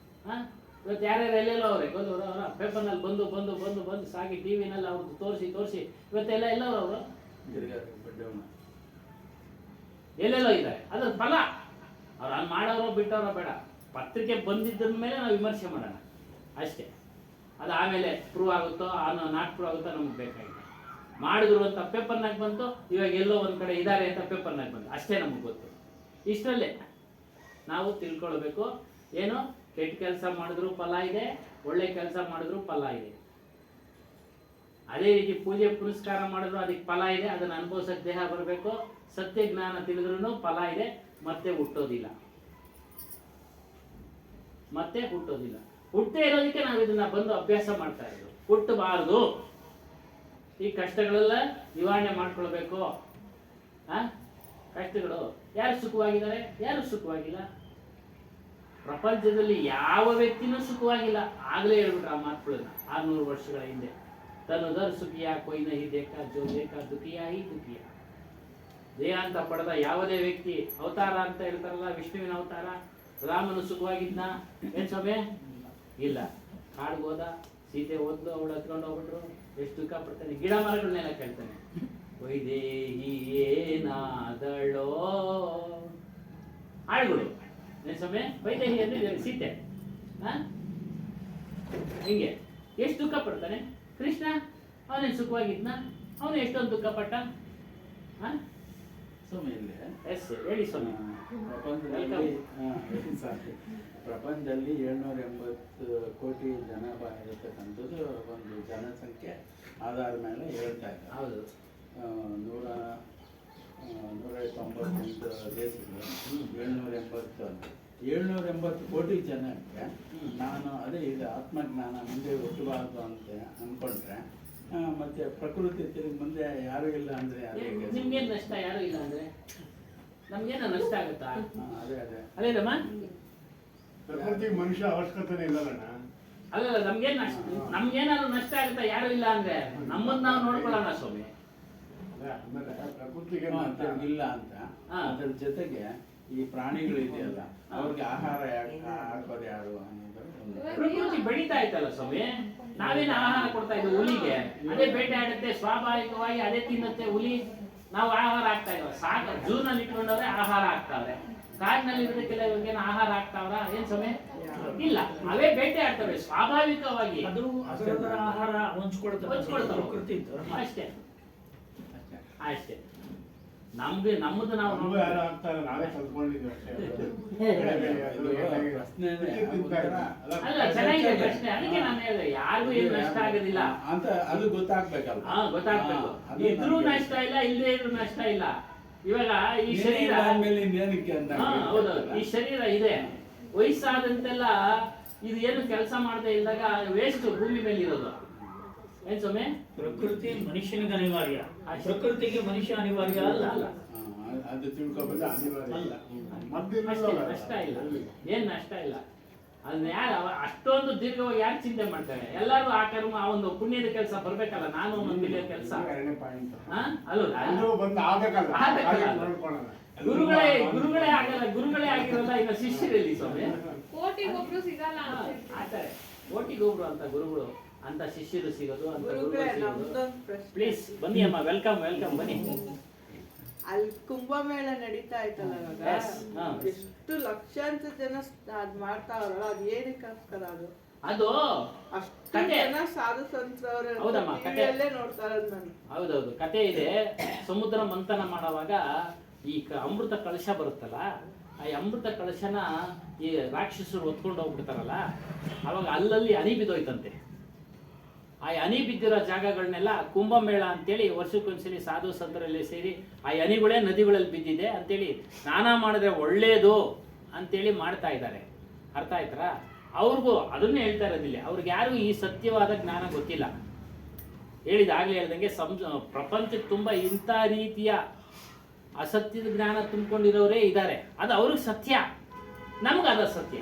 ಇವತ್ತು ಯಾರ್ಯಾರು ಎಲ್ಲೆಲ್ಲೋ ಅವ್ರೆ ಪೇಪರ್ನಲ್ಲಿ ಬಂದು ಸಾಗಿ ಟಿವಿನಲ್ಲಿ ಅವ್ರದ್ದು ತೋರಿಸಿ ಇವತ್ತೆಲ್ಲ ಎಲ್ಲವರು ಅವರು ತಿರ್ಗಾ ಬಡ್ಡವನ ಎಲ್ಲೆಲ್ಲೋ ಇದ್ದಾರೆ. ಅದ್ರ ಫಲ ಅವ್ರು ಅಲ್ಲಿ ಮಾಡೋರು ಬಿಟ್ಟವ್ರೋ ಬೇಡ, ಪತ್ರಿಕೆ ಬಂದಿದ್ದ ಮೇಲೆ ನಾವು ವಿಮರ್ಶೆ ಮಾಡೋಣ ಅಷ್ಟೇ. ಅದು ಆಮೇಲೆ ಪ್ರೂವ್ ಆಗುತ್ತೋ ನಾಟ್ ಪ್ರೂವ್ ಆಗುತ್ತೋ ನಮ್ಗೆ ಬೇಕಾಗಿಲ್ಲ. ಮಾಡಿದ್ರು ಅಂತ ಪೇಪರ್ನಾಗ ಬಂತು, ಇವಾಗ ಎಲ್ಲೋ ಒಂದು ಕಡೆ ಇದ್ದಾರೆ ಅಂತ ಪೇಪರ್ನಾಗ ಬಂತು, ಅಷ್ಟೇ ನಮಗೆ ಗೊತ್ತು. ಇಷ್ಟರಲ್ಲೇ ನಾವು ತಿಳ್ಕೊಳ್ಬೇಕು, ಏನು ಕೆಟ್ಟ ಕೆಲಸ ಮಾಡಿದ್ರು ಫಲ ಇದೆ, ಒಳ್ಳೆ ಕೆಲಸ ಮಾಡಿದ್ರು ಫಲ ಇದೆ. ಅದೇ ರೀತಿ ಪೂಜೆ ಪುನಸ್ಕಾರ ಮಾಡಿದ್ರು ಅದಕ್ಕೆ ಫಲ ಇದೆ, ಅದನ್ನು ಅನುಭವಿಸೋಕೆ ದೇಹ ಬರಬೇಕು. ಸತ್ಯ ಜ್ಞಾನ ತಿಳಿದ್ರೂ ಫಲ ಇದೆ, ಮತ್ತೆ ಹುಟ್ಟೋದಿಲ್ಲ. ಹುಟ್ಟೇ ಇರೋದಕ್ಕೆ ನಾವು ಇದನ್ನ ಬಂದು ಅಭ್ಯಾಸ ಮಾಡ್ತಾ ಇರೋದು. ಹುಟ್ಟಬಾರದು, ಈ ಕಷ್ಟಗಳೆಲ್ಲ ನಿವಾರಣೆ ಮಾಡ್ಕೊಳ್ಬೇಕು. ಕಷ್ಟಗಳು ಯಾರು ಸುಖವಾಗಿದ್ದಾರೆ, ಯಾರು ಸುಖವಾಗಿಲ್ಲ. ಪ್ರಪಂಚದಲ್ಲಿ ಯಾವ ವ್ಯಕ್ತಿನೂ ಸುಖವಾಗಿಲ್ಲ. ಆಗಲೇ ಹೇಳ್ಬಿಟ್ರು ಆ ಮಾತುಗಳನ್ನ 600 ವರ್ಷಗಳ ಹಿಂದೆ. ತನುದರ್ ಸುಖಿಯ ಕೊಯ್ ನಹಿ ದೇಖಾ ಜೋ ದೇಖಾ ದುಃಖಿಯ ಹಿ ದುಃಖಿಯ. ದೇಹ ಅಂತ ಪಡೆದ ಯಾವುದೇ ವ್ಯಕ್ತಿ, ಅವತಾರ ಅಂತ ಹೇಳ್ತಾರಲ್ಲ, ವಿಷ್ಣುವಿನ ಅವತಾರ, ರಾಮನು ಸುಖವಾಗಿದ್ನ ಏನ್ ಸ್ವಾಮಿ? ಇಲ್ಲ. ಕಾಡ್ಗೋದ, ಸೀತೆ ಓದ್ಲು, ಅವಳು ಹತ್ಕೊಂಡು ಹೋಗ್ಬಿಟ್ರು, ಎಷ್ಟು ದುಃಖ ಪಡ್ತಾನೆ. ಗಿಡ ಮರಗಳನ್ನೆಲ್ಲ ಕೇಳ್ತಾನೆ, ವೈದೇಹಿ ಏನಾದಳೋ. ಹಾಡುಗಳು ಏನ್ ಸ್ವಾಮಿ? ವೈದೇಹಿ ಅಂದ್ರೆ ಸೀತೆ. ಹಿಂಗೆ ಎಷ್ಟು ದುಃಖ ಪಡ್ತಾನೆ ಕೃಷ್ಣ. ಅವನೇ ಸುಖವಾಗಿದ್ನ? ಅವನು ಎಷ್ಟೊಂದು ದುಃಖ ಪಟ್ಟ. ಸ್ವಾಮಿ ಇಲ್ಲಿ ಹೇಳಿ ಸ್ವಾಮಿ. ಪ್ರಪಂಚದಲ್ಲಿ 780 ಕೋಟಿ ಜನ ಇರತಕ್ಕಂಥದ್ದು ಒಂದು ಜನಸಂಖ್ಯೆ ಆಧಾರ ಮೇಲೆ ಹೇಳ್ತಾ ಇದ್ದಾರೆ. ಹೌದು. 198 ದೇಶಗಳು 780 ಕೋಟಿ ಜನಕ್ಕೆ ನಾನು ಅದೇ ಈಗ ಆತ್ಮಜ್ಞಾನ ಮುಂದೆ ಹುಟ್ಟಬಾರ್ದು ಅಂತ ಅಂದ್ಕೊಂಡ್ರೆ, ಮತ್ತೆ ಪ್ರಕೃತಿ ತಿರುಗಿ ಮುಂದೆ ಯಾರು ಇಲ್ಲ ಅಂದ್ರೆ ನಿಮ್ಗೇನು ನಷ್ಟ? ಯಾರು ಇಲ್ಲ ಅಂದ್ರೆ ನಮ್ಗೇನ ನಷ್ಟ ಆಗುತ್ತಾ? ಅದೇನಮ್ಮ, ಪ್ರಕೃತಿ ಮನುಷ್ಯ ಅವಶ್ಯಕತೆ ಇಲ್ಲಣ್ಣ. ಅಲ್ಲ, ನಮ್ಗೇನಾದ್ರು ನಷ್ಟ ಆಗುತ್ತಾ ಯಾರು ಇಲ್ಲ ಅಂದ್ರೆ? ನಮ್ಮನ್ನ ನಾವು ನೋಡ್ಕೊಳ್ಳೋಣ ಸ್ವಾಮಿ. ಆಮೇಲೆ ಪ್ರಕೃತಿಗೆ ಇಲ್ಲ ಅಂತ ಅದ್ರ ಜೊತೆಗೆ ಈ ಪ್ರಾಣಿಗಳು ಇದೆಯಲ್ಲ, ಅವ್ರಿಗೆ ಆಹಾರ ಹಾಕೋದು ಯಾರು ಅನ್ನೋದು ಪ್ರಕೃತಿ ಬೆಳೀತಾ ಇತ್ತಲ್ಲ ಸ್ವಾಮಿ. ನಾವೇನು ಆಹಾರ ಕೊಡ್ತಾ ಇದ್ವಿ ಹುಲಿಗೆ? ಅದೇ ಬೇಟೆ ಆಡುತ್ತೆ, ಸ್ವಾಭಾವಿಕವಾಗಿ ಅದೇ ತಿನ್ನುತ್ತೆ ಹುಲಿ. ನಾವು ಆಹಾರ ಆಗ್ತಾ ಇದ್ವ? ಸಾಕು, ಜೂನಲ್ಲಿ ಇಟ್ಕೊಂಡವ್ರೆ ಆಹಾರ ಆಗ್ತಾವ್ರೆ. ಕಾಡಿನಲ್ಲಿ ಇರೋದಕ್ಕೆಲ್ಲ ಇವಾಗೇನು ಆಹಾರ ಆಗ್ತಾವ್ರ? ಏನ್ ಸ್ವಾಮಿ? ಇಲ್ಲ. ಅವೇ ಬೇಟೆ ಆಡ್ತವೆ ಸ್ವಾಭಾವಿಕವಾಗಿ. ಆಹಾರ ಹಂಚ್ಕೊಳ್ತಾವೆ ಅಷ್ಟೇ. ನಮ್ಮದು ನಾವು ಯಾರು ಆಗ್ತಾರೆ, ನಾವೇ ಕಲ್ತ್ಕೊಂಡಿದ್ವಿ ಅಷ್ಟೇ. ಅಲ್ಲ, ಚೆನ್ನಾಗಿದೆ ಪ್ರಶ್ನೆ. ಅದಕ್ಕೆ ನಾನು ಹೇಳಿದೆ ಯಾರಿಗೂ ಏನು ನಷ್ಟ ಆಗೋದಿಲ್ಲ ಅಂತ. ಅದು ಗೊತ್ತಾಗ್ಬೇಕಲ್ಲ. ಗೊತ್ತಾಗ್ಬೇಕು. ಇದ್ರೂ ನಷ್ಟ ಇಲ್ಲ, ಇಲ್ಲದೆ ಇದ್ರೂ ನಷ್ಟ ಇಲ್ಲ. ಇವಾಗ ಈ ಶರೀರ, ಹೌದೌದು, ಈ ಶರೀರ ಇದೆ, ವಯಸ್ಸಾದಂತೆಲ್ಲ ಇದು ಏನು ಕೆಲಸ ಮಾಡದೆ ಇದ್ದಾಗ ವೇಸ್ಟ್ ಭೂಮಿ ಮೇಲೆ ಇರೋದು. ಏನ್ ಸ್ವಾಮಿ? ಪ್ರಕೃತಿ ಮನುಷ್ಯನಿಗೆ ಅನಿವಾರ್ಯ, ಪ್ರಕೃತಿಗೆ ಮನುಷ್ಯ ಅನಿವಾರ್ಯ ಅಲ್ಲ. ಅದು ತಿಳ್ಕೊಬೇಕು. ನಷ್ಟ ಇಲ್ಲ, ಏನ್ ನಷ್ಟ ಇಲ್ಲ. ಅದನ್ನ ಯಾರು ಅಷ್ಟೊಂದು ದೀರ್ಘವಾಗಿ ಯಾರು ಚಿಂತೆ ಮಾಡ್ತಾರೆ? ಎಲ್ಲರೂ ಆ ಕರ್ಮ, ಆ ಒಂದು ಪುಣ್ಯದ ಕೆಲಸ ಬರ್ಬೇಕಲ್ಲ. ನಾನು ಒಂದು ತಿಳಿಯೋ ಕೆಲಸ ಗುರುಗಳೇ ಆಗಲ್ಲ, ಗುರುಗಳೇ ಆಗಿರಲ್ಲ. ಇನ್ನು ಶಿಷ್ಯರಲ್ಲಿ ಸ್ವಾಮಿ ಕೋಟಿಗೊಬ್ರು ಸಿಗಲ್ಲ ಆತಾರೆ. ಕೋಟಿಗೊಬ್ರು ಅಂತ ಗುರುಗಳು ಅಂತ ಶಿಷ್ಯರು ಸಿಗೋದು ಅಂತ ಗುರುಗಳು ಸಿಗೋದು. ಪ್ಲೀಸ್ ಬನ್ನಿ ಅಮ್ಮ, ವೆಲ್ಕಮ್ ಬನ್ನಿ. ಅಲ್ಲಿ ಕುಂಭಮೇಳ ನಡೀತಾ ಇತ್ತಲ್ಲ ಇವಾಗ, ಎಷ್ಟು ಲಕ್ಷಾಂತರ ಜನ ಅದ್ ಮಾಡ್ತಾವ್ರಲ್ಲ, ಅದ್ ಏನಕ್ಕೋಸ್ಕರ? ಅದು ಅಷ್ಟು ಜನ ಸಾಧು ಸಂತರವ್ರೆ ಟಿವಿಯಲ್ಲೇ ನೋಡ್ತಾರದ್ ನಾನು. ಹೌದೌದು, ಕತೆ ಇದೆ. ಸಮುದ್ರ ಮಂಥನ ಮಾಡುವಾಗ ಈ ಅಮೃತ ಕಳಶ ಬರುತ್ತಲ್ಲ, ಆ ಅಮೃತ ಕಳಶನ ಈ ರಾಕ್ಷಸರು ಹೊತ್ಕೊಂಡು ಹೋಗ್ಬಿಡ್ತಾರಲ್ಲ, ಅವಾಗ ಅಲ್ಲಲ್ಲಿ ಹನಿ ಬಿದ್ದೋಯ್ತಂತೆ. ಆ ಹನಿ ಬಿದ್ದಿರೋ ಜಾಗಗಳನ್ನೆಲ್ಲ ಕುಂಭಮೇಳ ಅಂತೇಳಿ ವರ್ಷಕ್ಕೊಂದ್ಸಲಿ ಸಾಧು ಸಂತರಲ್ಲಿ ಸೇರಿ ಆ ಹನಿಗಳೇ ನದಿಗಳಲ್ಲಿ ಬಿದ್ದಿದೆ ಅಂತೇಳಿ ಸ್ನಾನ ಮಾಡಿದ್ರೆ ಒಳ್ಳೇದು ಅಂತೇಳಿ ಮಾಡ್ತಾ ಇದ್ದಾರೆ. ಅರ್ಥ ಆಯ್ತಾರ? ಅವ್ರಿಗೂ ಅದನ್ನೇ ಹೇಳ್ತಾ ಇರೋದಿಲ್ಲ. ಅವ್ರಿಗೆ ಯಾರಿಗೂ ಈ ಸತ್ಯವಾದ ಜ್ಞಾನ ಗೊತ್ತಿಲ್ಲ. ಹೇಳಿದಾಗಲೇ ಹೇಳ್ದಂಗೆ ಪ್ರಪಂಚಕ್ಕೆ ತುಂಬ ಇಂಥ ರೀತಿಯ ಅಸತ್ಯದ ಜ್ಞಾನ ತುಂಬಿಕೊಂಡಿರೋರೇ ಇದ್ದಾರೆ. ಅದು ಅವ್ರಿಗೆ ಸತ್ಯ, ನಮ್ಗೆ ಅದ ಸತ್ಯ.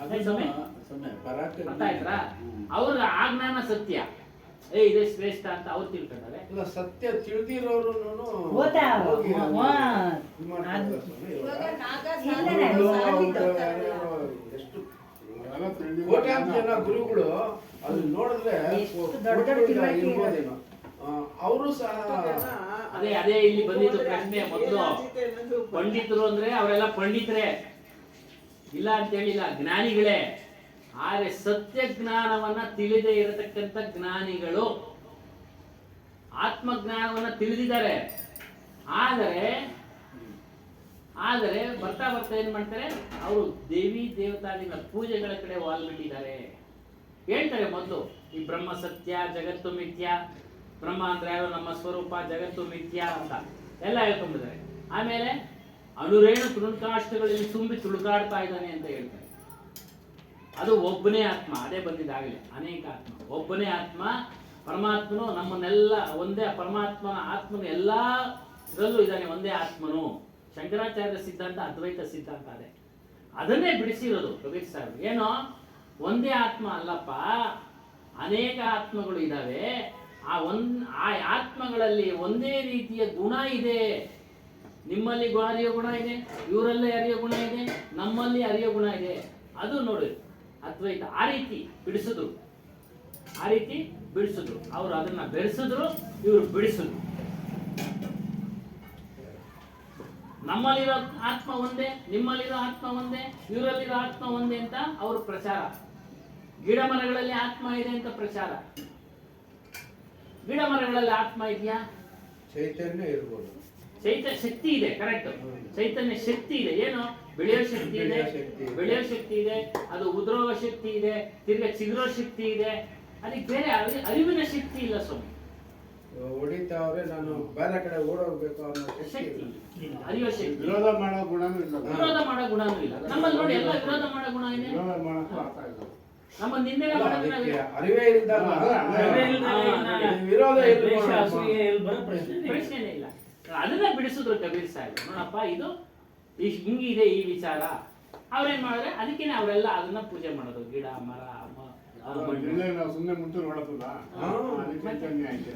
ಅರ್ಥ ಆಯ್ತಾ? ಅವ್ರಿಗೆ ಆ ಜ್ಞಾನ ಸತ್ಯ, ಇದೇ ಶ್ರೇಷ್ಠ ಅಂತ ಅವ್ರು ತಿಳ್ಕೊಂಡಾರೆ. ಸತ್ಯ ತಿಳಿದಿರೋರು ಕೋಟ್ಯಾಂತರ ಜನ ಗುರುಗಳು ಅದು ನೋಡಿದ್ರೆ ಇರ್ಬೋದೇನೋ. ಅವರು ಸಹ ಅದೇ ಇಲ್ಲಿ ಬಂದಿದ್ದು ಪ್ರಶ್ನೆ. ಮೊದಲು ಪಂಡಿತರು ಅಂದ್ರೆ ಅವರೆಲ್ಲ ಪಂಡಿತರೇ ಇಲ್ಲ ಅಂತ ಹೇಳಿಲ್ಲ, ಜ್ಞಾನಿಗಳೇ. ಆದರೆ ಸತ್ಯ ಜ್ಞಾನವನ್ನ ತಿಳಿದೇ ಇರತಕ್ಕಂಥ ಜ್ಞಾನಿಗಳು ಆತ್ಮಜ್ಞಾನವನ್ನ ತಿಳಿದಿದ್ದಾರೆ. ಆದರೆ ಬರ್ತಾ ಬರ್ತಾ ಏನ್ ಮಾಡ್ತಾರೆ, ಅವರು ದೇವಿ ದೇವತಾದಿಗಳ ಪೂಜೆಗಳ ಕಡೆ ವಾಲ್ಬಿಟ್ಟಿದ್ದಾರೆ. ಹೇಳ್ತಾರೆ ಮೊದಲು ಈ ಬ್ರಹ್ಮ ಸತ್ಯ, ಜಗತ್ತು ಮಿಥ್ಯ, ಬ್ರಹ್ಮ ಅಂದ್ರೆ ಯಾರು, ನಮ್ಮ ಸ್ವರೂಪ, ಜಗತ್ತು ಮಿಥ್ಯ ಅಂತ ಎಲ್ಲ ಹೇಳ್ಕೊಂಡಿದ್ದಾರೆ. ಆಮೇಲೆ ಅಣುರೇಣು ತೃಣಕಾಷ್ಟಗಳಲ್ಲಿ ತುಂಬಿ ತುಳುಕಾಡ್ತಾ ಇದ್ದಾನೆ ಅಂತ ಹೇಳ್ತಾರೆ. ಅದು ಒಬ್ಬನೇ ಆತ್ಮ, ಅದೇ ಬಂದಿದ್ದಾಗಲೇ ಅನೇಕ ಆತ್ಮ, ಒಬ್ಬನೇ ಆತ್ಮ ಪರಮಾತ್ಮನು ನಮ್ಮನ್ನೆಲ್ಲ ಒಂದೇ, ಪರಮಾತ್ಮನ ಆತ್ಮನು ಎಲ್ಲದರಲ್ಲೂ ಇದ್ದಾನೆ, ಒಂದೇ ಆತ್ಮನು. ಶಂಕರಾಚಾರ್ಯ ಸಿದ್ಧಾಂತ ಅದ್ವೈತ ಸಿದ್ಧಾಂತ ಅದನ್ನೇ ಬಿಡಿಸಿರೋದು ಕಬೀರ್ ಸಾಹೇಬ್. ಏನೋ ಒಂದೇ ಆತ್ಮ ಅಲ್ಲಪ್ಪ, ಅನೇಕ ಆತ್ಮಗಳು ಇದ್ದಾವೆ. ಆ ಆತ್ಮಗಳಲ್ಲಿ ಒಂದೇ ರೀತಿಯ ಗುಣ ಇದೆ. ನಿಮ್ಮಲ್ಲಿ ಅರಿಯೋ ಗುಣ ಇದೆ, ಇವರಲ್ಲೇ ಅರಿಯೋ ಗುಣ ಇದೆ, ನಮ್ಮಲ್ಲಿ ಅರಿಯೋ ಗುಣ ಇದೆ. ಅದು ನೋಡಿ ಅದ್ವೈತ ಆ ರೀತಿ ಬಿಡಿಸಿದ್ರು, ಅವರು ಅದನ್ನ ಬೆರೆಸಿದ್ರು, ಇವರು ಬಿಡಿಸಿದ್ರು. ನಮ್ಮಲ್ಲಿರೋ ಆತ್ಮ ಒಂದೇ, ನಿಮ್ಮಲ್ಲಿರೋ ಆತ್ಮ ಒಂದೇ, ಇವರಲ್ಲಿರೋ ಆತ್ಮ ಒಂದೇ ಅಂತ ಅವರು ಪ್ರಚಾರ. ಗಿಡ ಮರಗಳಲ್ಲಿ ಆತ್ಮ ಇದೆ ಅಂತ ಪ್ರಚಾರ. ಗಿಡ ಮರಗಳಲ್ಲಿ ಆತ್ಮ ಇದೆಯಾ? ಚೈತನ್ಯ ಇರ್ಬೋದು, ಚೈತನ್ಯ ಶಕ್ತಿ ಇದೆ, ಕರೆಕ್ಟ್. ಚೈತನ್ಯ ಶಕ್ತಿ ಇದೆ. ಏನು? ಬೆಳೆಯೋ ಶಕ್ತಿ ಇದೆ, ಅದು ಉದುರೋ ಶಕ್ತಿ ಇದೆ, ತಿರ್ಗಾ ಚಿಗುರೋ ಶಕ್ತಿ ಇದೆ. ಅದಕ್ಕೆ ಬೇರೆ ಅರಿವಿನ ಶಕ್ತಿ ಇಲ್ಲ ಸ್ವಾಮಿ. ಹೊಡಿತಾವ್ರೆ, ನಾನು ಬೇರೆ ಕಡೆ ಓಡೋಗ್ಬೇಕು ಅನ್ನೋ ಶಕ್ತಿ, ಅರಿಯೋ ಶಕ್ತಿ. ವಿರೋಧ ಮಾಡೋ ಗುಣನೂ ಇಲ್ಲ. ನಮ್ಮಲ್ಲಿ ನೋಡಿ ಎಲ್ಲ ವಿರೋಧ ಮಾಡೋ ಗುಣ ಇದೆ. ವಿರೋಧ ಮಾಡಕ್ಕೂ ಆಗ್ತಾ ಇಲ್ಲ. ನಮ್ಮ ನಿಂದನೆ ಅರಿವೇ ಇಲ್ದಾಗ ವಿರೋಧ ಪ್ರಶ್ನೆನೇ ಇಲ್ಲ. ಅದನ್ನ ಬಿಡಿಸಿದ್ರು ಕಬೀರ್ ಸಾಹೇಬ್. ನೋಡಪ್ಪ, ಇದು ಹಿಂಗಿದೆ ಈ ವಿಚಾರ. ಅವ್ರೇನ್ ಮಾಡಿದ್ರೆ ಅದಕ್ಕೇನೆ ಅವರೆಲ್ಲ ಅದನ್ನ ಪೂಜೆ ಮಾಡೋದು. ಗಿಡ ಮರ ನಾವು ಸುಮ್ಮನೆ ಮುಂಚೆ ನೋಡೋದಿಲ್ಲ,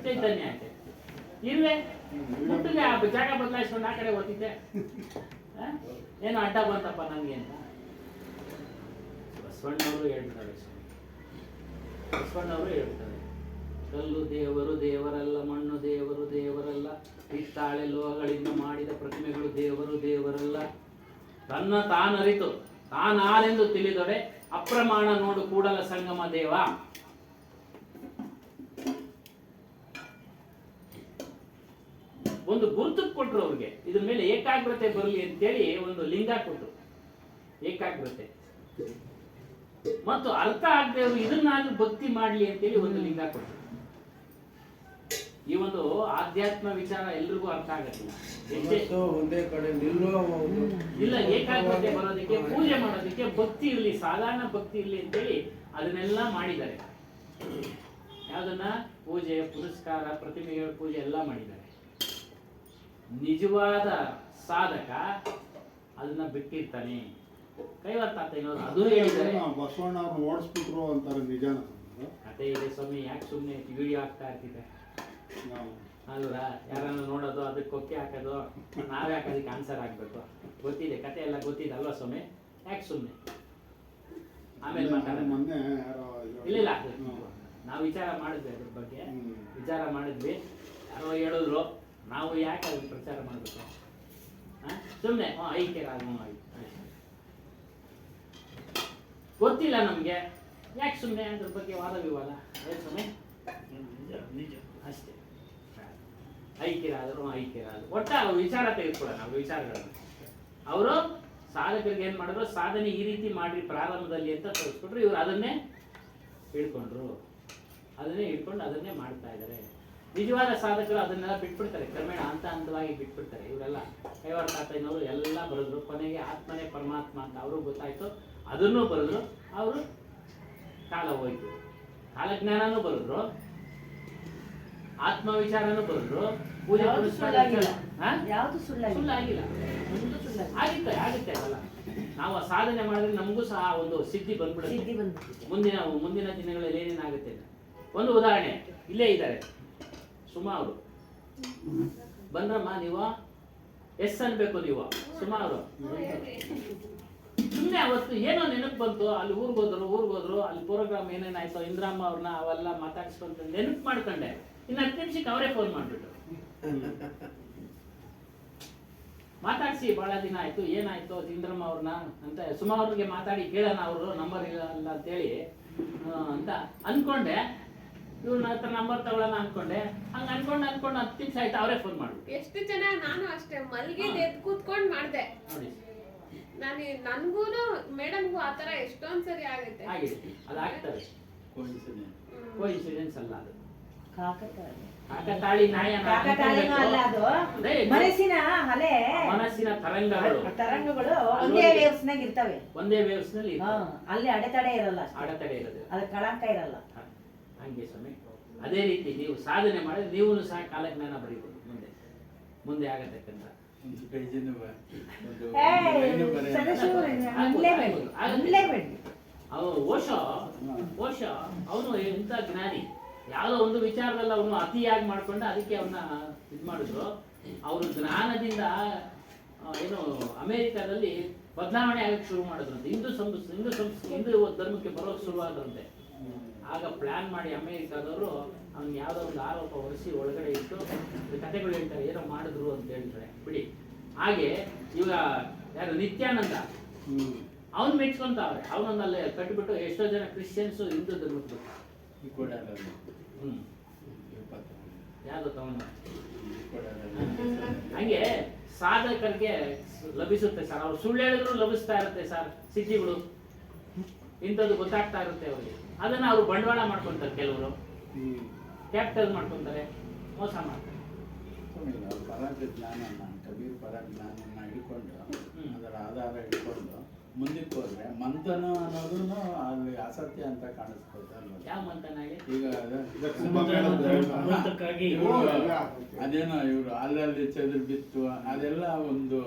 ಚೈತನ್ಯ ಆಯ್ತು. ಇಲ್ವೇ ಮುಟ್ಟಿಗೆ ಆ ಜಾಗ ಬದಲಾಯಿಸ್ಕೊಂಡು ಆ ಕಡೆ ಓದಿದ್ದೆ, ಏನು ಅಡ್ಡ ಬಂತಪ್ಪ ನನಗೆ ಅಂತ ಬಸವಣ್ಣವರು ಹೇಳ್ತಾರೆ. ಕಲ್ಲು ದೇವರು ದೇವರಲ್ಲ, ಮಣ್ಣು ದೇವರು ದೇವರಲ್ಲ, ಹಿತ್ತಾಳೆ ಲೋಹಗಳಿಂದ ಮಾಡಿದ ಪ್ರತಿಮೆಗಳು ದೇವರಲ್ಲ. ತನ್ನ ತಾನರಿತು ತಾನಾರೆಂದು ತಿಳಿದೊಡೆ ಅಪ್ರಮಾಣ ನೋಡು ಕೂಡಲ ಸಂಗಮ ದೇವ. ಒಂದು ಗುರುತು ಕೊಟ್ರು ಅವ್ರಿಗೆ, ಇದ್ರ ಮೇಲೆ ಏಕಾಗ್ರತೆ ಬರಲಿ ಅಂತೇಳಿ ಒಂದು ಲಿಂಗ ಕೊಟ್ರು. ಏಕಾಗ್ರತೆ ಮತ್ತು ಅರ್ಥ ಆಗದೆ ಅವರು ಇದನ್ನಾದ್ರೂ ಭಕ್ತಿ ಮಾಡ್ಲಿ ಅಂತೇಳಿ ಒಂದು ಲಿಂಗ ಕೊಟ್ರು. ಈ ಒಂದು ಆಧ್ಯಾತ್ಮ ವಿಚಾರ ಎಲ್ರಿಗೂ ಅರ್ಥ ಆಗತ್ತಿಲ್ಲ. ಒಂದೇ ಕಡೆ ಇಲ್ಲ, ಏಕಾಗ್ರತೆ ಬರೋದಕ್ಕೆ, ಪೂಜೆ ಮಾಡೋದಕ್ಕೆ ಭಕ್ತಿ ಇರಲಿ, ಸಾಧಾರಣ ಭಕ್ತಿ ಇರಲಿ ಅಂತೇಳಿ ಅದನ್ನೆಲ್ಲ ಮಾಡಿದ್ದಾರೆ. ಯಾವ್ದನ್ನ? ಪೂಜೆ, ಪುರಸ್ಕಾರ, ಪ್ರತಿಮೆಗಳ ಪೂಜೆ ಎಲ್ಲ ಮಾಡಿದ್ದಾರೆ. ನಿಜವಾದ ಸಾಧಕ ಅದನ್ನ ಬಿಟ್ಟಿರ್ತಾನೆ. ಕೈವಾರ ತಾತ ಏನೋದು ಅದು ಹೇಳಿದ್ದಾರೆ. ಬಸವಣ್ಣ ಅವ್ರನ್ನ ಓಡಿಸ್ಬಿಟ್ರು ಅಂತಾರೆ, ನಿಜಾನ? ಕತೆ ಇದೆ ಸ್ವಾಮಿ, ಯಾಕೆ ಸುಮ್ಮನೆ ವಿಡಿಯೋ ಆಗ್ತಾ ಇರ್ತಿದೆ ಅಲ್ವಾ? ಯಾರನ್ನ ನೋಡೋದು, ಅದಕ್ಕೆ ಕೊಕ್ಕೆ ಹಾಕೋದು, ನಾವ್ಯಾಕೆ ಅದಕ್ಕೆ ಆನ್ಸರ್ ಆಗ್ಬೇಕು? ಗೊತ್ತಿದೆ, ಕತೆ ಎಲ್ಲ ಗೊತ್ತಿದೆ ಅಲ್ವಾ ಸ್ವಾಮಿ? ಯಾಕೆ ಸುಮ್ಮನೆ ಆಮೇಲೆ ಮಾತಾಡೋಣ. ಇಲ್ಲ, ನಾವು ವಿಚಾರ ಮಾಡಿದ್ವಿ, ಅದ್ರ ಬಗ್ಗೆ ವಿಚಾರ ಮಾಡಿದ್ವಿ. ಯಾರೋ ಹೇಳಿದ್ರು, ನಾವು ಯಾಕೆ ಅದಕ್ಕೆ ಪ್ರಚಾರ ಮಾಡಬೇಕು? ಸುಮ್ಮನೆ ಐಕ್ಯರಾಗ ಗೊತ್ತಿಲ್ಲ ನಮ್ಗೆ, ಯಾಕೆ ಸುಮ್ಮನೆ ಅದ್ರ ಬಗ್ಗೆ ವಾದ ವಿವಾದ? ಸುಮ್ಮನೆ ಅಷ್ಟೇ. ಐಕ್ಯರಾದ್ರು ಒಟ್ಟ ವಿಚಾರ ತೆಗೆದುಕೊಳ್ಳೋಣ. ನಾವು ವಿಚಾರಗಳನ್ನು ಅವರು ಸಾಧಕರಿಗೆ ಏನ್ ಮಾಡಿದ್ರು, ಸಾಧನೆ ಈ ರೀತಿ ಮಾಡ್ರಿ ಪ್ರಾರಂಭದಲ್ಲಿ ಅಂತ ತೋರಿಸ್ಕೊಟ್ರು. ಇವ್ರು ಅದನ್ನೇ ಹಿಡ್ಕೊಂಡ್ರು, ಅದನ್ನೇ ಮಾಡ್ತಾ ಇದ್ದಾರೆ. ನಿಜವಾದ ಸಾಧಕರು ಅದನ್ನೆಲ್ಲ ಬಿಟ್ಬಿಡ್ತಾರೆ, ಕ್ರಮೇಣ ಹಂತವಾಗಿ ಬಿಟ್ಬಿಡ್ತಾರೆ. ಇವರೆಲ್ಲ ಕೈವಾರ ತಾತಯ್ಯನವರು ಎಲ್ಲ ಬರೆದ್ರು. ಕೊನೆಗೆ ಆತ್ಮನೇ ಪರಮಾತ್ಮ ಅಂತ ಅವರು ಗೊತ್ತಾಯ್ತು, ಅದನ್ನೂ ಬರೆದ್ರು. ಅವರು ಕಾಲ ಹೋಯ್ತು, ಕಾಲಜ್ಞಾನನೂ ಬರೆದ್ರು, ಆತ್ಮ ವಿಚಾರನೂ ಬರೆದ್ರು. ಪೂಜೆ ಯಾವುದು ಸುಳ್ಳಾಗಿಲ್ಲ. ಆಗುತ್ತೆ ಅಲ್ಲ. ನಾವು ಸಾಧನೆ ಮಾಡಿದ್ರೆ ನಮಗೂ ಸಹ ಒಂದು ಸಿದ್ಧಿ ಬಂದ್ಬಿಡುತ್ತೆ. ಮುಂದಿನ ದಿನಗಳಲ್ಲಿ ಏನೇನಾಗುತ್ತೆ. ಒಂದು ಉದಾಹರಣೆ ಇಲ್ಲೇ ಇದ್ದಾರೆ, ಸುಮಾ ಅವರು ಬಂದ್ರಮ್ಮ. ನೀವು ಎಸ್ ಅನ್ಬೇಕು, ನೀವು ಸುಮಾ ಅವರು. ಸುಮ್ಮನೆ ಅವತ್ತು ಏನೋ ನೆನಪು ಬಂತು, ಅಲ್ಲಿ ಊರ್ಗೋದ್ರು, ಅಲ್ಲಿ ಪ್ರೋಗ್ರಾಮ್ ಏನೇನಾಯ್ತು, ಇಂದ್ರಮ್ಮ ಅವ್ರನ್ನ ಅವೆಲ್ಲ ಮಾತಾಡ್ಸ್ಕೊಂತ ನೆನಪು ಮಾಡ್ಕೊಂಡೆ. ಇನ್ನು 10 ನಿಮಿಷಕ್ಕೆ ಅವರೇ ಫೋನ್ ಮಾಡಿಬಿಟ್ರು. ಮಾತಾಡಿಸಿ ಭಾಳ ದಿನ ಆಯಿತು, ಏನಾಯಿತು ಇಂದ್ರಮ್ಮ ಅವ್ರನ್ನ ಅಂತ ಸುಮಾ ಅವ್ರಿಗೆ ಮಾತಾಡಿ ಕೇಳೋಣ, ಅವರು ನಂಬರ್ ಇಲ್ಲ ಅಂತೇಳಿ ಅಂತ ಅಂದ್ಕೊಂಡೆ. ಇವ್ರನ್ನ ಹತ್ರ ನಂಬರ್ ತಗೊಳ್ಳೋಣ ಅನ್ಕೊಂಡೆ. ಹಂಗೆ ಅನ್ಕೊಂಡು 10 ನಿಮಿಷ ಆಯ್ತು, ಅವರೇ ಫೋನ್ ಮಾಡ್ಬಿಟ್ಟು. ಎಷ್ಟು ಚೆನ್ನಾಗಿ ನಾನು ಅಷ್ಟೇ ಮಲ್ಗಿದ್ ಎದ್ದು ಕೂತ್ಕೊಂಡು ಮಾಡ್ದೆ. ನೋಡಿ ನನ್ಗೂನು ಮೇಡಮ್ಗೂ ಆತರ ಎಷ್ಟೊಂದ್ ಸರಿ ಆಗುತ್ತೆ. ಆಗಿದೆ, ಅದು ಆಗ್ತದೆ. ಕೋಇನ್ಸಿಡೆನ್ಸ್ ಅಲ್ಲ ಅದು, ಕಾಕತಾಳಿ ಕಾಕತಾಳೀನೂ ಅಲ್ಲ ಅದು, ಮನಸ್ಸಿನ ಅಲೆ, ಮನಸ್ಸಿನ ತರಂಗಗಳು ಒಂದೇ ವೇವ್ಸ್ನಾಗ ಇರ್ತವೆ. ಒಂದೇ ವೇವ್ಸ್ನಲ್ಲಿ ಅಲ್ಲಿ ಅಡೆತಡೆ ಇರಲ್ಲ, ಅಡೆತಡೆ ಇರೋದು, ಅದು ಕಳಂಕ ಇರಲ್ಲ. ಹಂಗೆ ಸ್ವಾಮಿ. ಅದೇ ರೀತಿ ನೀವು ಸಾಧನೆ ಮಾಡಿದ್ರೆ ನೀವು ಸಹ ಕಾಲಜ್ಞಾನ ಬರೀಬಹುದು, ಮುಂದೆ ಆಗತಕ್ಕಂಥ ಓಶೋ ಅವನು ಎಂತ ಜ್ಞಾನಿ. ಯಾವುದೋ ಒಂದು ವಿಚಾರದಲ್ಲಿ ಅವನು ಅತಿಯಾಗಿ ಮಾಡ್ಕೊಂಡು ಅದಕ್ಕೆ ಅವನ್ನ ಇದು ಮಾಡಿದ್ರು. ಅವರು ಜ್ಞಾನದಿಂದ ಏನು ಅಮೆರಿಕದಲ್ಲಿ ಬದಲಾವಣೆ ಆಗಕ್ಕೆ ಶುರು ಮಾಡಿದ್ರಂತೆ. ಹಿಂದೂ ಧರ್ಮಕ್ಕೆ ಬರೋಕ್ಕೆ ಶುರುವಾದ್ರಂತೆ. ಆಗ ಪ್ಲಾನ್ ಮಾಡಿ ಅಮೆರಿಕದವರು ಅವ್ನು ಯಾವುದೋ ಒಂದು ಆರೋಪ ಹೊರಿಸಿ ಒಳಗಡೆ ಇಟ್ಟು ಕಥೆಗಳು ಹೇಳ್ತಾರೆ, ಏನೋ ಮಾಡಿದ್ರು ಅಂತ ಹೇಳ್ತಾರೆ ಬಿಡಿ. ಹಾಗೆ ಇವಾಗ ಯಾರು ನಿತ್ಯಾನಂದ ಅವ್ನು ಮೆಚ್ಕೊಂತಾವ್ರೆ. ಅವನೊಂದಲ್ಲೇ ಕಟ್ಟಿಬಿಟ್ಟು ಎಷ್ಟೋ ಜನ ಕ್ರಿಶ್ಚಿಯನ್ಸು ಹಿಂದೂ ಧರ್ಮಕ್ಕೆ ಯಾವ್ದು ತಗೊಂಡ. ಹಂಗೆ ಸಾಧಕರಿಗೆ ಲಭಿಸುತ್ತೆ ಸರ್, ಅವ್ರು ಸುಳ್ಳು ಹೇಳಿದ್ರು ಲಭಿಸ್ತಾ ಇರುತ್ತೆ ಸರ್. ಸಿದ್ಧಿಗಳು ಇಂಥದ್ದು ಗೊತ್ತಾಗ್ತಾ ಇರುತ್ತೆ ಅವ್ರಿಗೆ. ಅದನ್ನ ಅವರು ಬಂಡವಾಳ ಮಾಡ್ಕೊಂತಾರೆ, ಕೆಲವರು ಕ್ಯಾಪಿಟಲ್ ಮಾಡ್ಕೊಂತಾರೆ, ಮೋಸ ಮಾಡ್ತಾರೆ. ಪರಜ್ಞಾನನ ಕಬೀರ್ ಪರಜ್ಞಾನನ ಹಿಡ್ಕೊಂಡು ಅದರ ಆಧಾರ ಹಿಡ್ಕೊಂಡು ಮುಂದಕ್ಕೆ ಹೋದ್ರೆ ಮಂಥನ ಅನ್ನೋದು ಅಲ್ಲಿ ಅಸತ್ಯ ಅಂತ ಕಾಣಿಸ್ಕೊಳ್ತಾರೆ. ಯಾವ ಮಂಥನ ಹೇಳಿ? ಈಗ ಅದೇನೋ ಇವರು ಅಲ್ಲಲ್ಲಿ ಚೆದ್ರು ಬಿತ್ತು, ಅದೆಲ್ಲ ಒಂದು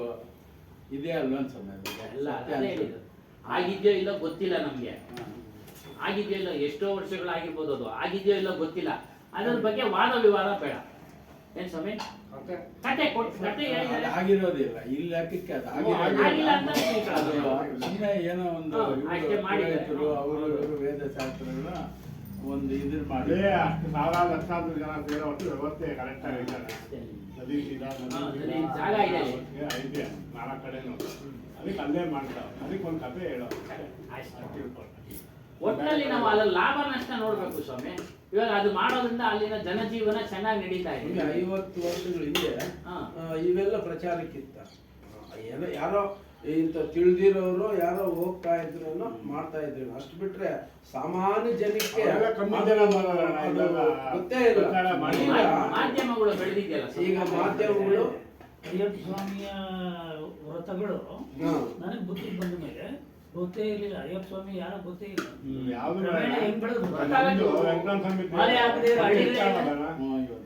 ಇದೇ ಅಲ್ವಾ ಅನ್ಸಲ್ಲ. ಆಗಿದ್ಯೋ ಇಲ್ಲೋ ಗೊತ್ತಿಲ್ಲ ನಮ್ಗೆ, ಆಗಿದ್ಯೋ ಇಲ್ಲ, ಎಷ್ಟೋ ವರ್ಷಗಳಾಗಿರ್ಬೋದು, ಅದು ಆಗಿದ್ಯೋ ಇಲ್ಲೋ ಗೊತ್ತಿಲ್ಲ. ಅದ್ರ ಬಗ್ಗೆ ವಾದ ವಿವಾದ ಬೇಡ. ಏನ್ ಸ್ವಾಮಿ? ಕತೆ ಆಗಿರೋದಿಲ್ಲ ಇಲ್ಲಿ ಲೆಕ್ಕಕ್ಕೆ ಅದು ಸುಮ್ಮನೆ ಏನೋ ಒಂದು ಅವರು ವೇದಶಾಸ್ತ್ರಗಳ ಒಂದು ಇದ್ರ ಮಾಡಿ ಅಷ್ಟು ಸಾವಿರಾರು ಲಕ್ಷಾಂತರ ಜನ ಸೇರೋ ಒಟ್ಟು ವ್ಯವಸ್ಥೆ ಕರೆಕ್ಟ್ ಆಗಿದ್ದಾರೆ. ಜಾಗ ಇದೆ, ಐತೆ 4 ಕಡೆನೂ. ಅದಕ್ಕೆ ಅಲ್ಲೇ ಮಾಡ್ತಾವೆ. ಅದಕ್ಕೆ ಒಂದು ಕತೆ ಹೇಳೋ ಒಟ್ಟಿನಲ್ಲಿ ನಾವು ಅಲ್ಲ ಲಾಭ ನಷ್ಟ ನೋಡ್ಬೇಕು ಸ್ವಾಮಿ. ಇವಾಗ ಅದು ಮಾಡೋದ್ರಿಂದ ಅಲ್ಲಿನ ಜನಜೀವನ ಚೆನ್ನಾಗಿ ನಡೀತಾ ಇದೆ. 50 ವರ್ಷಗಳ ಹಿಂದೆ ಇವೆಲ್ಲ ಪ್ರಚಾರಕ್ಕಿತ್ತ. ಯಾರೋ ಇಂಥ ತಿಳಿದಿರೋರು ಯಾರೋ ಹೋಗ್ತಾ ಇದ್ರು ಮಾಡ್ತಾ ಇದ್ರು. ಅಷ್ಟು ಬಿಟ್ರೆ ಸಾಮಾನ್ಯ ಜನಕ್ಕೆ ಗೊತ್ತೇ ಇಲ್ಲ. ಮಾಧ್ಯಮಗಳು ಬೆಳೆದಿದೆಯಲ್ಲ, ಈಗ ಮಾಧ್ಯಮಗಳು ಅಯ್ಯಪ್ಪ ಸ್ವಾಮಿಯ ವ್ರತಗಳು ನನಗೆ ಬುದ್ಧಿ ಬಂದ ಮೇಲೆ ಗೊತ್ತೇ ಇರಲಿಲ್ಲ. ಅಯ್ಯಪ್ಪ ಸ್ವಾಮಿ ಯಾರೋ ಗೊತ್ತೇ ಇಲ್ಲ.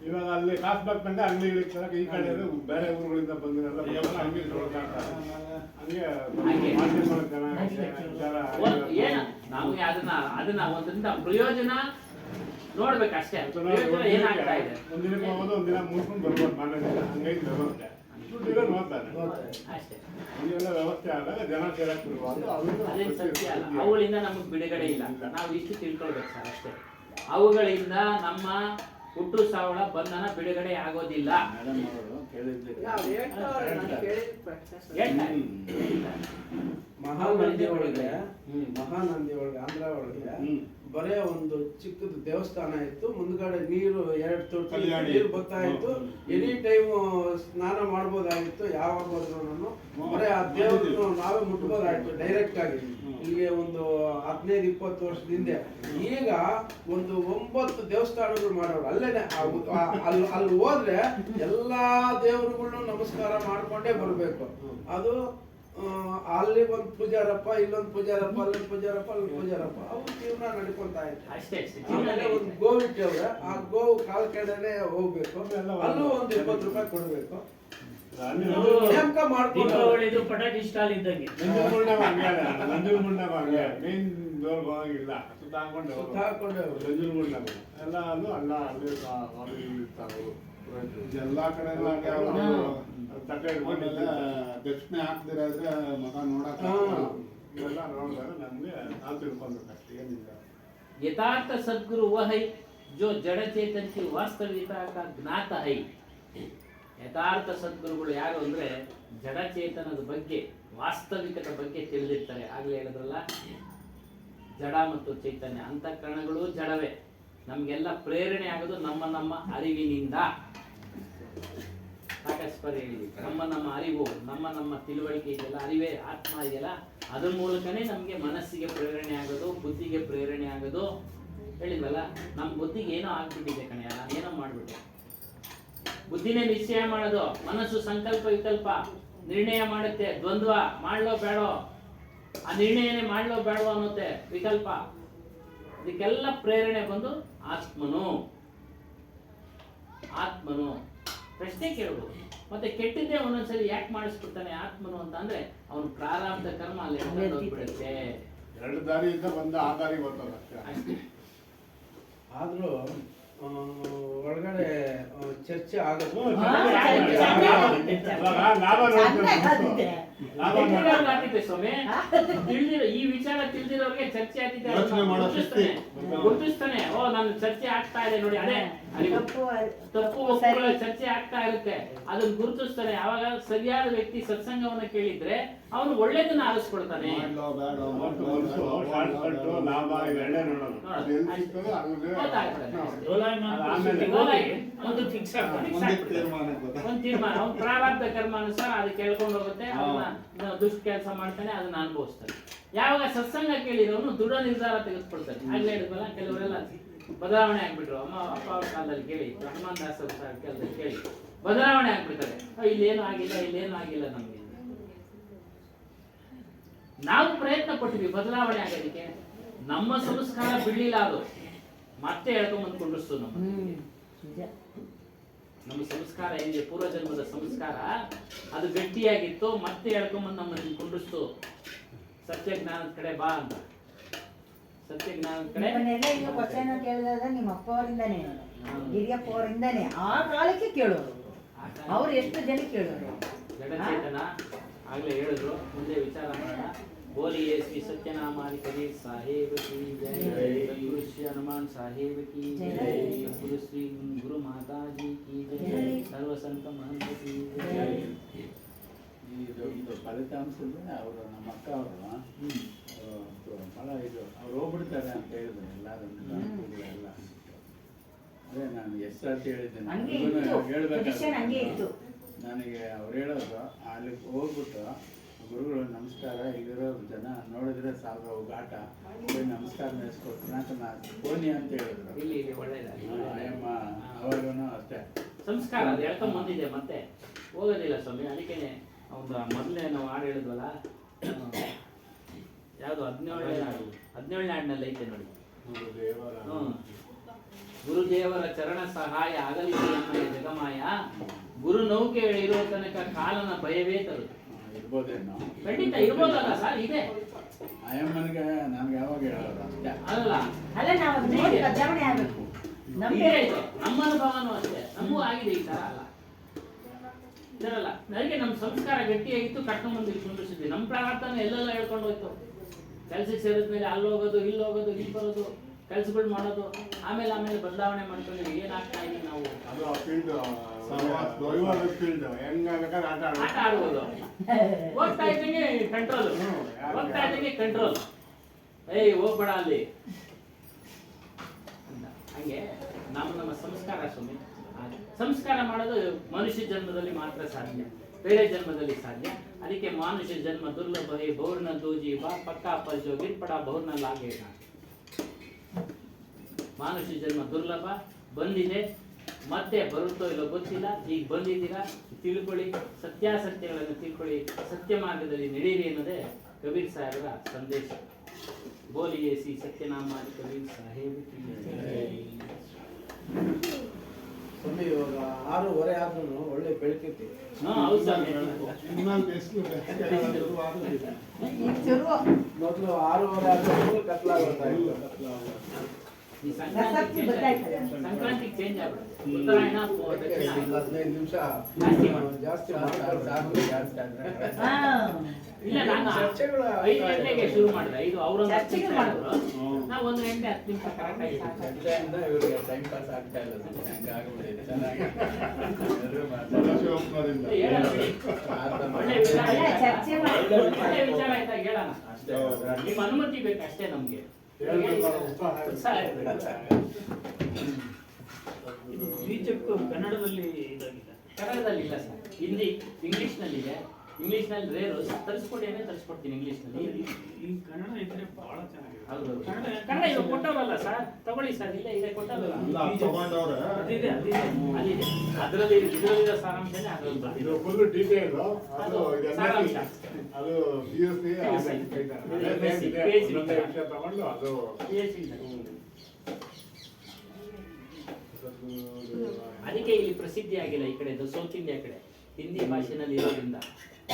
ಇವಾಗ ಅಲ್ಲಿ ಕಾಸು ಬಂದ ಅಂಗಡಿ ಇಳಿಸ್ತಾರೆ. ಈ ಕಡೆ ಬೇರೆ ಊರುಗಳಿಂದ ಬಂದಿರಲ್ಲ, ಹಂಗೆ ನಮ್ಗೆ ಅದನ್ನ ಒಂದ್ರಿಂದ ಪ್ರಯೋಜನ ನೋಡ್ಬೇಕಷ್ಟೇ. ಏನಾಗ್ತಾ ಇದೆ ಒಂದಿನ ಹೋಗೋದು ಒಂದಿನ ಮುಗಿಸ್ಕೊಂಡು ಬರ್ಬೋದು. ಮನೆಯಿಂದ ಹಂಗೈದು ವ್ಯವಸ್ಥೆ ದುಡ್ಡಿರೋ ನೋಡ್ತಾನೆ ಅಷ್ಟೇ. ಹಂಗೆಲ್ಲ ವ್ಯವಸ್ಥೆ ಆದಾಗ ಜನ ಸೇರಕ್ಕೆ ಅದೇನು ಸತ್ಯ ಅಲ್ಲ. ಅವುಗಳಿಂದ ನಮಗೆ ಬಿಡುಗಡೆ ಇಲ್ಲ. ನಾವು ಇಷ್ಟು ತಿಳ್ಕೊಳ್ಬೇಕು ಸರ್ ಅಷ್ಟೇ. ಅವುಗಳಿಂದ ನಮ್ಮ ಹುಟ್ಟು ಸಾವಳ ಬಂಧನ ಬಿಡುಗಡೆ ಆಗೋದಿಲ್ಲ. ಮಹಾನಂದಿ ಒಳಗೆ ಆಂಧ್ರ ಒಳಗೆ ಬರೇ ಒಂದು ಚಿಕ್ಕದು ದೇವಸ್ಥಾನ ಇತ್ತು. ಮುಂದ್ಗಡೆ ನೀರು 2 ತೊಟ್ಟಿ ನೀರು ಬರ್ತಾ ಇತ್ತು. ಎನಿ ಟೈಮ್ ಸ್ನಾನ ಮಾಡ್ಬೋದಾಗಿತ್ತು. ಯಾವಾಗ ಹೋದ್ರು ಬರೇ ಆ ದೇವ್ರನ್ನು ನಾವೇ ಮುಟ್ಬೋದಾಗಿತ್ತು ಡೈರೆಕ್ಟ್ ಆಗಿ. ಇಲ್ಲಿಗೆ ಒಂದು 15-20 ವರ್ಷದ ಹಿಂದೆ. ಈಗ ಒಂದು 9 ದೇವಸ್ಥಾನಗಳು ಮಾಡೋರು ಅಲ್ಲೇನೆ. ಅಲ್ಲಿ ಹೋದ್ರೆ ಎಲ್ಲಾ ದೇವರುಗಳನ್ನು ನಮಸ್ಕಾರ ಮಾಡ್ಕೊಂಡೇ ಬರ್ಬೇಕು. ಅದು ಅಲ್ಲಿ ಒಂದು ಪೂಜಾರಪ್ಪ, ಇಲ್ಲೊಂದು ಪೂಜಾರಪ್ಪ, ಅಲ್ಲೊಂದು ಪೂಜಾರಪ್ಪ, ಅಲ್ಲೊಂದು ಪೂಜಾರಪ್ಪ, ಅವ್ರ ಜೀವನ ನಡ್ಕೊಂತ ಇತ್ತು. ಆಮೇಲೆ ಒಂದು ಗೋವಿಟ್ಟವ್ರೆ, ಆ ಗೋವು ಕಾಲ್ ಕಡೆನೆ ಹೋಗ್ಬೇಕು. ಅಲ್ಲೂ ಒಂದು 20 ರೂಪಾಯಿ ಕೊಡ್ಬೇಕು. ದೀಪಾವಳಿದು ಪಟಾಕಿ ಸ್ಟಾಲ್ ಇದ್ದಂಗೆ ಹೋಗಿಲ್ಲ. ಸುತ್ತ ಹಾಕೊಂಡು ಎಲ್ಲ ಎಲ್ಲಾ ಕಡೆ ದಕ್ಷಿಣೆ ಹಾಕ್ದಿರಾದ್ರೆ ಮಗ ನೋಡಕ್ ಎಲ್ಲ ನೋಡಿದ್ರೆ ನಮ್ಗೆ ನಾವು ತಿಳ್ಕೊಬೇಕು ಅಷ್ಟೇ, ಏನಿಲ್ಲ. ಯಥಾರ್ಥ ಸದ್ಗುರು ವಹೈ जो जड़ चेतन की वास्तविकता का ज्ञात है. ಯಥಾರ್ಥ ಸದ್ಗುರುಗಳು ಯಾರು ಅಂದ್ರೆ ಜಡಚೇತನದ ಬಗ್ಗೆ ವಾಸ್ತವಿಕತೆ ಬಗ್ಗೆ ತಿಳಿದಿರ್ತಾರೆ. ಆಗ್ಲೇ ಹೇಳಿದ್ರಲ್ಲ, ಜಡ ಮತ್ತು ಚೈತನ್ಯ ಅಂತಃಕರಣಗಳು ಜಡವೇ. ನಮ್ಗೆಲ್ಲ ಪ್ರೇರಣೆ ಆಗೋದು ನಮ್ಮ ಅರಿವಿನಿಂದ. ಸಾಕಷ್ಟು ಹೇಳಿದ್ವಿ, ನಮ್ಮ ಅರಿವು, ನಮ್ಮ ತಿಳುವಳಿಕೆ ಇದೆಲ್ಲ ಅರಿವೇ ಆತ್ಮ ಇದೆಯಲ್ಲ, ಅದ್ರ ಮೂಲಕನೇ ನಮ್ಗೆ ಮನಸ್ಸಿಗೆ ಪ್ರೇರಣೆ ಆಗೋದು, ಬುದ್ಧಿಗೆ ಪ್ರೇರಣೆ ಆಗೋದು. ಹೇಳಿದ್ವಲ್ಲ, ನಮ್ಮ ಬುದ್ಧಿಗೆ ಏನೋ ಆಗ್ಬಿಟ್ಟಿದೆ ಕಣೆಯಲ್ಲ, ಏನೋ ಮಾಡ್ಬಿಟ್ಟೆ. ಬುದ್ಧಿನೇ ನಿಶ್ಚಯ ಮಾಡೋದು, ಮನಸ್ಸು ಸಂಕಲ್ಪ ವಿಕಲ್ಪ ನಿರ್ಣಯ ಮಾಡುತ್ತೆ. ದ್ವಂದ್ವ ಮಾಡ್ಲೋ ಬೇಡೋ, ಆ ನಿರ್ಣಯನೇ ಮಾಡ್ಲೋ ಬೇಡೋ ಅನ್ನುತ್ತೆ ವಿಕಲ್ಪ. ಇದಕ್ಕೆಲ್ಲ ಪ್ರೇರಣೆ ಬಂದು ಆತ್ಮನು. ಪ್ರಶ್ನೆ ಕೇಳ್ಬೋದು. ಮತ್ತೆ ಕೆಟ್ಟದ್ದೇ ಒಂದೊಂದ್ಸರಿ ಯಾಕೆ ಮಾಡಿಸ್ಬಿಡ್ತಾನೆ ಆತ್ಮನು ಅಂತ ಅಂದ್ರೆ ಅವನು ಪ್ರಾರಬ್ಧ ಕರ್ಮ ಅಲ್ಲಿ ಹೋಗ್ಬಿಡುತ್ತೆ. 2 ದಾರಿಯಿಂದ ಬಂದ ಆ ದಾರಿ ಬರ್ತದ ಅಷ್ಟೇ. ಆದ್ರೂ ಒಳಗಡೆ ಚರ್ಚೆ ಆಗುತ್ತೆ. ಸ್ವಾಮಿ, ತಿಳಿದಿರೋ ಈ ವಿಚಾರ ತಿಳಿದಿರೋರಿಗೆ ಚರ್ಚೆ ಗುರುತಿಸ್ತಾನೆ. ಓ ನಾನು ಚರ್ಚೆ ಆಗ್ತಾ ಇದೆ ನೋಡಿ, ಅದೇ ತಪ್ಪು ಒಪ್ಪುಗಳ ಚರ್ಚೆ ಆಗ್ತಾ ಇರುತ್ತೆ, ಅದನ್ನ ಗುರುತಿಸ್ತಾನೆ. ಅವಾಗ ಸರಿಯಾದ ವ್ಯಕ್ತಿ ಸತ್ಸಂಗವನ್ನ ಕೇಳಿದ್ರೆ ಅವನು ಒಳ್ಳೇದನ್ನ ಆರಿಸ್ಕೊಳ್ತಾನೆ. ಒಂದು ತೀರ್ಮಾನ, ಅವ್ನು ಪ್ರಾರಬ್ಧ ಕರ್ಮ ಅನುಸಾರ ಅದು ಕೇಳ್ಕೊಂಡು ಹೋಗುತ್ತೆ. ಅವನ್ನ ದುಷ್ಟ ಕೆಲಸ ಮಾಡ್ತಾನೆ, ಅದನ್ನ ಅನುಭವಿಸ್ತಾನೆ. ಯಾವಾಗ ಸತ್ಸಂಗ ಕೇಳಿದವನು ದೃಢ ನಿರ್ಧಾರ ತೆಗೆದುಕೊಳ್ತಾನೆ. ಆಗ್ಲೇ ಹೇಳಿದ್ವಲ್ಲ, ಕೆಲವರೆಲ್ಲ ಬದಲಾವಣೆ ಆಗ್ಬಿಟ್ರು. ಅಪ್ಪ ಅವ್ರ ಕಾಲದಲ್ಲಿ ಕೇಳಿ, ಹನುಮಾನ್ ದಾಸರ ಕಾಲದಲ್ಲಿ ಕೇಳಿ ಬದಲಾವಣೆ ಆಗ್ಬಿಡ್ತಾರೆ. ಇಲ್ಲೇನು ಆಗಿಲ್ಲ ನಮ್ಗೆ. ನಾವು ಪ್ರಯತ್ನ ಪಟ್ಟಿದ್ವಿ ಬದಲಾವಣೆ ಆಗೋದಕ್ಕೆ, ನಮ್ಮ ಸಂಸ್ಕಾರ ಬಿಡ್ಲಿಲ್ಲ, ಅದು ಮತ್ತೆ ಹೇಳ್ಕೊಂಬಂದು ಕೊಂಡಿಸ್ತು. ನಮ್ಮ ಸಂಸ್ಕಾರ ಏನಿದೆ, ಪೂರ್ವ ಜನ್ಮದ ಸಂಸ್ಕಾರ, ಅದು ಗಟ್ಟಿಯಾಗಿತ್ತು, ಮತ್ತೆ ಹೇಳ್ಕೊಂಬಂದು ನಮ್ಮನ್ನು ಕೊಂಡಿಸ್ತು. ಸತ್ಯ ಜ್ಞಾನದ ಕಡೆ ಬಾ ಅಂತ. ಸತ್ಯ ಜ್ಞಾನದ ಕಡೆ ಕೇಳಿದಾಗ ನಿಮ್ಮ ಅಪ್ಪ ಅವರಿಂದಾನೆ, ಹಿರಿಯಪ್ಪ ಅವರಿಂದಾನೆ ಆ ಕಾಲಕ್ಕೆ ಕೇಳೋರು. ಅವ್ರು ಎಷ್ಟು ಜನ ಕೇಳೋರು. ಜಡಚೇತನ ಆಗ್ಲೇ ಹೇಳಿದ್ರು. ಮುಂದೆ ವಿಚಾರ ಮಾಡೋಣ. बोलिए श्री सत्यनामादि कबीर साहेब की जय, सद्गुरु श्री हनुमान साहेब की जय, सद्गुरु श्री गुरु माता जी की जय, सर्व संत महंत की जय. ಇದು ಫಲಿತಾಂಶದ ಅವರು ನಮ್ಮ ಅಕ್ಕ ಅವರು ಭಾಳ ಇದು ಅವ್ರು ಹೋಗ್ಬಿಡ್ತಾರೆ ಅಂತ ಹೇಳಿದ್ರು ಎಲ್ಲರೂ ಎಲ್ಲ. ಅದೇ ನಾನು ಎಷ್ಟು ಸರ್ತಿ ಹೇಳಿದ್ದೇನೆ ಹೇಳ್ಬೇಕಾದ್ರೆ ನನಗೆ ಅವ್ರು ಹೇಳೋದು, ಅಲ್ಲಿ ಹೋಗ್ಬಿಟ್ಟು ಗುರುಗಳು ನಮಸ್ಕಾರ, ಇಲ್ಲಿರೋ ಜನ ನೋಡಿದ್ರೆ ಸಾಲ ಘಾಟ ಹೋಗಿ ನಮಸ್ಕಾರ ನೆನೆಸ್ಕೊಡ್ತೀನಿ ಅಂತ ನಾನು ಫೋನಿ ಅಂತ ಹೇಳಿದ್ರು. ಅಯ್ಯಮ್ಮ ಅವಾಗೂ ಅಷ್ಟೇ ಸಂಸ್ಕಾರ ಅದು ಹೇಳ್ಕೊಂಡ್ ಬಂದಿದೆ, ಮತ್ತೆ ಹೋಗೋದಿಲ್ಲ ಸ್ವಾಮಿ. ಅದಕ್ಕೆ ಒಂದು ಮೊದಲೇ ನಾವು ಹಾಡು ಹೇಳಿದ್ವಲ್ಲ, ಯಾವುದು 17ನೇ ಹಾಡಿನಲ್ಲಿ ಐತೆ ನೋಡಿ. ಗುರುದೇವರ ಚರಣ ಸಹಾಯ ಆಗಲಿದೆ ಅಮ್ಮಯ್ಯ ಜಗಮಾಯ, ಗುರು ನೌಕೆ ಇರೋ ತನಕ ಕಾಲನ ಭಯವೇ ತರುದು. ಇರ್ಬೋದೇನೋ, ಖಂಡಿತ ಇರ್ಬೋದಲ್ಲ ಸರ್. ಇದೆ ಅಯ್ಯಮ್ಮನಿಗೆ ನಮ್ಗೆ ಯಾವಾಗ ಹೇಳೋದು ಅಷ್ಟೇ ಅಲ್ಲ ನಾವು ಬದಲಾವಣೆ ಆಗಬೇಕು. ನಮ್ಮ ಅನುಭವನೂ ಅಷ್ಟೇ, ನಮಗೂ ಆಗಿದೆ ಈ ತರ ಅಲ್ಲ ಇದರಲ್ಲ. ನನಗೆ ನಮ್ಮ ಸಂಸ್ಕಾರ ಗಟ್ಟಿಯಾಗಿತ್ತು, ಕರ್ಕೊಂಡು ಬಂದು ಕುಂಡಿಸಿದ್ವಿ. ನಮ್ಮ ಪ್ರಾರ್ಥನೆ ಎಲ್ಲೆಲ್ಲ ಹೇಳ್ಕೊಂಡು ಹೋಯ್ತು. ಕೆಲ್ಸಕ್ಕೆ ಸೇರಿದ್ಮೇಲೆ ಅಲ್ಲಿ ಹೋಗೋದು, ಇಲ್ಲಿ ಹೋಗೋದು, ಇಲ್ಲಿ ಬರೋದು, ಕೆಲ್ಸಗಳು ಮಾಡೋದು, ಆಮೇಲೆ ಬದಲಾವಣೆ ಮಾಡ್ಕೊಂಡು ಏನಾಗ್ತಾ ಇದೀವಿ ನಾವು. ಅದು ಫೀಲ್ಡ್ ಆಟ ಆಡ್ಬೋದು. ಹೋಗ್ತಾ ಇದ್ದಂಗೆ ಕಂಟ್ರೋಲ್, ಹೋಗ್ಬೇಡ ಅಲ್ಲಿ ಹಂಗೆ. ನಮ್ಮ ಸಂಸ್ಕಾರ ಸ್ವಾಮಿ, ಸಂಸ್ಕಾರ ಮಾಡೋದು ಮನುಷ್ಯ ಜನ್ಮದಲ್ಲಿ ಮಾತ್ರ ಸಾಧ್ಯ, ಬೇರೆ ಜನ್ಮದಲ್ಲಿ ಸಾಧ್ಯ. ಅದಕ್ಕೆ ಮನುಷ್ಯ ಜನ್ಮ ದುರ್ಲಭ, ಬಹುರ್ನ ದೂಜಿ ಬಾ ಪಕ್ಕಾ ಪಲ್ಜೋ ಗಿರ್ಪಡ ಬಹುರ್ನ ಲಾಗೆ. ಮನುಷ್ಯ ಜನ್ಮ ದುರ್ಲಭ, ಬಂದಿದೆ, ಮತ್ತೆ ಬರುತ್ತೋ ಇಲ್ಲೋ ಗೊತ್ತಿಲ್ಲ. ಈಗ ಬಂದಿದ್ದೀರಾ, ತಿಳ್ಕೊಳ್ಳಿ, ಸತ್ಯಾಸತ್ಯಗಳನ್ನು ತಿಳ್ಕೊಳ್ಳಿ, ಸತ್ಯ ಮಾರ್ಗದಲ್ಲಿ ನಡೆಯಿರಿ ಅನ್ನೋದೇ ಕಬೀರ್ ಸಾಹೇಬರ ಸಂದೇಶ. ಬೋಲಿಯೇ ಶ್ರೀ ಸತ್ಯನಾಮಾದಿ ಕಬೀರ್ ಸಾಹೇಬ್ ಕಿ ಜೈ. ಸ್ವಾಮಿ, ಇವಾಗ 6:30 ಆದ್ರೂ ಒಳ್ಳೆ ಬೆಳಕೈತಿ. ಹೌದು ಸ್ವಾಮಿ. ಮೊದಲು 6:30 ಆದ್ರೂ ಕತ್ಲಾಗ್ತಾ ಇತ್ತು. ಈ ಸಂಕ್ರಾಂತಿಗೆ ಚೇಂಜ್ ಆಗ್ಬಿಡುತ್ತೆ. ಉತ್ತರಾಯಣ ದಕ್ಷಿಣ 15 ನಿಮಿಷ ಜಾಸ್ತಿ ಮಾಡಿ. ಜಾಸ್ತಿ ಮಾತಾಡೋದು ಸಾಕು, ಜಾಸ್ತಿ ಅಂದ್ರೆ. ಇಲ್ಲ, ನಾನು ಚರ್ಚೆಗಳು 5 ಗಂಟೆಗೆ ಶುರು ಮಾಡಿದೆ. ಇದು ಅವರು ಚರ್ಚೆಗಳು ಮಾಡಿದ್ರು. ನಾವು 1 ಗಂಟೆ 10 ನಿಮಿಷ ಕರೆಕ್ಟ್ ಆಗಿ ಚರ್ಚೆಯಿಂದ ಇವ್ರಿಗೆ ಟೈಮ್ ಪಾಸ್ ಆಗ್ತಾ ಇಲ್ಲ, ಹಂಗಾಗ್ಬಿಟ್ಟಿದೆ. ಚೆನ್ನಾಗಿ ಎಲ್ಲರೂ ಶಿವಕುಮಾರಿಂದ ಹೇಳೋಣ ಬಿಡಿ. ಒಳ್ಳೆ ವಿಚಾರ ಅಲ್ಲ, ಆಯ್ತಾ? ಚರ್ಚೆ ಮಾಡಿ. ಒಳ್ಳೆ ವಿಚಾರ ಆಯ್ತಾ ಹೇಳೋಣ ಅಷ್ಟೇ. ನಿಮ್ಮ ಅನುಮತಿ ಬೇಕು ಅಷ್ಟೇ ನಮ್ಗೆ. ಉತ್ಸಾಹ ಇರ್ಬೇಕು. ಇದು ಬೀಜಕ್ಕೂ ಕನ್ನಡದಲ್ಲಿ ಇದಾಗಿದೆ. ಕನ್ನಡದಲ್ಲಿ ಇಲ್ಲ ಸರ್, ಹಿಂದಿ ಇಂಗ್ಲಿಷ್ನಲ್ಲಿದೆ. ಇಂಗ್ಲಿಷ್ನಲ್ಲಿ ರೇರು ತರಿಸ್ಕೊಡಿ ಅಂದ್ರೆ ತರಿಸ್ಕೊಡ್ತೀನಿ ಇಂಗ್ಲಿಷ್ನಲ್ಲಿ. ಈ ಕನ್ನಡ ಇದ್ರೆ ಬಹಳ ಚೆನ್ನಾಗಿದೆ. ಹೌದು, ಕನ್ನಡ ಇವಾಗ ಕೊಟ್ಟವರಲ್ಲ ಸರ್, ತಗೊಳ್ಳಿ ಸರ್. ಇದೆ ಕೊಟ್ಟವರಲ್ಲ, ತಗೊಂಡವ್ರೆ ಅದಿದೆ ಅಲ್ಲಿದೆ. ಇದರಲ್ಲಿರೋ ಸಾರಾಂಶನೇ ಅದ್ರಲ್ಲಿ ಇದು ಬಂದಿದೆ. Full detail. ಅದು ಸಾರಾಂಶ. ಅದು PSC ವಿಷಯ ತಗೊಂಡು ಅದು ಅದಕ್ಕೆ ಇಲ್ಲಿ ಪ್ರಸಿದ್ಧಿ ಆಗಿಲ್ಲ ಈ ಕಡೆ ಸೌತ್ ಇಂಡಿಯಾ ಕಡೆ ಹಿಂದಿ ಭಾಷೆನಲ್ಲಿ ಇರೋದ್ರಿಂದ.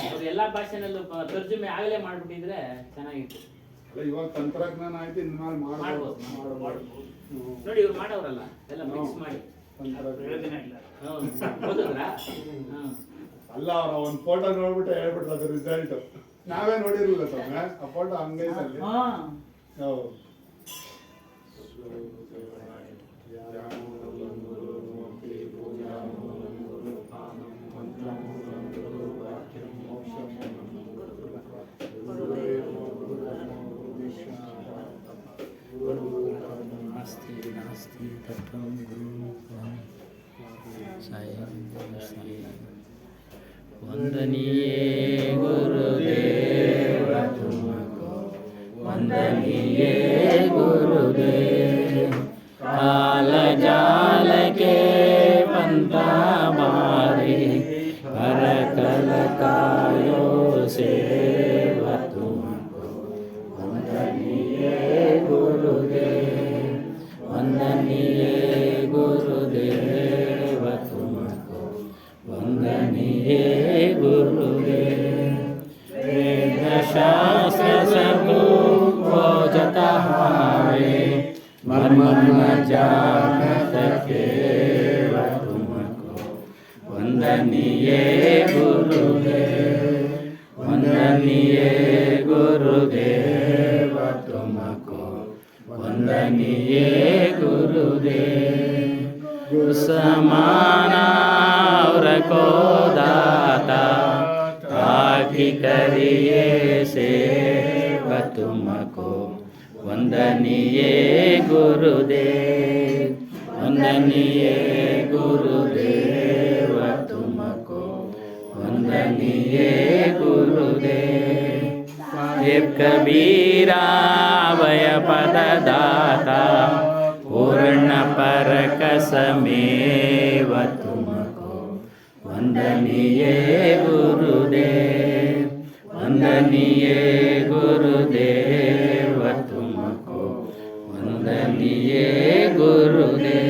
ಅವ್ರು ಎಲ್ಲಾ ಭಾಷೆನಲ್ಲೂ ತರ್ಜುಮೆ ಆಗಲೇ ಮಾಡ್ಬಿಟ್ಟಿದ್ರೆ ಚೆನ್ನಾಗಿತ್ತು. ಅಲ್ಲ, ಇವಾಗ ತಂತ್ರಜ್ಞಾನ ಆಯ್ತು, ಇನ್ಮೇಲೆ ಮಾಡ್ಬೋದು. ನೋಡಿ ಇವ್ರು ಮಾಡವ್ರಲ್ಲ ಎಲ್ಲ ಮಿಕ್ಸ್ ಮಾಡಿ. ಪ್ರಯೋಜನ ಇಲ್ಲ. ಓದಿದ್ರಾ? ಅಲ್ಲ, ಅವ್ರ ಒಂದು ಫೋಟೋ ನೋಡ್ಬಿಟ್ಟು ಹೇಳ್ಬಿಟ್ರು ಅದ್ರ ರಿಸಲ್ಟ್. ನಾವೇ ನೋಡಿರ್ಲಿಲ್ಲ ಸ್ವಾಮಿ ಆ ಫೋಟೋ ಹಂಗೈತಲ್ಲಿ. ಹೌದು. ವಂದನೀಯೇ ಗುರುದೇವ ತುಮಕೋ, ವಂದನೀಯೇ ಗುರುದೇವ. ಕಾಲ ಜಾಲ के पंता मारे, हर कल कायो सेव तुमको, वंदनीय गुरुदेव, वंदनीय गुरुदेव तुमको, वंदनीय गुरुदेव. वेद शास्त्र सब खोजता है, मर्म न जानत केव तुमको, वंदनीय गुरुदेव, वंदनीय गुरुदेव तुमको, वंदनीय गुरुदेव. गुरुसमाना और को दाता, ताकि करिए सेव तुमको, वंदनीय गुरुदेव, वंदनीय गुरुदेव तुमको, वंदनीय गुरुदेव. देव कबीरा वय पददाता, पूर्ण पर कसमेव तुमको, वंदनीय गुरुदेव, वंदनीय गुरुदेव तुमको, वंदनीय गुरुदेव.